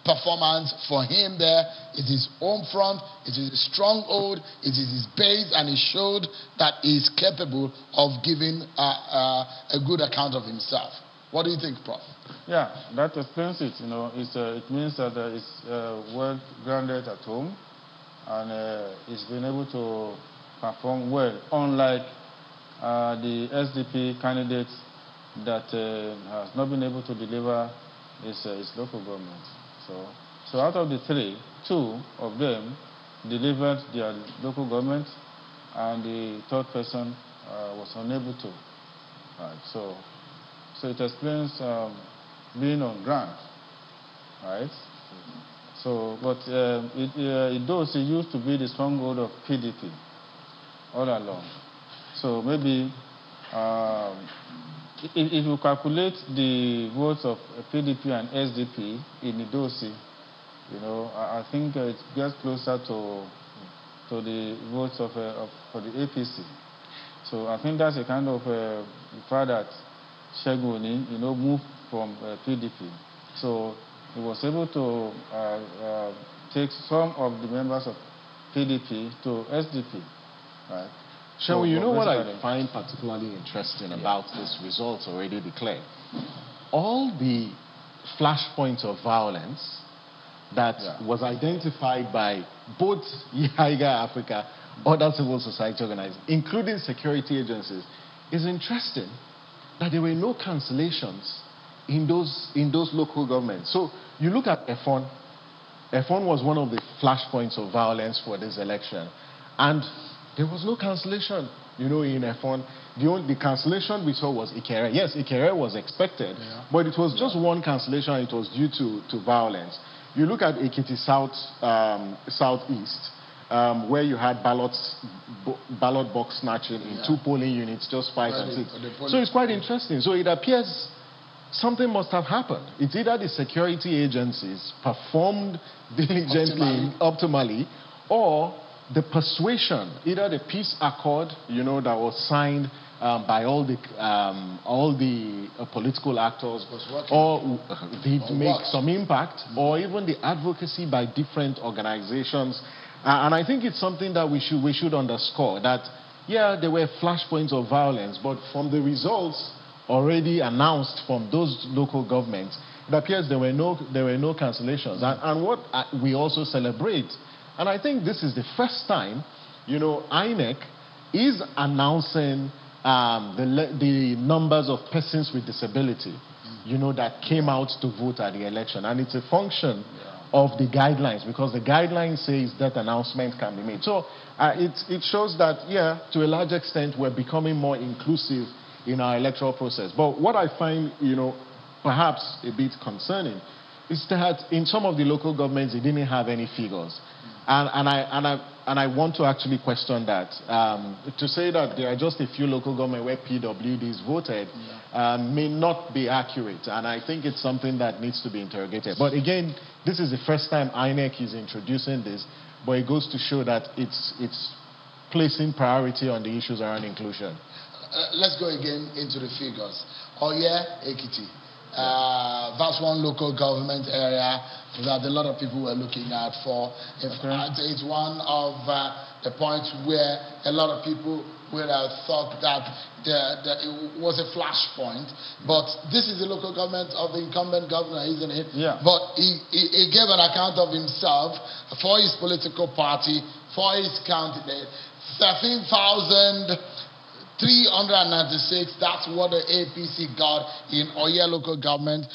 performance for him there. It is home front, it is a stronghold, it is his base, and he showed that he is capable of giving a good account of himself. What do you think, Prof? Yeah, that explains it. You know, it means that it's well grounded at home, and it's been able to perform well, unlike the SDP candidate that has not been able to deliver its local government. So out of the three, two of them delivered their local government, and the third person was unable to. Right. So it explains being on ground, right? So, but it used to be the stronghold of PDP all along. So maybe if you calculate the votes of PDP and SDP in Idosi, you know, I think it gets closer to the votes for the APC. So I think that's a kind of the fact that Segun Oni, you know, moved from PDP. So he was able to take some of the members of PDP to SDP, right? So you know what I find particularly interesting about this results already declared? All the flashpoints of violence that was identified by both Yiga Africa, other civil society organizations, including security agencies, is interesting that there were no cancellations in those local governments. So you look at F1. F1 was one of the flashpoints of violence for this election, and there was no cancellation, you know, in F1. The cancellation we saw was Ikere. Yes, Ikere was expected, but it was just one cancellation, and it was due to violence. You look at Ekiti Southeast, where you had ballot box snatching in 2 polling units, just 5 and 6. So it's quite interesting. So it appears something must have happened. It's either the security agencies performed diligently, optimally, or the persuasion, either the peace accord, you know, that was signed by all the political actors, or did make some impact, or even the advocacy by different organizations. And I think it's something that we should underscore, that, yeah, there were flashpoints of violence, but from the results already announced from those local governments, it appears there were no cancellations. And what we also celebrate, and I think this is the first time, you know, INEC is announcing the numbers of persons with disability, you know, that came out to vote at the election. And it's a function of the guidelines, because the guidelines says that announcement can be made. So it shows that, yeah, to a large extent, we're becoming more inclusive in our electoral process. But what I find, you know, perhaps a bit concerning is that in some of the local governments, they didn't have any figures. And and I want to actually question that. To say that there are just a few local government where PWDs voted may not be accurate, and I think it's something that needs to be interrogated. But again, this is the first time INEC is introducing this, but it goes to show that it's placing priority on the issues around inclusion. Let's go again into the figures. Ekiti. That's one local government area that a lot of people were looking at for. In fact, it's one of the points where a lot of people would have thought that it was a flashpoint. But this is the local government of the incumbent governor, isn't it? Yeah. But he gave an account of himself for his political party, for his candidate. 13,396, that's what the APC got in Oye local government,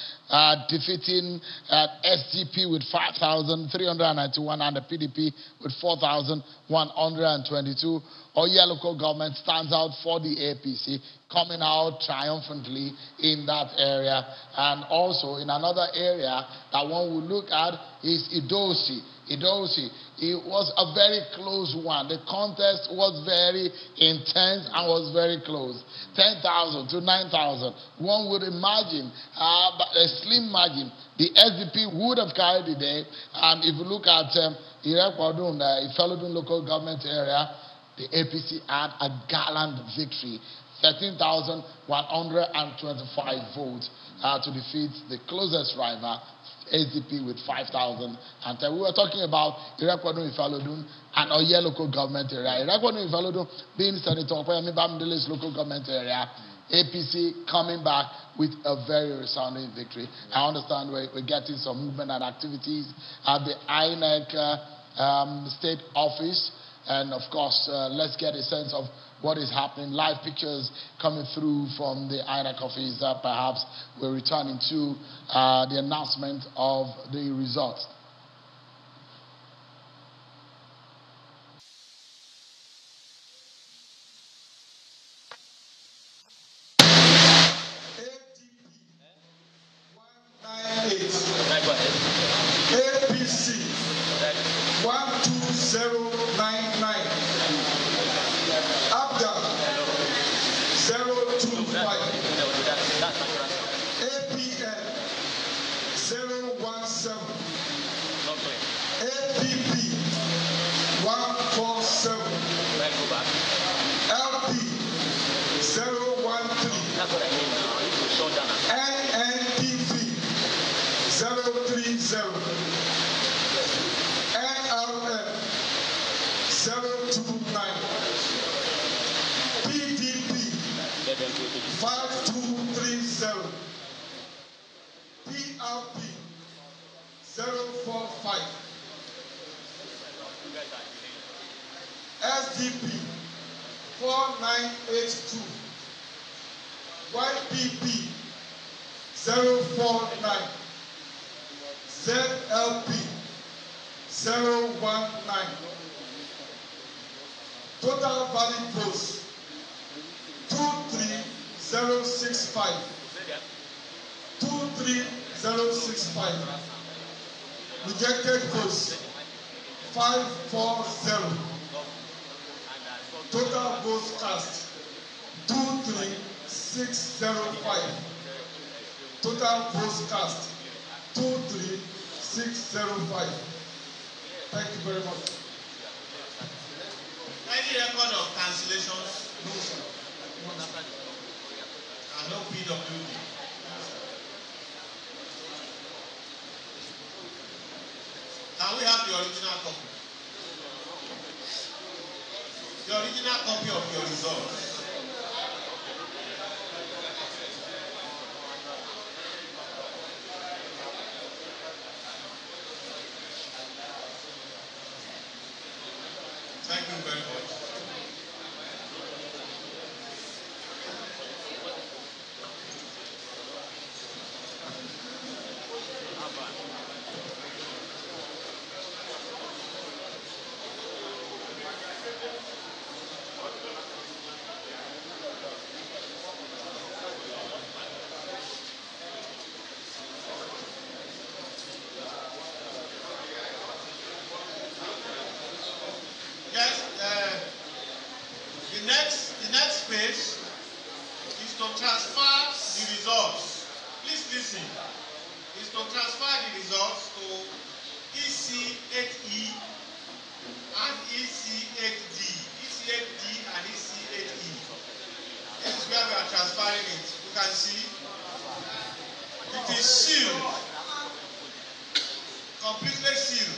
defeating SDP with 5,391 and the PDP with 4,122. Oye local government stands out for the APC, coming out triumphantly in that area. And also in another area that one would look at is Idosi. It was a very close one. The contest was very intense and was very close. 10,000 to 9,000. One would imagine a slim margin. The SDP would have carried the day. And if you look at Biodun Oyebanji local government area, the APC had a gallant victory. 13,125 votes to defeat the closest rival, SDP, with 5,000. And we were talking about Biodun Oyebanji and Oye local government area. Biodun Oyebanji being Senator Okoyemi Bamidele's local government area, APC coming back with a very resounding victory. I understand we're getting some movement and activities at the INEC state office. And of course, let's get a sense of what is happening. Live pictures coming through from the INEC office. Perhaps we're returning to the announcement of the results. APC 12099. Abga 025. APN 017. APP 147. LP 013. NNPP 030. NRM 029. PDP 5230. PRP 045. SDP 4982. YPP 049. ZLP 019. Total valid votes 23065. 23065. Rejected votes 540. Total votes cast 23605. Total votes cast 23605. Thank you very much. Any record of cancellations? No, sir. And no PWD. Can we have the original copy? The original copy of your results. Thank you very much. to transfer the results. Please listen. Is to transfer the results to EC8E and EC8D. EC8D and EC8E. This is where we are transferring it. You can see it is sealed. Completely sealed.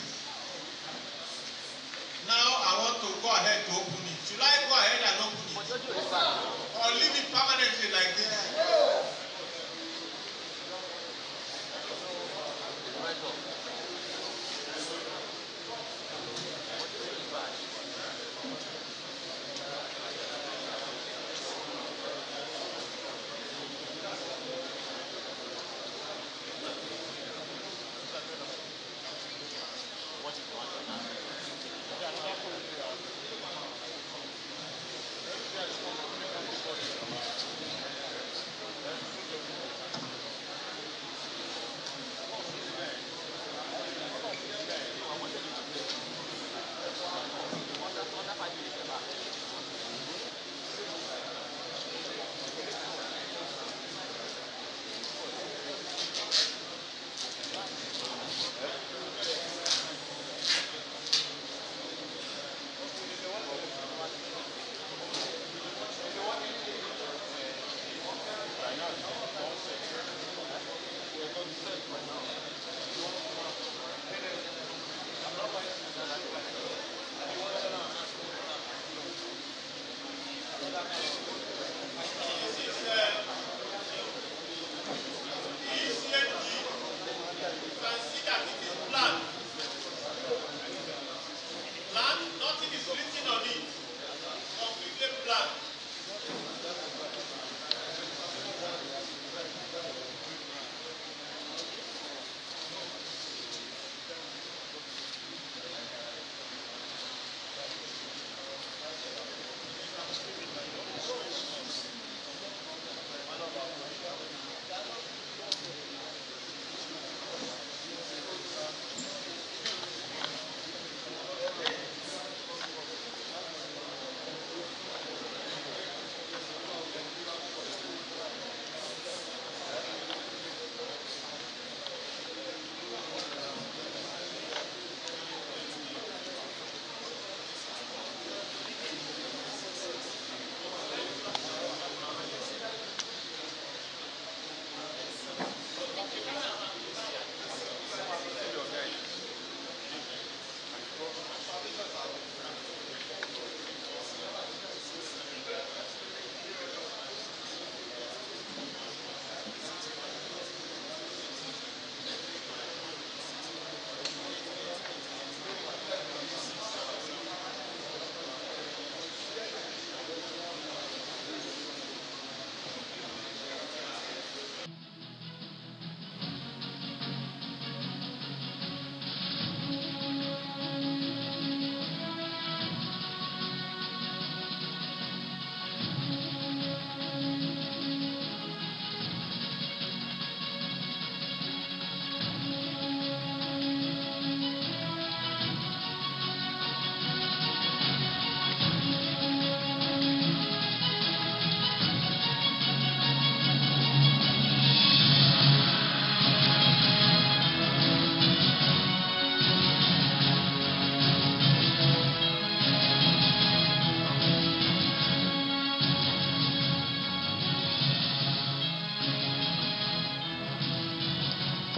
Now I want to go ahead to open it. Should I go ahead and open it? Or leave it permanently like this?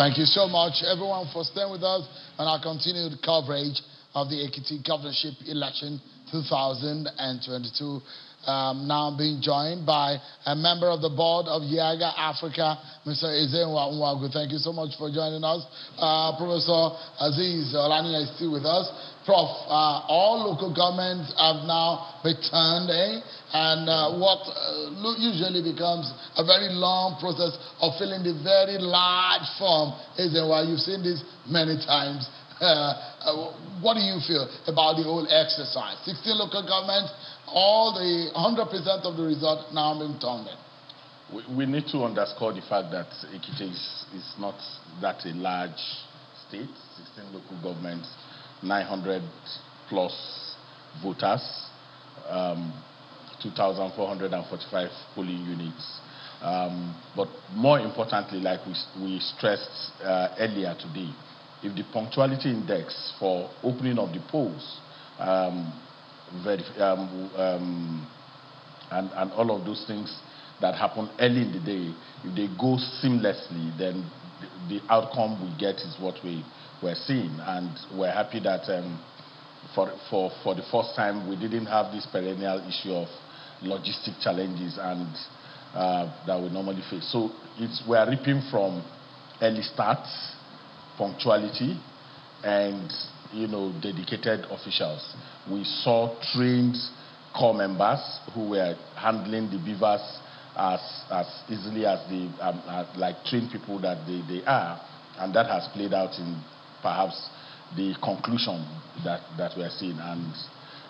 Thank you so much, everyone, for staying with us on our continued coverage of the Ekiti Governorship election 2022. Now being joined by a member of the board of Yaga Africa, Mr. Ezenwa Nwagu. Thank you so much for joining us. Professor Aziz Olania is still with us. Prof, all local governments have now returned, and what usually becomes a very long process of filling the very large form. Ezenwa, you've seen this many times. What do you feel about the whole exercise? 16 local governments, all the 100% of the result now being turned in. We need to underscore the fact that Ekiti is not that a large state, 16 local governments, 900 plus voters. 2,445 polling units. But more importantly, like we stressed earlier today, if the punctuality index for opening of the polls and all of those things that happen early in the day, if they go seamlessly, then the outcome we get is what we're seeing. And we're happy that for the first time we didn't have this perennial issue of logistic challenges and that we normally face. So we're reaping from early starts, punctuality, and dedicated officials. We saw trained corps members who were handling the beavers as easily as the like trained people that they are, and that has played out in perhaps the conclusion that we are seeing. And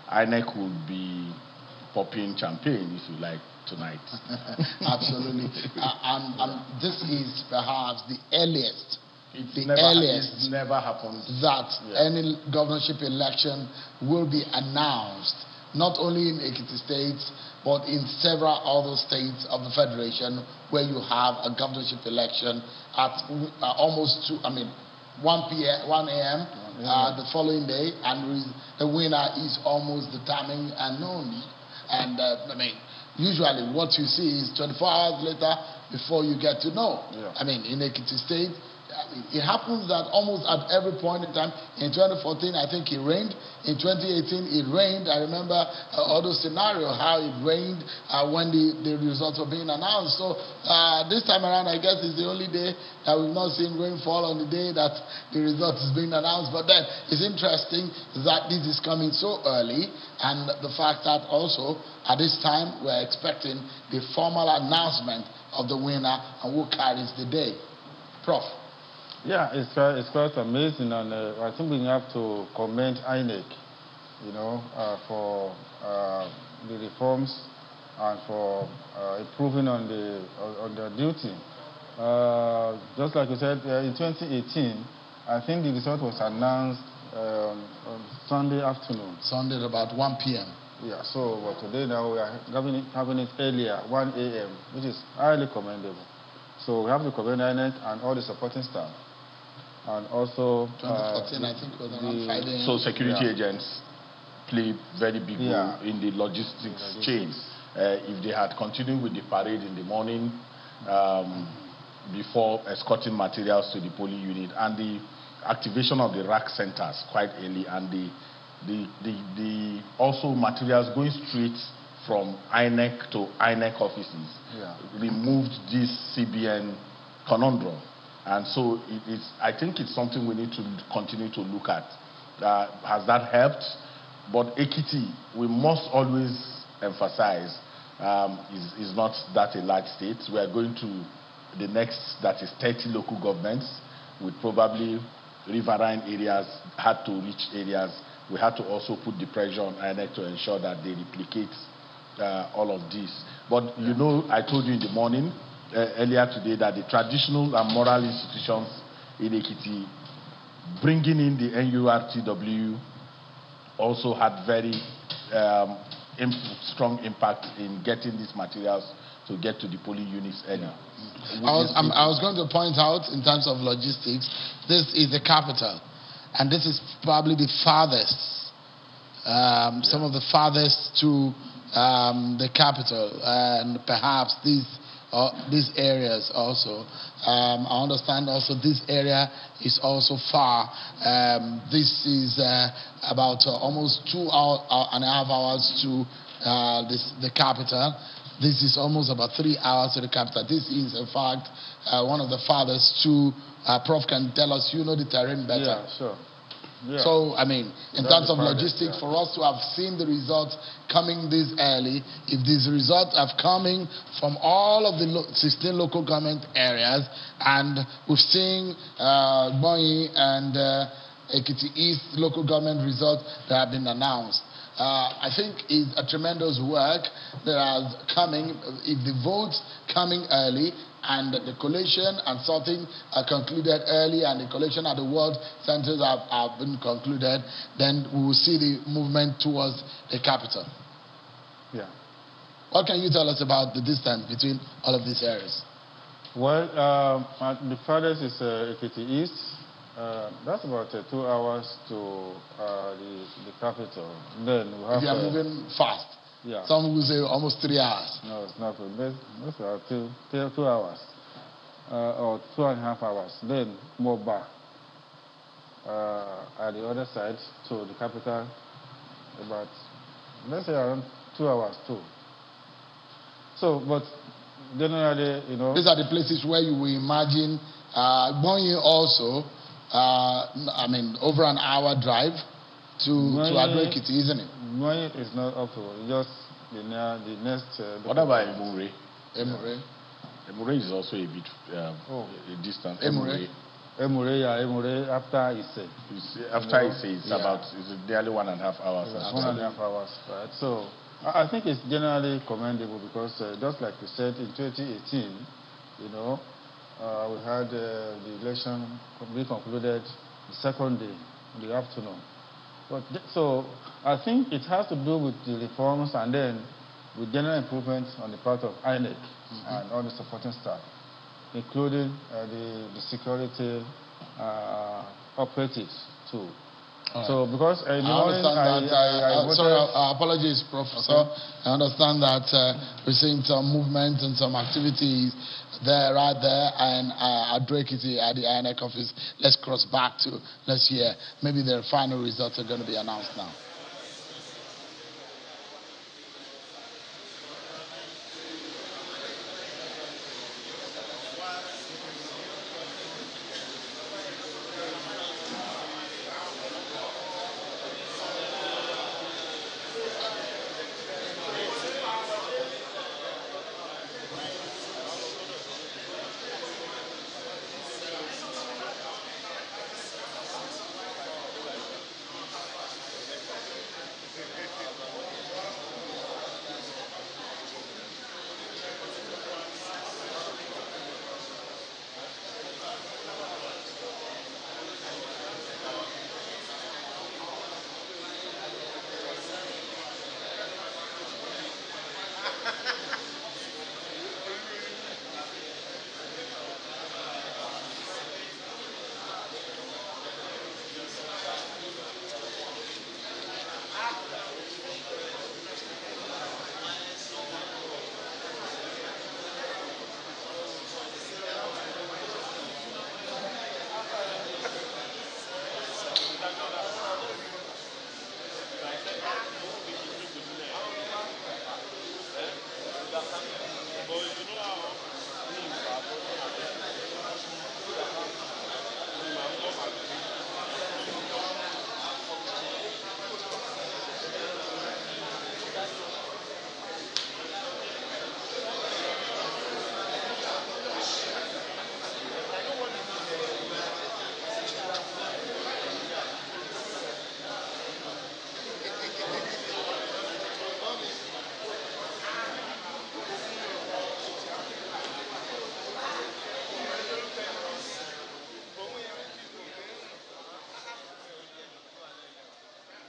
INEC will be popping champagne, if you like, tonight. Absolutely. And this is perhaps the earliest. It's never happened that any governorship election will be announced, not only in Ekiti State, but in several other states of the Federation, where you have a governorship election at almost 1 a.m. The following day, and the winner is almost determined and known. And usually what you see is 24 hours later before you get to know. In Ekiti State, it happens that almost at every point in time. In 2014, I think it rained. In 2018, it rained. I remember all those scenarios, how it rained when the results were being announced. So this time around, I guess it's the only day that we've not seen rainfall on the day that the result is being announced. But then it's interesting that this is coming so early, and the fact that also at this time we're expecting the formal announcement of the winner and who carries the day. Prof. Yeah, it's quite amazing, and I think we have to commend INEC, for the reforms and for improving on their duty. Just like you said, in 2018, I think the result was announced on Sunday afternoon. Sunday at about 1 p.m. Yeah, so today now we are having it earlier, 1 a.m., which is highly commendable. So we have to commend INEC and all the supporting staff. And also 2014, I think, was around 5 a.m. So security agents play very big role in the logistics chain. If they had continued with the parade in the morning before escorting materials to the polling unit, and the activation of the rack centers quite early, and the also materials going straight from INEC to INEC offices, removed this CBN conundrum. And so I think it's something we need to continue to look at. Has that helped? But Ekiti, we must always emphasize, is not that a large state. We are going to the next, that is 30 local governments, with probably riverine areas, hard to reach areas. We had to also put the pressure on INEC to ensure that they replicate all of this. But I told you in the morning, earlier today, that the traditional and moral institutions in Ekiti, bringing in the NURTW, also had very strong impact in getting these materials to get to the polling units early. I was going to point out, in terms of logistics, this is the capital, and this is probably the farthest, some of the farthest to the capital, and perhaps these areas also. I understand also this area is also far. This is about almost 2.5 hours to the capital. This is almost about 3 hours to the capital. This is, in fact, one of the farthest to. Prof can tell us, the terrain better. Yeah, sure. Yeah. So, in terms of logistics, for us to have seen the results coming this early, if these results are coming from all of the 16 local government areas, and we've seen Bonyi and Ekiti East local government results that have been announced, I think is a tremendous work that is coming. If the votes coming early, and the collation and sorting are concluded early, and the collation at the world centers have been concluded, then we will see the movement towards the capital. Yeah. What can you tell us about the distance between all of these areas? Well, the farthest is Ekiti East. That's about 2 hours to the capital. Then we have. If you are moving fast. Yeah. Some will say almost 3 hours. No, it's not. That's about 2 hours, or 2.5 hours. Then Moba, at the other side to the capital, about, let's say, around 2 hours too. So, but generally, you know, these are the places where you will imagine Bonyi also. I mean, over an hour drive to Ekiti, isn't it? Bonyi is not up to just the next. What about Emure? Emure. Emure is also a bit a distance. Emure. Emure after Ise. After Ise, it's about nearly 1.5 hours. 1.5 hours, right? So I think it's generally commendable because just like you said, in 2018, you know, we had the election be concluded the second day in the afternoon. But so I think it has to do with the reforms and then with general improvements on the part of INEC and all the supporting staff, including the security operatives too. So because I understand that. Sorry, apologies, Professor. Okay. I understand that we're seeing some movement and some activities there, right there, and Ekiti at the INEC office. Let's cross back to, let's hear. Maybe the final results are going to be announced now.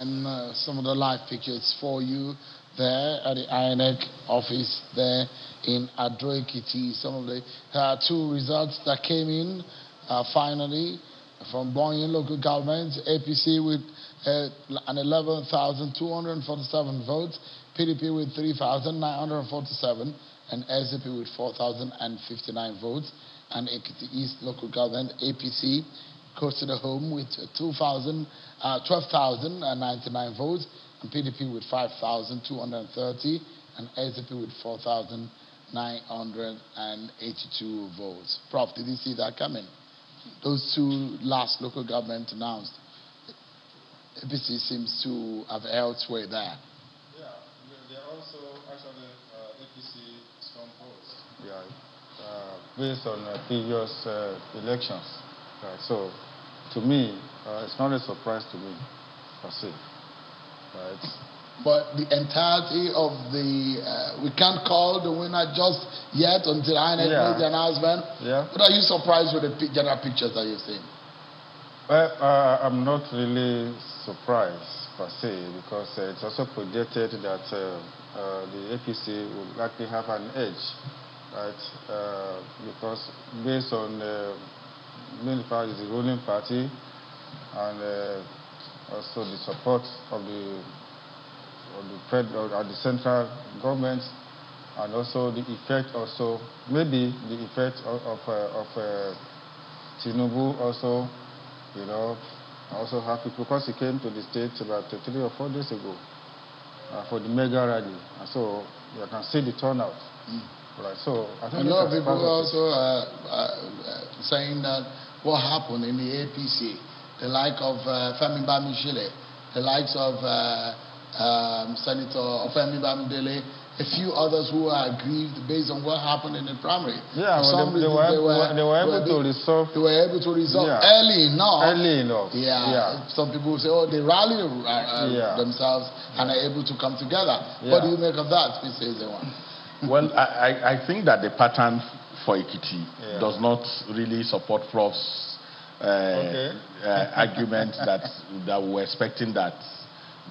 And some of the live pictures for you there at the INEC office there in Ekiti. Some of the two results that came in finally from Bonyi local government. APC with an 11,247 votes, PDP with 3,947, and SDP with 4,059 votes. And Ekiti East local government, APC, coasted home with 12,099 votes, and PDP with 5,230, and SDP with 4,982 votes. Prof, did you see that coming? Those two last local government announced. APC seems to have held sway there. Yeah, they're also actually APC strong votes. Yeah, based on previous elections. Right. So, to me, it's not a surprise to me, per se. Right. But the entirety of the, we can't call the winner just yet until INEC makes the announcement. Yeah. But are you surprised with the general pictures that you've seen? Well, I'm not really surprised per se, because it's also projected that the APC will likely have an edge, right? Because based on main party is the ruling party, and also the support of the central government, and also the effect, also maybe the effect of Tinubu also, you know, also have people, because he came to the States about 3 or 4 days ago for the mega rally, and so you can see the turnout. Right, so I think a lot of people also saying that what happened in the APC, the like of Femi Bamishile, the likes of Senator Femi Bamidele, a few others who are aggrieved based on what happened in the primary. Yeah, well, they were able to resolve. They were able to resolve early enough. Early enough. Yeah. Some people say, oh, they rally themselves and are able to come together. What do you make of that, Mr. Ezewan? Well, I think that the pattern for Ekiti does not really support Prof's argument that we're expecting that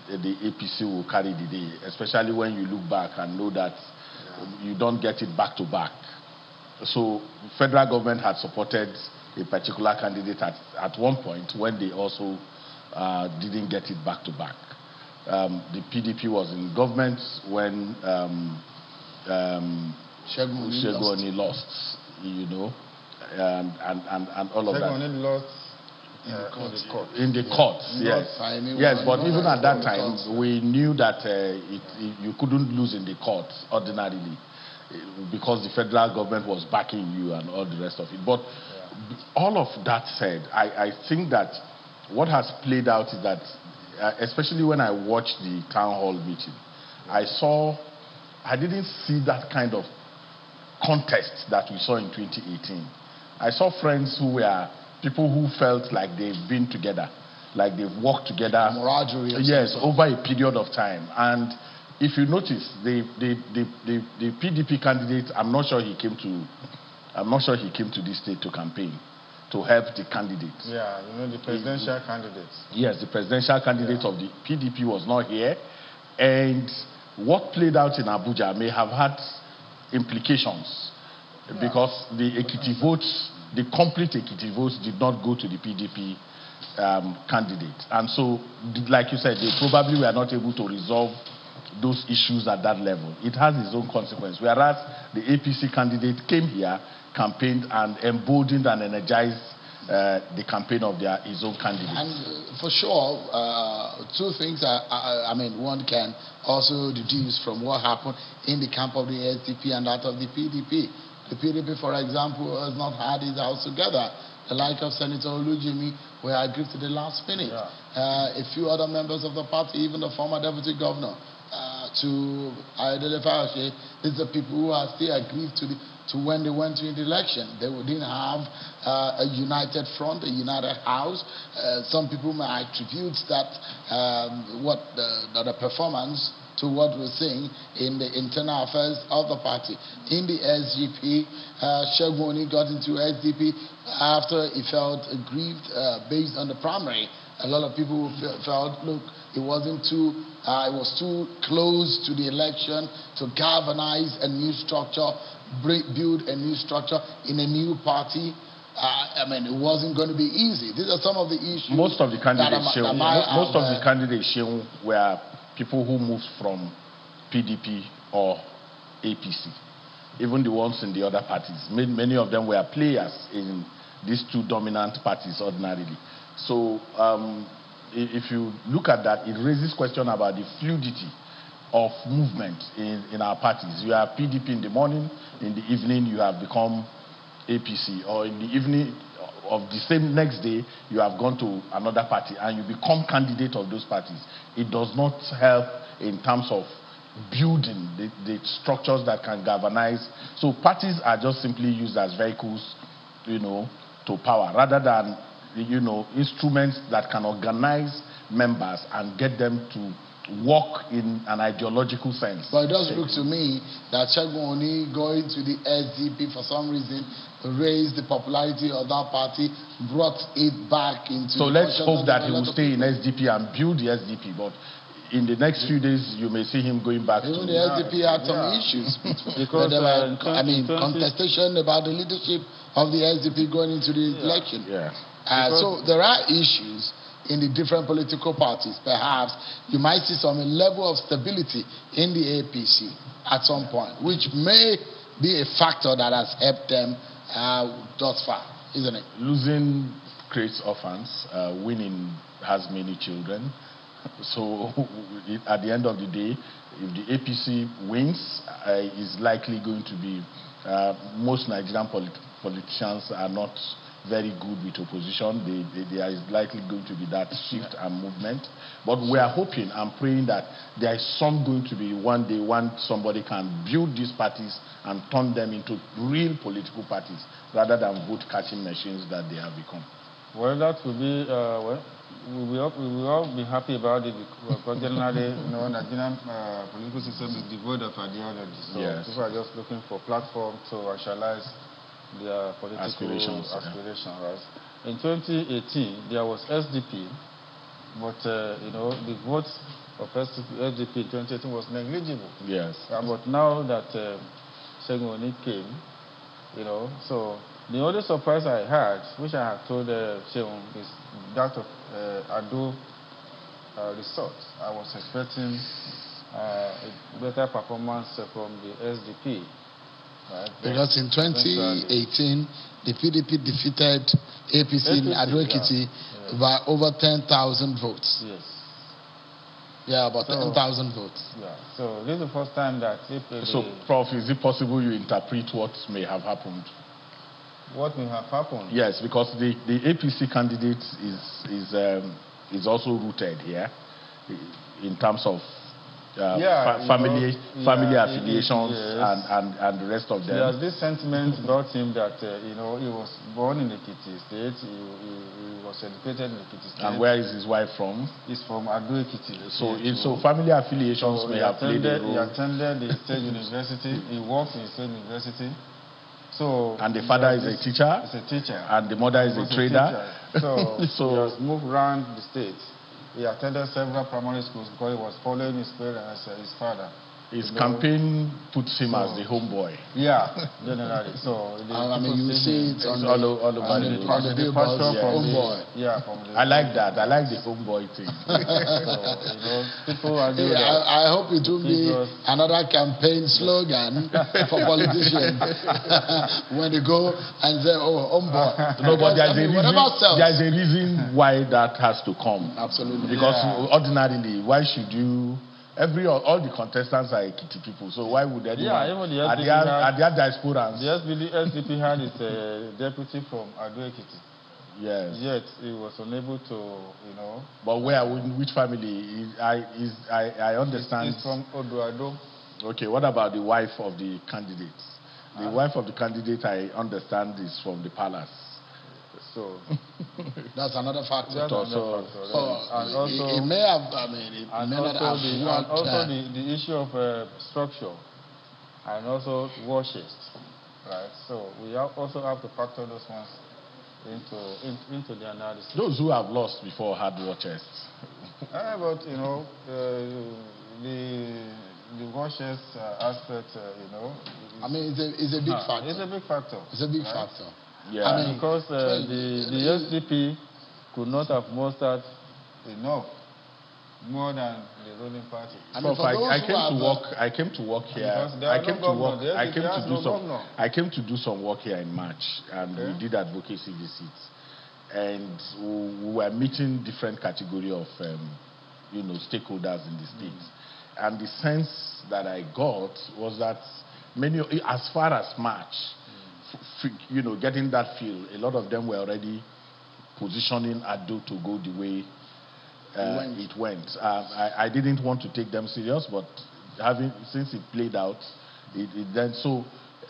the APC will carry the day, especially when you look back and know that you don't get it back to back. So federal government had supported a particular candidate at one point when they also didn't get it back to back. The PDP was in government when Segun Oni lost, you know, and all of that. Segun Oni lost. In the courts, yes. Yes, but even at that time, we knew that you couldn't lose in the courts ordinarily because the federal government was backing you and all the rest of it. But all of that said, I think that what has played out is that, especially when I watched the town hall meeting, I didn't see that kind of contest that we saw in 2018. I saw friends who were people who felt like they've been together, like they've worked together. Yes, over a period of time. And if you notice, the PDP candidate, I'm not sure he came to this state to campaign, to help the candidates. Yeah, you know, the presidential candidate. Yes, the presidential candidate of the PDP was not here. And what played out in Abuja may have had implications because the Ekiti votes, the complete Ekiti votes did not go to the PDP candidate. And so, like you said, they probably were not able to resolve those issues at that level. It has its own consequence. Whereas the APC candidate came here, campaigned, and emboldened and energized the campaign of his own candidate. And for sure, two things, one can also deduce from what happened in the camp of the SDP and that of the PDP. The PDP, for example, has not had his house together. The like of Senator Olujimi were aggrieved to the last minute. A few other members of the party, even the former deputy governor, to Ayodele Fayose, these are people who are still aggrieved to when they went to the election. They didn't have a united front, a united house. Some people may attribute that the performance to what we're seeing in the internal affairs of the party. In the SGP, Segun Oni got into SDP after he felt aggrieved based on the primary. A lot of people felt, look, it was too close to the election to galvanize a new structure, build a new structure in a new party. It wasn't going to be easy. These are some of the issues. Most of the candidates were people who moved from PDP or APC, even the ones in the other parties. Many of them were players in these two dominant parties ordinarily. So if you look at that, it raises question about the fluidity of movement in our parties. You are PDP in the morning, in the evening you have become APC, or in the evening of the same next day you have gone to another party and you become candidate of those parties. It does not help in terms of building the structures that can galvanize. So parties are just simply used as vehicles, to power, rather than instruments that can organize members and get them to work in an ideological sense. But it does look to me that Segun Oni going to the SDP for some reason raised the popularity of that party, brought it back into. So let's hope that he will stay in SDP and build the SDP. But in the next few days, you may see him going back Even to the SDP had some issues. because there were, contestation about the leadership of the SDP going into the election. Yeah. So there are issues in the different political parties. Perhaps you might see some level of stability in the APC at some point, which may be a factor that has helped them thus far, isn't it? Losing creates orphans. Winning has many children. So at the end of the day, if the APC wins, is likely going to be most Nigerian politicians are not very good with opposition. There is likely going to be that shift and movement. But we are hoping and praying that there is some going to be one day when somebody can build these parties and turn them into real political parties rather than vote-catching machines that they have become. Well, that will be, we will all be happy about it because generally, Nigerian political system is devoid of ideology. So people are just looking for platform to actualize their political aspirations. Right? In 2018, there was SDP, but the vote of SDP in 2018 was negligible. Yes. But now that Segun Oni came, so the only surprise I had, which I had told Segun, is that of Ado results. I was expecting a better performance from the SDP. Right. Because in 2018, the PDP defeated APC in Ado Ekiti by over 10,000 votes. Yes. Yeah, about 10,000 votes. Yeah. So this is the first time that. So, Prof, is it possible you interpret what may have happened? What may have happened? Yes, because the APC candidate is also rooted here in terms of family affiliations and the rest of them. There's this sentiment about him that he was born in Ekiti State, he was educated in Ekiti State. And where is his wife from? He's from Ado Ekiti. So family affiliations may have played a role. He attended the state university. He worked in the state university. So and the father is a teacher. He's a teacher. And the mother is a trader. So he has moved around the state. He attended several primary schools because he was following his parents, his father. His campaign puts him as the homeboy. Yeah, generally. So you see it on all over the billboards. Homeboy. Yeah, I like that. I like the homeboy thing. People are doing I hope it will be another campaign slogan for politicians when they go and say, "Oh, homeboy." No, but there's a reason why that has to come. Absolutely. Because ordinarily, why should you? All the contestants are Ekiti people, so why would anyone? Even the SDP are their diasporans? The SDP had its deputy from Ado Ekiti. Yes. Yet he was unable to, But which family? I understand. He's from Odoado. Okay, what about the wife of the candidate? The wife of the candidate, I understand, is from the palace. So that's another factor. And also, it may have. It may not have and also the issue of structure, and also war chest, right? So we also have to factor those ones into the analysis. Those who have lost before had war chests. But the war chest aspect, it's a big factor. It's a big factor. It's a big factor. Yeah, because the SDP could not have mustered enough more than the ruling party. I came to work here. I came to do some work here in March, and we did advocacy visits, and we were meeting different category of stakeholders in the state, and the sense that I got was that as far as March. Getting that feel, a lot of them were already positioning Ado to go the way it went. I didn't want to take them serious, but since it played out, it then so.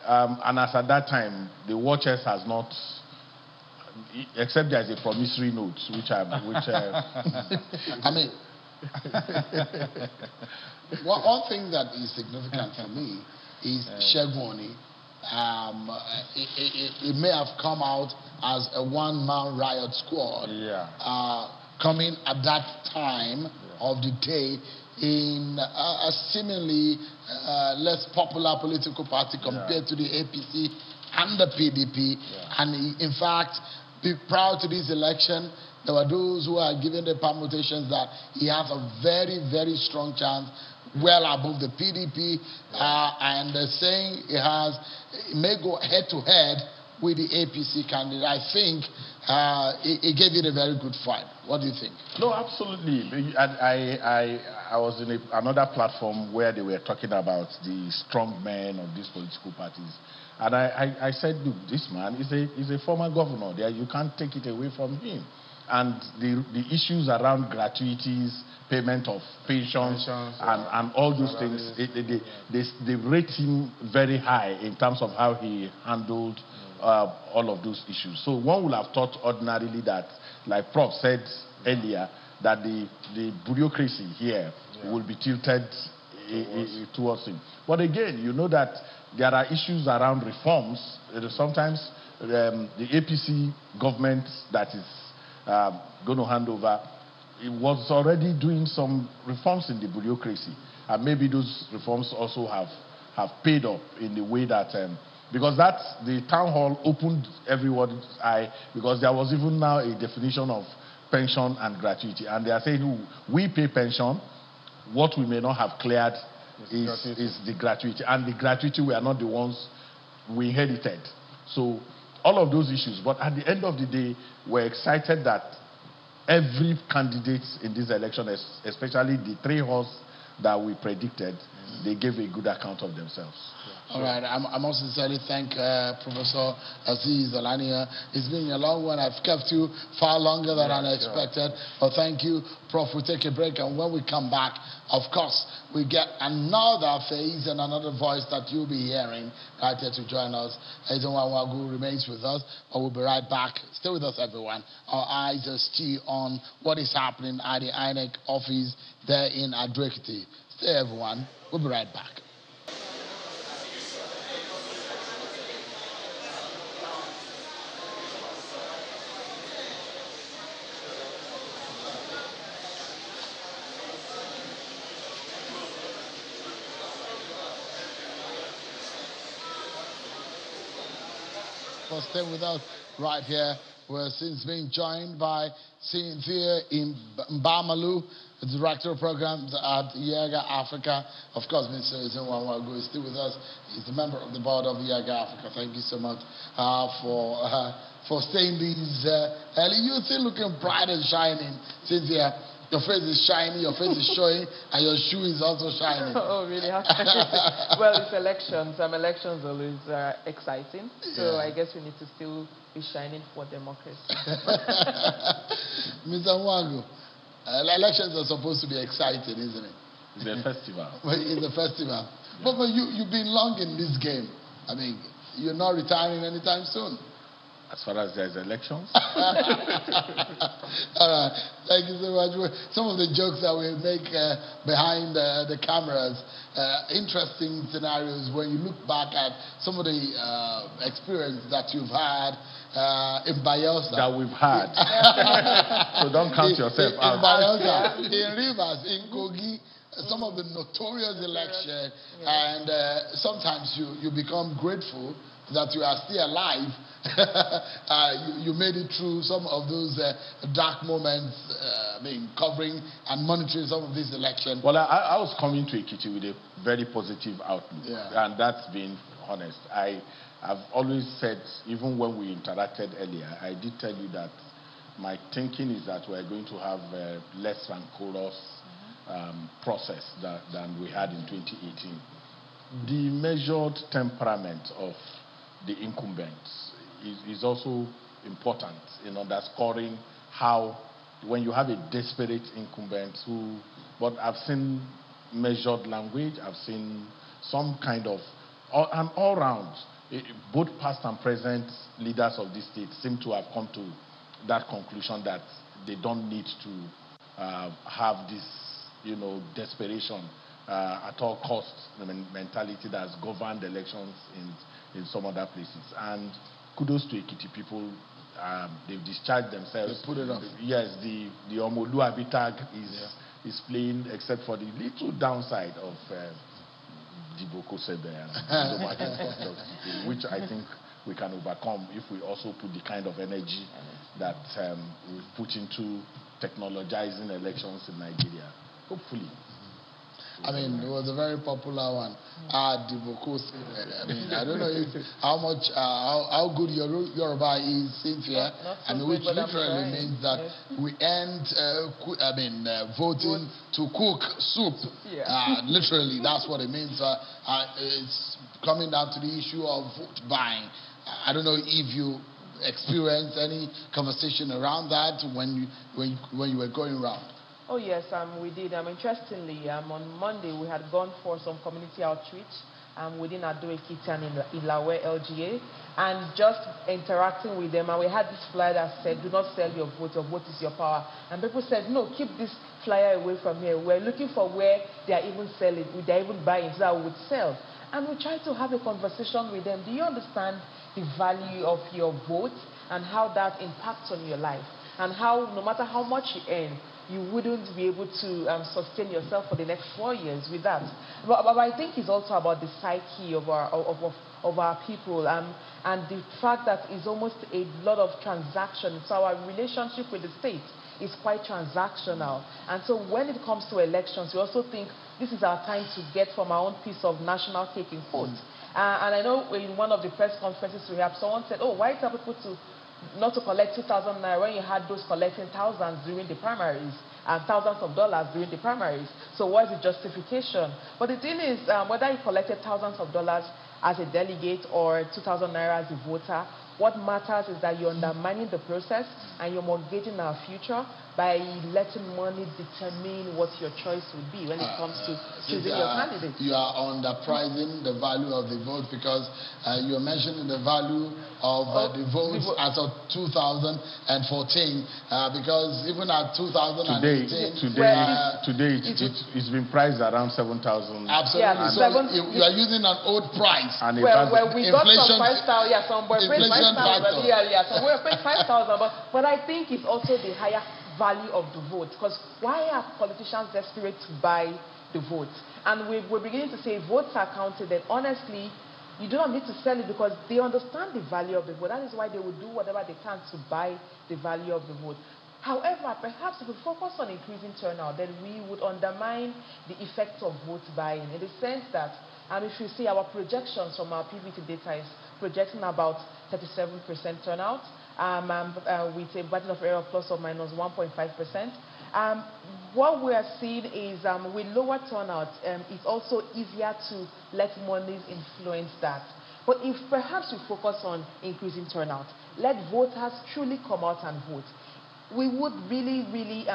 And as at that time, the war chest has not, except there is a promissory note, One thing that is significant for me is Segun Oni. It may have come out as a one-man riot squad, coming at that time of the day in a seemingly less popular political party compared to the APC and the PDP. And in fact, prior to this election, there were those who are giving the permutations that he has a very, very strong chance, well above the PDP, and saying it may go head-to-head with the APC candidate. I think it gave it a very good fight. What do you think? No, absolutely. I was in another platform where they were talking about the strong men of these political parties. And I said, look, this man is a former governor. You can't take it away from him. And the issues around gratuities, payment of pensions, and all those things, they rate him very high in terms of how he handled all of those issues. So one would have thought ordinarily that, like Prof said earlier, that the bureaucracy here will be tilted towards him. But again, you know that there are issues around reforms. Sometimes the APC government that is going to hand over, it was already doing some reforms in the bureaucracy. And maybe those reforms also have paid up in the way that, because the town hall opened everyone's eye, because there was even now a definition of pension and gratuity. And they are saying, we pay pension, what we may not have cleared is the gratuity. And the gratuity, we are not the ones we inherited. So all of those issues. But at the end of the day, we're excited that every candidate in this election, especially the three horse that we predicted, they gave a good account of themselves. All right, I must sincerely thank Professor Aziz Alania. It's been a long one. I've kept you far longer than I expected. But thank you, Prof. We'll take a break, and when we come back, of course, we get another face and another voice that you'll be hearing right here to join us. Ezon Wawagu remains with us, but we'll be right back. Stay with us, everyone. Our eyes are still on what is happening at the INEC office there in Ekiti. Stay, everyone. We'll be right back. For staying with us right here, we're since being joined by Cynthia Mbamalu, the Director of Programs at Yaga Africa. Of course, Mr. Ezenwawagu is still with us. He's the member of the board of Yaga Africa. Thank you so much for staying these early. You're still looking bright and shining, Cynthia. Your face is shiny, your face is showing, and your shoe is also shining. Oh, really? Well, it's elections. Elections always are exciting. So I guess we need to still be shining for democracy. Mr. Nwangu, elections are supposed to be exciting, isn't it? It's a festival. It's a festival. But you've been long in this game. I mean, you're not retiring anytime soon. As far as there's elections. All right. Thank you so much. Some of the jokes that we make behind the cameras, interesting scenarios when you look back at some of the experience that you've had in Bayelsa. That we've had. So don't count yourself out. In Bayelsa, in Rivers, in Kogi, some of the notorious elections, and sometimes you become grateful that you are still alive. You made it through some of those dark moments, covering and monitoring some of these elections. Well, I was coming to Ekiti with a very positive outlook, and that's been honest. I've always said, even when we interacted earlier, I did tell you that my thinking is that we're going to have a less rancorous process than we had in 2018. The measured temperament of the incumbents is also important in underscoring how, when you have a desperate incumbent but I've seen measured language, I've seen some kind of, and all round, both past and present leaders of this state seem to have come to that conclusion that they don't need to have this desperation at all costs mentality that's governed elections in some other places. And kudos to Ekiti people. They've discharged themselves. They put it off. Yes, the Omoluabi tag is playing, except for the little downside of Diboko said there, which I think we can overcome if we also put the kind of energy that we've put into technologizing elections in Nigeria. Hopefully. I mean, it was a very popular one. Diboko said that. I mean, I don't know how good Yoruba is, Cynthia, which literally means that we end voting to cook soup. Literally, that's what it means. It's coming down to the issue of vote buying. I don't know if you experienced any conversation around that when you were going around. Oh yes, we did. Interestingly, on Monday we had gone for some community outreach within Ado Ekiti and Ilawe LGA, and just interacting with them. And we had this flyer that said, "Do not sell your vote is your power." And people said, "No, keep this flyer away from here. We're looking for where they are even selling, they are even buying, so that we would sell." And we tried to have a conversation with them. Do you understand the value of your vote and how that impacts on your life, and how no matter how much you earn, you wouldn't be able to sustain yourself for the next 4 years with that. But I think it's also about the psyche of our people, and the fact that it's almost a lot of transactions. So our relationship with the state is quite transactional. And so when it comes to elections, we also think this is our time to get from our own piece of national cake in quotes. And I know in one of the press conferences we have, someone said, "Oh, why tell people not to collect 2,000 naira when you had those collecting thousands during the primaries and thousands of dollars during the primaries? So what is the justification?" But the thing is, whether you collected thousands of dollars as a delegate or 2,000 naira as a voter, what matters is that you're undermining the process and you're mortgaging our future by letting money determine what your choice would be when it comes to choosing your candidate. You are underpricing the value of the vote, because you are mentioning the value of the votes as of 2014, because even at 2018... Today it's been priced around 7,000. Absolutely. Yeah, so you are using an old price. And we got some 5,000, some were paid 5,000. Yeah, some were paid 5,000. But I think it's also the higher value of the vote, because why are politicians desperate to buy the vote? And we're beginning to say votes are counted, and honestly, you do not need to sell it because they understand the value of the vote. That is why they will do whatever they can to buy the value of the vote. However, perhaps if we focus on increasing turnout, then we would undermine the effect of vote buying, in the sense that, if you see our projections from our PVT data is projecting about 37% turnout, with a margin of error plus or minus 1.5%. What we are seeing is with lower turnout, it's also easier to let monies influence that. But if perhaps we focus on increasing turnout, let voters truly come out and vote, we would really,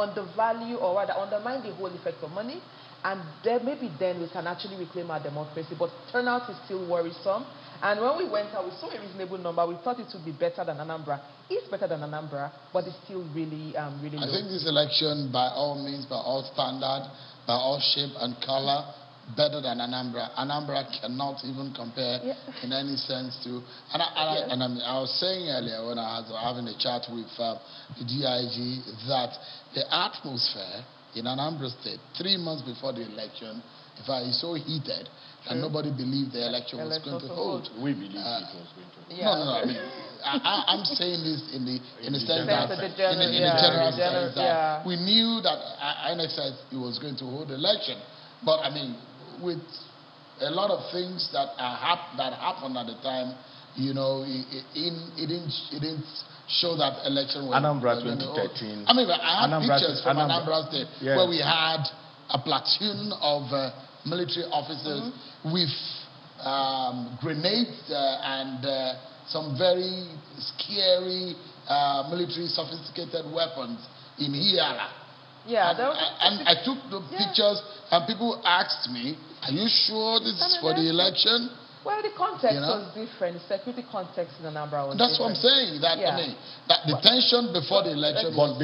undervalue, or rather undermine the whole effect of money, and maybe then we can actually reclaim our democracy. But turnout is still worrisome. And when we went out, we saw a reasonable number. We thought it would be better than Anambra. It's better than Anambra, but it's still really low. I think this election, by all means, by all standard, by all shape and color, better than Anambra. Anambra cannot even compare in any sense to... I was saying earlier when I was having a chat with the DIG that the atmosphere in Anambra State, 3 months before the election, in fact, it's so heated and nobody believed the election was going to hold. We believed it was going to hold. No. I mean, I'm saying this in the sense that in the general sense that we knew that INEC said it was going to hold the election, but I mean, with a lot of things that happened at the time, it didn't show that election was Anambra 2013. I mean, I have pictures from Anambra State where we had a platoon of military officers with grenades and some very scary military sophisticated weapons in Hiara. Yeah, and I took the pictures, and people asked me, "Are you sure this is for the election?" Well, the context was different. The security context in Anambra was That's different. what I'm saying. That I mean, that the tension before the election. But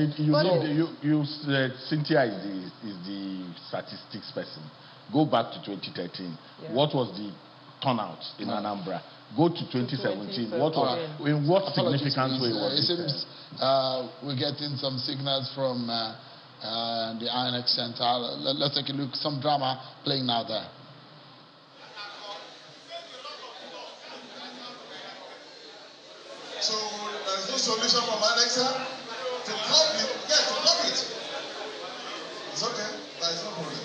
Cynthia is the statistics person. Go back to 2013. Yeah. What was the turnout in Anambra? Go to 2017. In what significant way was it? It seems we're getting some signals from the INEC Center. Let's take a look. Some drama playing out there. So there's no solution from INEC to curb it. Yeah, to curb it. It's okay. There is no problem.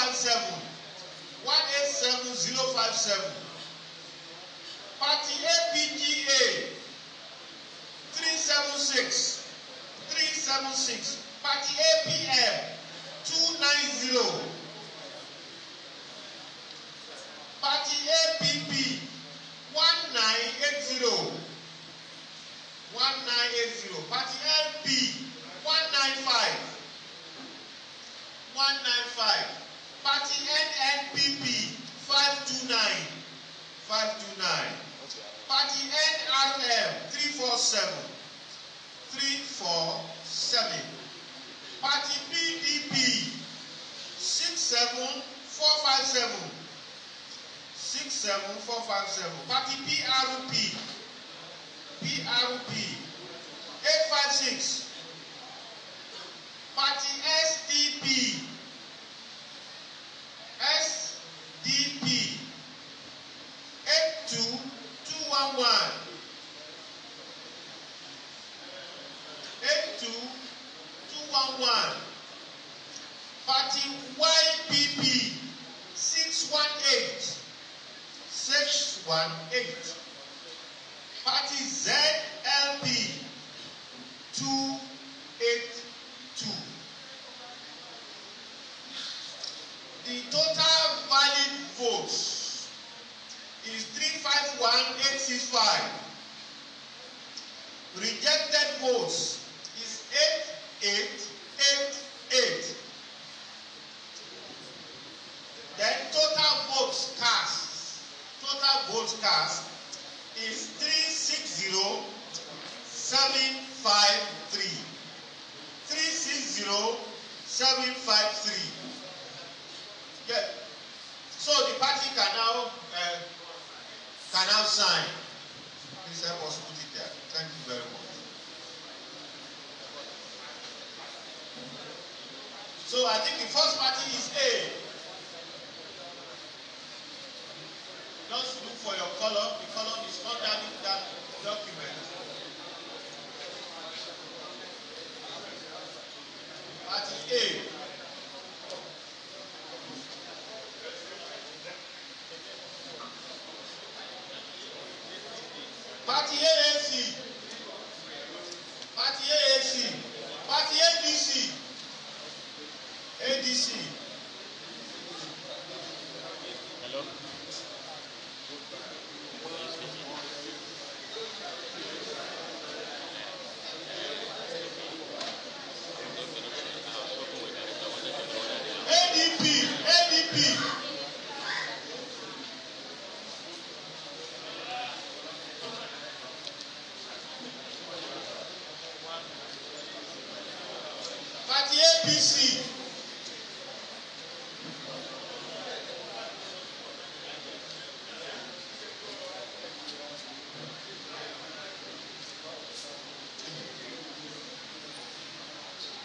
187 187 Party APGA 376 Party APM 290 Party APP 1980 Party LP 195 Party NNPP 529 Party NRM 347 Party PDP 67457 Party PRP 856 Party SDP 82211 Party YPP 618 Party ZLP 282. The total valid votes is 351,865. Rejected votes is 8888. Then total votes cast is 360,753. 360,753. Yeah. So the party can now sign. Please help us put it there. Thank you very much. So I think the first party is A. Just look for your column. The column is underneath that document. Party A. Party AAC. Party AAC. Party ADC. ADC. Hello. ADP. Party APC.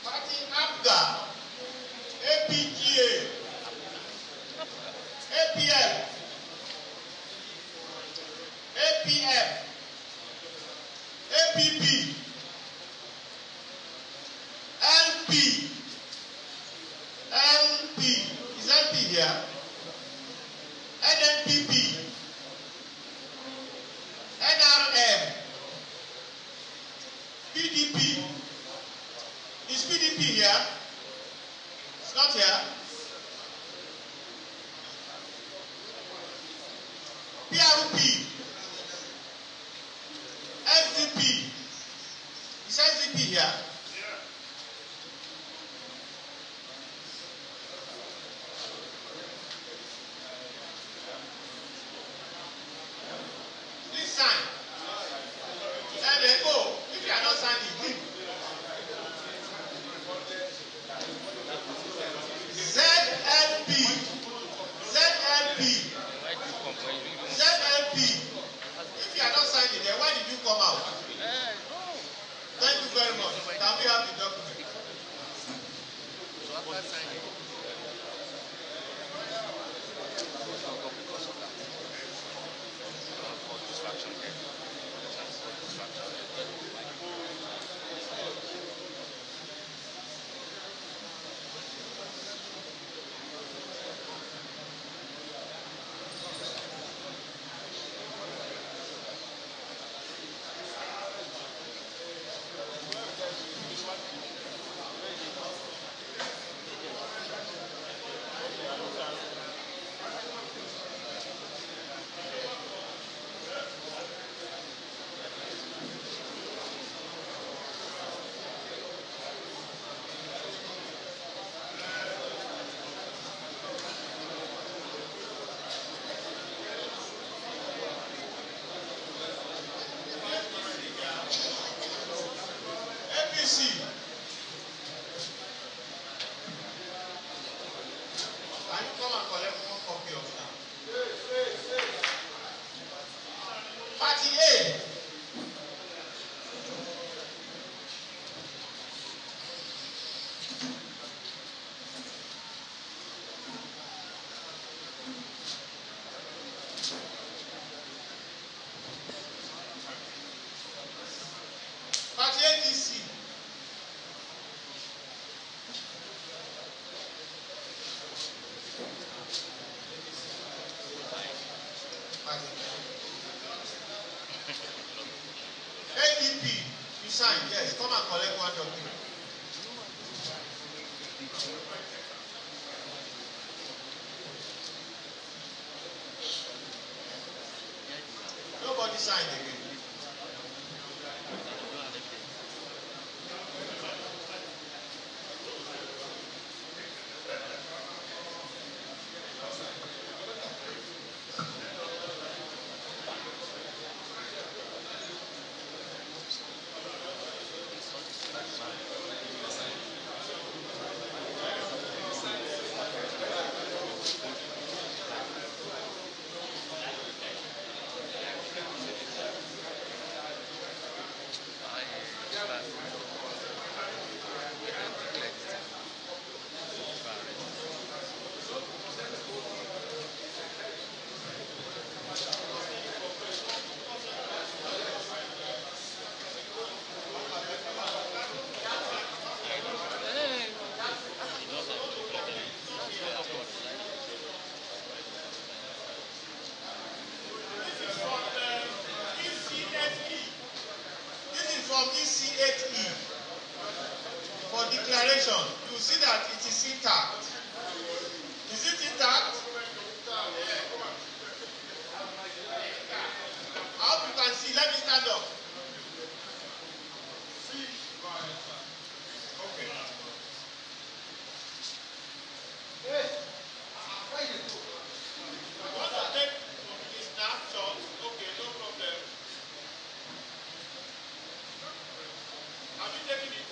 Party APGA. APGA. APM. APM. APP. LP. LP. Is LP here? NNPP. NRM. PDP. Is PDP here? It's not here. PRP. SDP. Is SDP here? Please sign. And then go. If you are not signing, leave. ZLP. sign, yes. Come and collect one document. Nobody signed again. From ECHE for declaration, you see that it is intact. Is it intact? I hope you can see. Let me stand up. Okay. I want to take the snapshot. Okay, no problem. Have you taken it?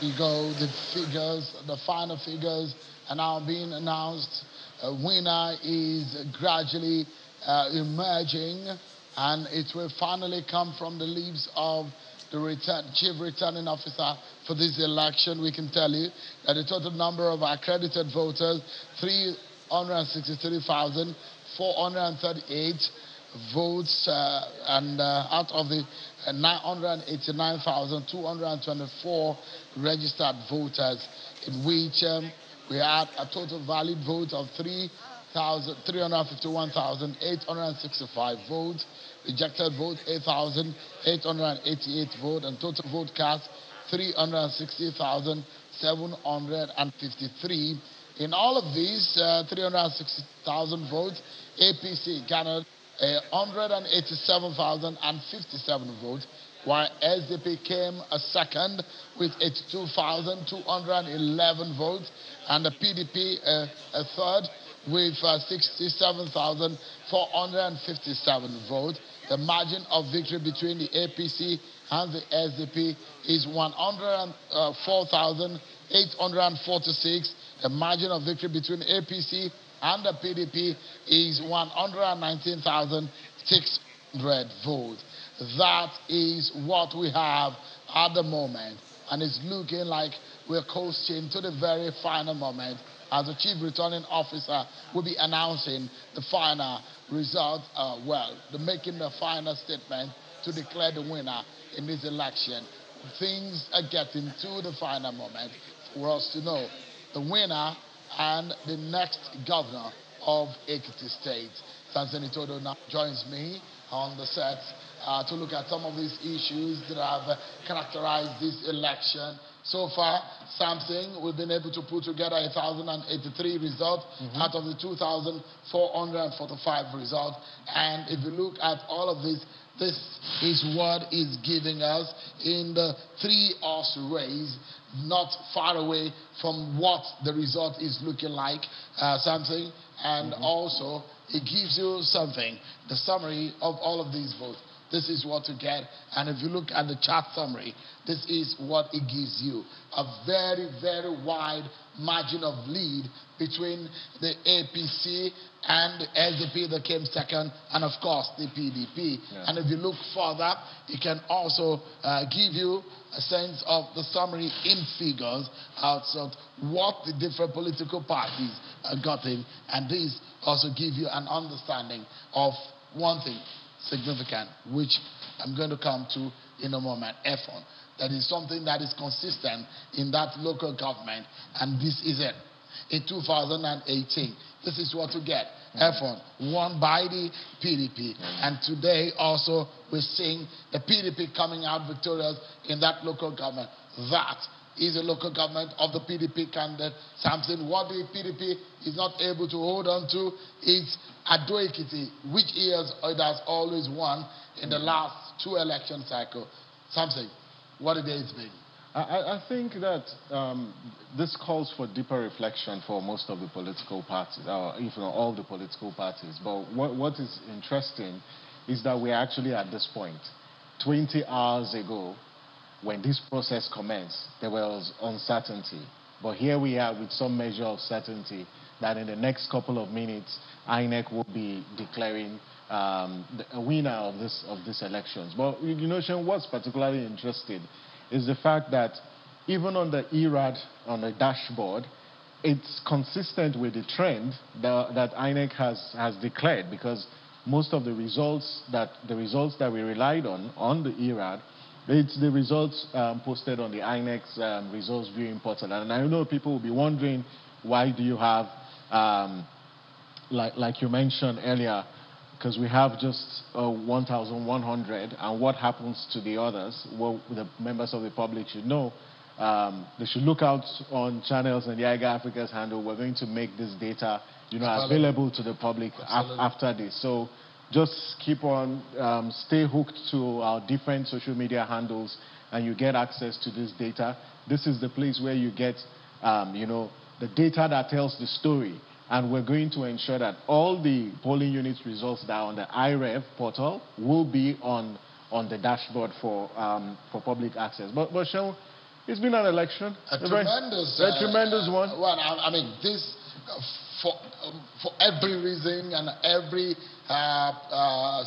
you go. The final figures are now being announced. A winner is gradually emerging, and it will finally come from the lips of the chief returning officer for this election. We can tell you that the total number of accredited voters, 363,438 votes, and out of the 989,224 registered voters, in which we had a total valid vote of 351,865 votes, rejected vote 8,888 votes, and total vote cast 360,753. In all of these 360,000 votes, APC garnered 187,057 votes, while SDP came a second with 82,211 votes, and the PDP a third with 67,457 votes. The margin of victory between the APC and the SDP is 104,846. The margin of victory between APC and the PDP is 119,600 votes. That is what we have at the moment, and it's looking like we're coasting to the very final moment as the chief returning officer will be announcing the final result, making the final statement to declare the winner in this election. Things are getting to the final moment for us to know the winner and the next governor of Ekiti State. Samson Itodo now joins me on the set to look at some of these issues that have characterized this election. So far, Samson, we've been able to put together 1,083 results out of the 2,445 results. And if you look at all of this, this is what is giving us in the 3-horse race, not far away from what the result is looking like, Samson. And also, it gives you something, the summary of all of these votes. This is what you get. And if you look at the chart summary, this is what it gives you. A very, very wide margin of lead between the APC and the SDP that came second, and of course the PDP. Yeah. And if you look further, it can also give you a sense of the summary in figures out of what the different political parties are getting. And this also gives you an understanding of one thing significant, which I'm going to come to in a moment. F1. That is something that is consistent in that local government, and this is it. In 2018, this is what we get. F1 won by the PDP, and today also we're seeing the PDP coming out victorious in that local government. That is a local government of the PDP candidate Samson. What the PDP is not able to hold on to is Ado Ekiti, which it has always won in the last 2 election cycles. Samson, what it is been? I think that this calls for deeper reflection for most of the political parties, or if not all the political parties. But what is interesting is that we're actually at this point. 20 hours ago, when this process commenced, there was uncertainty. But here we are with some measure of certainty that in the next couple of minutes, INEC will be declaring a winner of this elections. But you know, Sean, what's particularly interesting is the fact that even on the ERAD, on the dashboard, it's consistent with the trend that INEC has declared, because most of the results that we relied on the ERAD, it's the results posted on the INEC's results viewing portal. And I know people will be wondering, why do you have, like you mentioned earlier, because we have just 1,100, and what happens to the others? Well, the members of the public should know. They should look out on channels and the IGA Africa's handle. We're going to make this data, available to the public after this. So just keep on, stay hooked to our different social media handles, and you get access to this data. This is the place where you get, the data that tells the story. And we're going to ensure that all the polling unit results that are on the IREV portal will be on the dashboard for public access. But Sean, It's been an election. A tremendous one. Well, I mean, this for every reason and every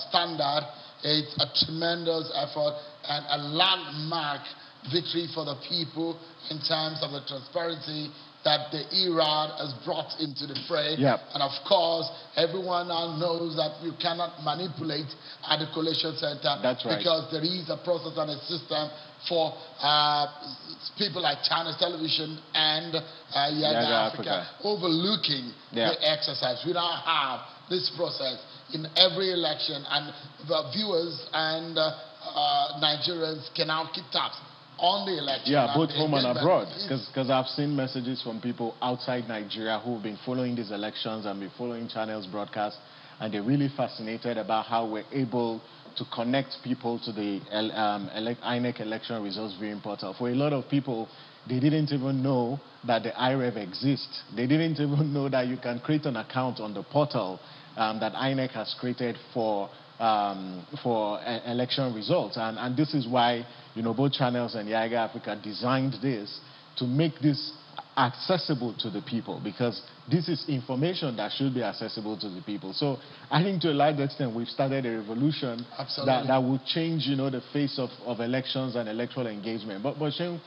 standard, it's a tremendous effort and a landmark victory for the people in terms of the transparency that the ERAD has brought into the fray. Yep. And of course, everyone now knows that you cannot manipulate at the Collation Center. That's right. Because there is a process and a system for people like China's Television and Yaga Africa overlooking the exercise. We now have this process in every election, and the viewers and Nigerians can now keep tabs on the election. Yeah, both home and abroad. Because I've seen messages from people outside Nigeria who've been following these elections and been following channels broadcast, and they're really fascinated about how we're able to connect people to the INEC election results viewing portal. For a lot of people, they didn't even know that the IREV exists. They didn't even know that you can create an account on the portal that INEC has created for election results. And this is why, you know, both channels and Yaga Africa designed this to make this accessible to the people, because this is information that should be accessible to the people. So I think to a large extent we've started a revolution that will change, you know, the face of elections and electoral engagement. But Shane,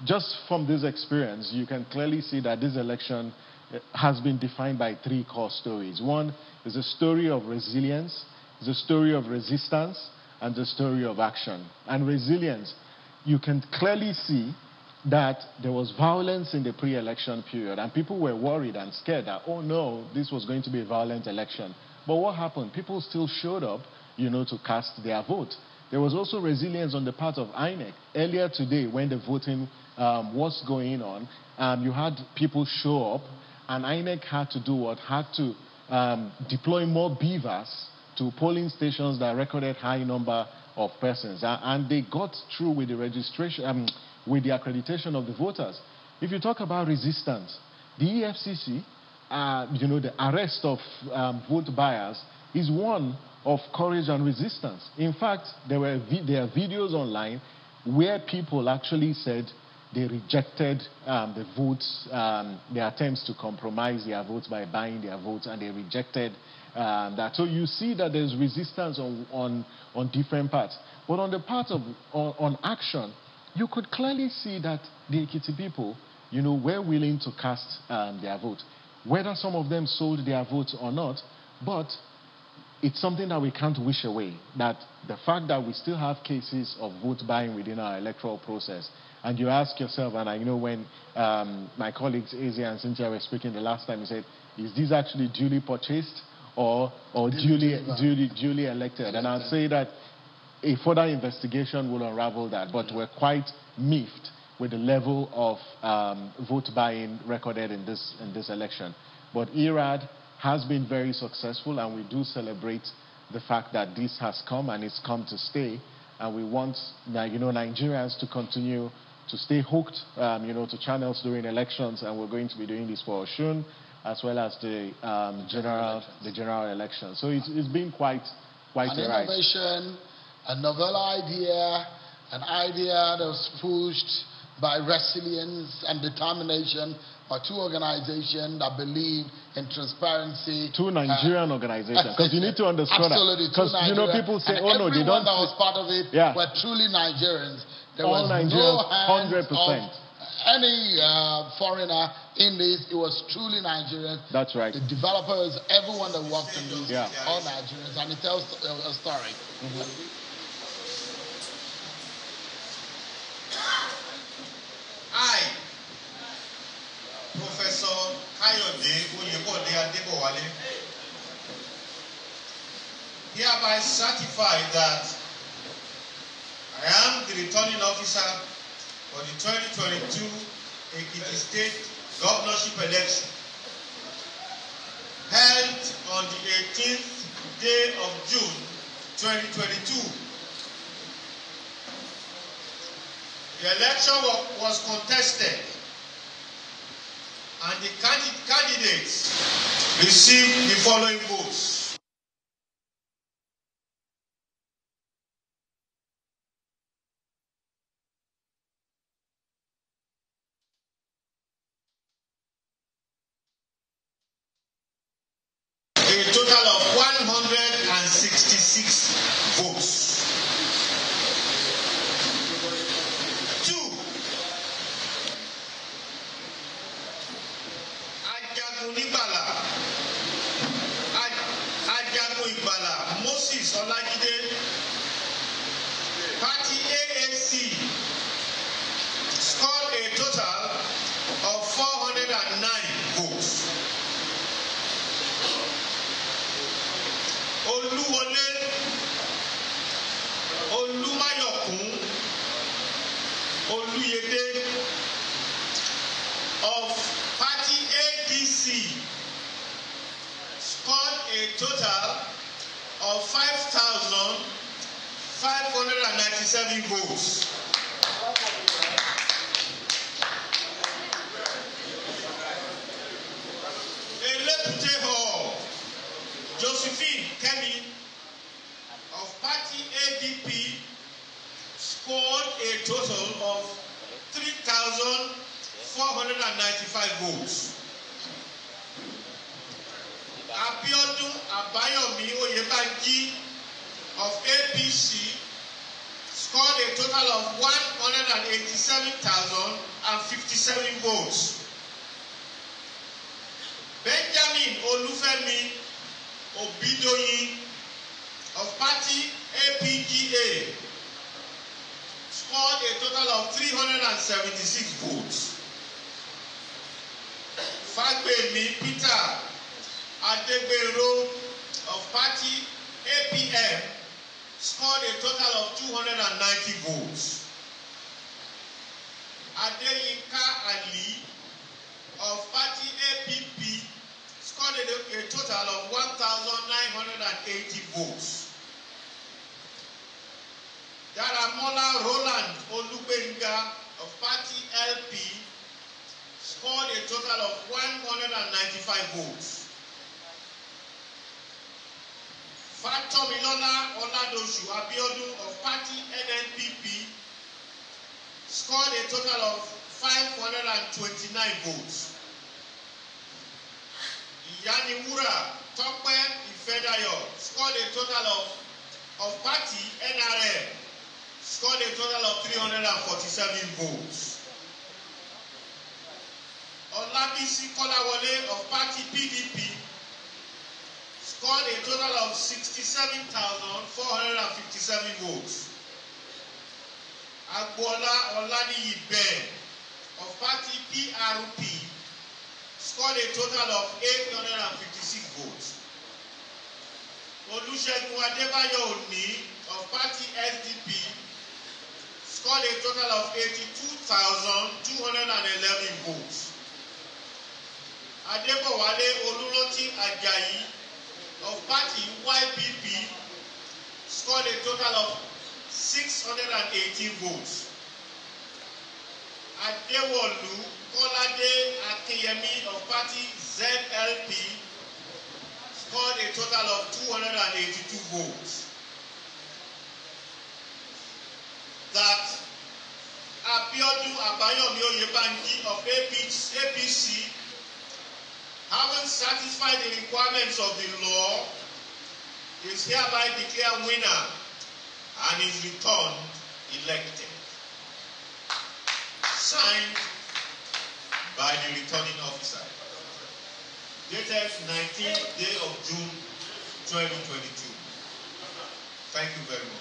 just from this experience, you can clearly see that this election has been defined by three core stories. One is a story of resilience, it's a story of resistance, and the story of action. And resilience, you can clearly see that there was violence in the pre-election period, and people were worried and scared that, oh no, this was going to be a violent election. But what happened? People still showed up, you know, to cast their vote. There was also resilience on the part of INEC. Earlier today, when the voting was going on, you had people show up, and INEC had to do what? Had to deploy more beavers to polling stations that recorded high number of persons, and they got through with the registration, with the accreditation of the voters. If you talk about resistance, the EFCC, you know, the arrest of vote buyers is one of courage and resistance. In fact, there are videos online where people actually said they rejected the votes, the attempts to compromise their votes by buying their votes, and they rejected that. So you see that there's resistance on different parts. But on the part of on action, you could clearly see that the Ekiti people, you know, were willing to cast their vote. Whether some of them sold their votes or not, but it's something that we can't wish away, that the fact that we still have cases of vote buying within our electoral process. And you ask yourself, and I know when my colleagues Eze and Cynthia were speaking the last time, you said, is this actually duly purchased or duly elected? And I'll say that a further investigation will unravel that, but we're quite miffed with the level of vote buying recorded in this election. But ERAD has been very successful, and we do celebrate the fact that this has come and it's come to stay. And we want, you know, Nigerians to continue to stay hooked, you know, to channels during elections, and we're going to be doing this for Oshun as well as the general election. So it's been quite a ride. Innovation, a novel idea, an idea that was pushed by resilience and determination by two organizations that believe in transparency. Two Nigerian organizations, because you need to understand absolutely, that. Because, you know, people say, oh no, they don't. Everyone that was part of it were truly Nigerians. There all was Nigerians, no 100%. Of any foreigner in this. It was truly Nigerian. That's right. The developers, everyone that worked in this, all Nigerians, and it tells a story. I, Professor Kayode Oyebode Adebowale, hereby certify that I am the returning officer for the 2022 Ekiti State Governorship election held on the 18th day of June 2022. The election was contested, and the candidates received the following votes. total of 166 votes. 2. Ajagun Igbala Moses Olajide, Party AAC, scored a total of 409 votes. Oluwole Olumayokun Oluyede of Party APC scored a total of 5,597 votes. Elepute Hall, Josephine Kenny of Party ADP scored a total of 3,495 votes. Biodun Oyebanji of APC scored a total of 187,057 votes. Benjamin Olufemi Obidoyin of Party APGA scored a total of 376 votes. Fagbemi Peter Adegbero of Party APM scored a total of 290 votes. Adeyinka Ali of Party APP scored a total of 1,980 votes. Daramola Roland Olugbenga of Party LP scored a total of 195 votes. Fatomilola Oladoshu Abiodun of Party NNPP scored a total of 529 votes. Yaniwura Tope Ifedayo scored a total of Party NRM scored a total of 347 votes. Bisi Kolawole of Party PDP scored a total of 67,457 votes. Agbola Olaniyi Ben of Party PRP scored a total of 856 votes. Olusegun Adebayo Oni of Party SDP scored a total of 82,211 votes. Adebowale Oluroti Ajayi of Party YPP scored a total of 618 votes. Adewolu Kolade Akinyemi of Party ZLP scored a total of 282 votes. That Biodun Oyebanji of APC, having satisfied the requirements of the law, is hereby declared winner and is returned elected. Signed by the returning officer. Dated 19th day of June 2022. Thank you very much.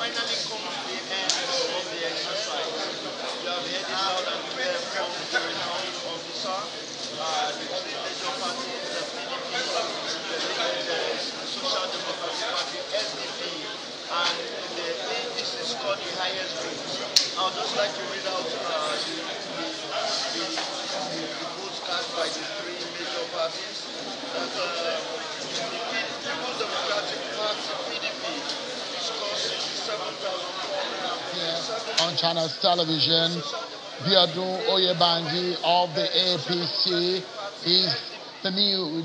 Finally come to the end of the exercise. You have heard it loud and clear from the returning officer, the three major parties, the PDP, the Social Democratic Party, SDP, and the APC scored the highest votes. I would just like to read out the votes cast by the three major parties. That the People's Democratic Party, PDP, on Channels Television, Biodun Oyebanji of the APC is the new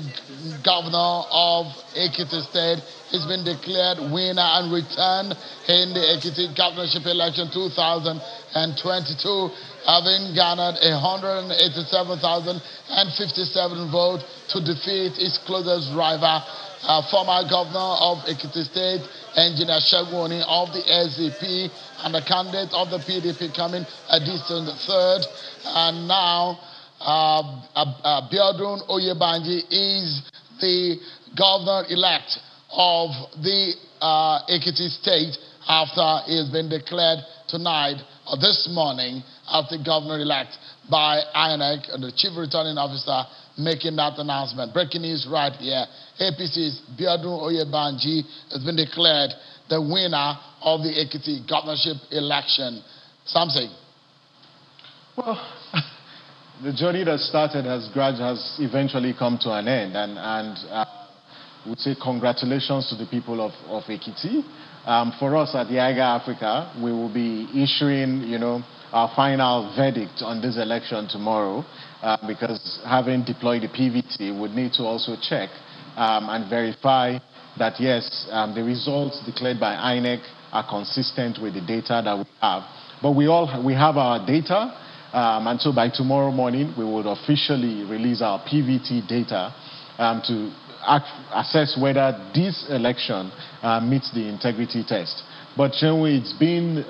governor of Ekiti State. He's been declared winner and returned in the Ekiti Governorship election 2022, having garnered 187,057 votes to defeat his closest rival, former governor of Ekiti State, Engineer Segun Oni of the SDP, and the candidate of the PDP coming a distant third. And now Biodun Oyebanji is the governor-elect of the Ekiti State after he has been declared tonight or this morning as the governor-elect by INEC, and the chief returning officer making that announcement. Breaking news right here. APC's Biodun Oyebanji has been declared the winner of the Ekiti governorship election. Something. Well, the journey that started has eventually come to an end, and I would say congratulations to the people of Ekiti. For us at the IGA Africa, we will be issuing, our final verdict on this election tomorrow, because having deployed the PVT, we would need to also check and verify that yes, the results declared by INEC are consistent with the data that we have. But we have our data, and so by tomorrow morning we will officially release our PVT data to assess whether this election meets the integrity test. But generally, it's been,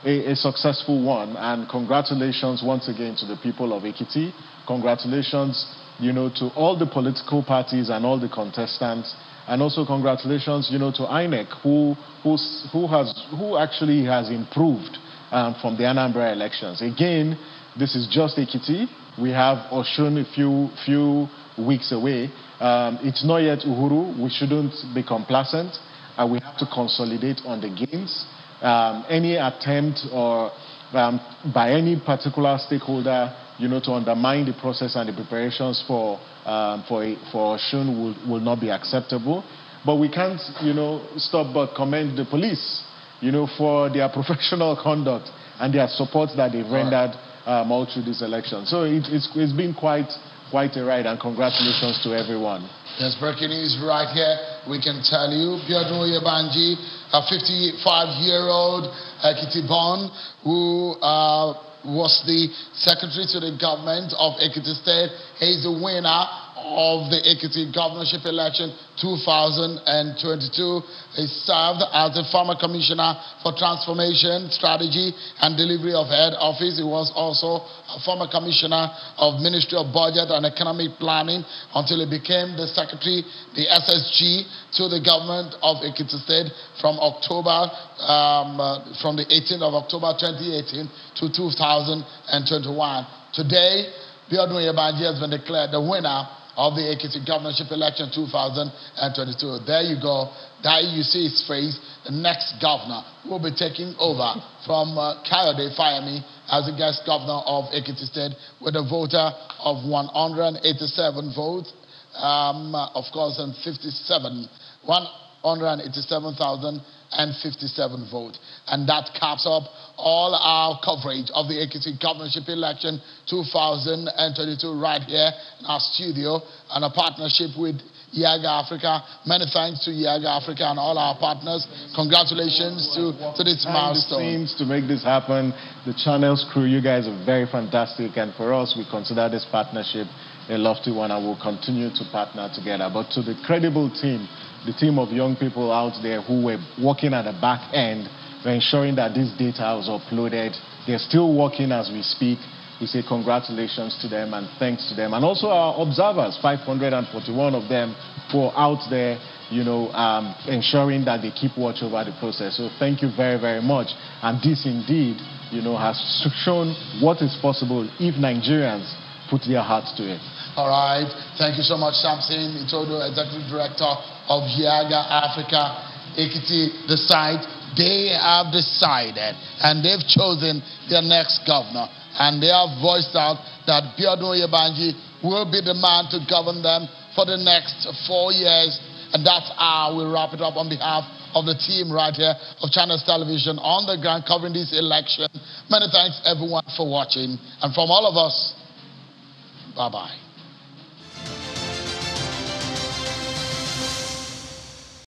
a successful one, and congratulations once again to the people of Ekiti. Congratulations, to all the political parties and all the contestants, and also congratulations, to INEC, who actually has improved from the Anambra elections. Again, this is just Ekiti. We have Osun a few weeks away. It's not yet Uhuru. We shouldn't be complacent. We have to consolidate on the gains. Any attempt or by any particular stakeholder, to undermine the process and the preparations for Osun will not be acceptable. But we can't, stop but commend the police, for their professional conduct and their support that they've rendered all through this election. So it's been quite a ride, and congratulations to everyone. There's breaking news right here. We can tell you, Biodun Oyebanji, a 55-year-old Ekiti born, who was the secretary to the government of Ekiti State. He's the winner of the Ekiti Governorship election 2022. He served as the former commissioner for transformation, strategy, and delivery of head office. He was also a former commissioner of Ministry of Budget and Economic Planning until he became the secretary, the SSG, to the government of Ekiti State from the 18th of October 2018 to 2021. Today, Biodun Oyebanji has been declared the winner of the Ekiti Governorship election 2022. There you go. There you see his face. The next governor will be taking over from Kayode Fayemi as the guest governor of Ekiti State with a voter of 187 votes, of course, and 187,057 votes. And that caps up all our coverage of the Ekiti Governorship election 2022 right here in our studio, and a partnership with Yaga Africa. Many thanks to Yaga Africa and all our partners. Congratulations to this milestone. To make this happen, the channels crew, you guys are very fantastic, and for us, we consider this partnership a lofty one, and we'll continue to partner together. But to the credible team, the team of young people out there who were working at the back end, ensuring that this data was uploaded, they're still working as we speak. We say congratulations to them and thanks to them. And also our observers, 541 of them, who are out there, ensuring that they keep watch over the process. So thank you very, very much. And this indeed, has shown what is possible if Nigerians put their hearts to it. All right. Thank you so much, Samson Itodo, Executive Director of Yaga Africa. Ekiti, the site, they have decided and they've chosen their next governor. And they have voiced out that Biodun Oyebanji will be the man to govern them for the next 4 years. And that's how we wrap it up on behalf of the team right here of Channels Television on the ground covering this election. Many thanks, everyone, for watching. And from all of us, bye-bye.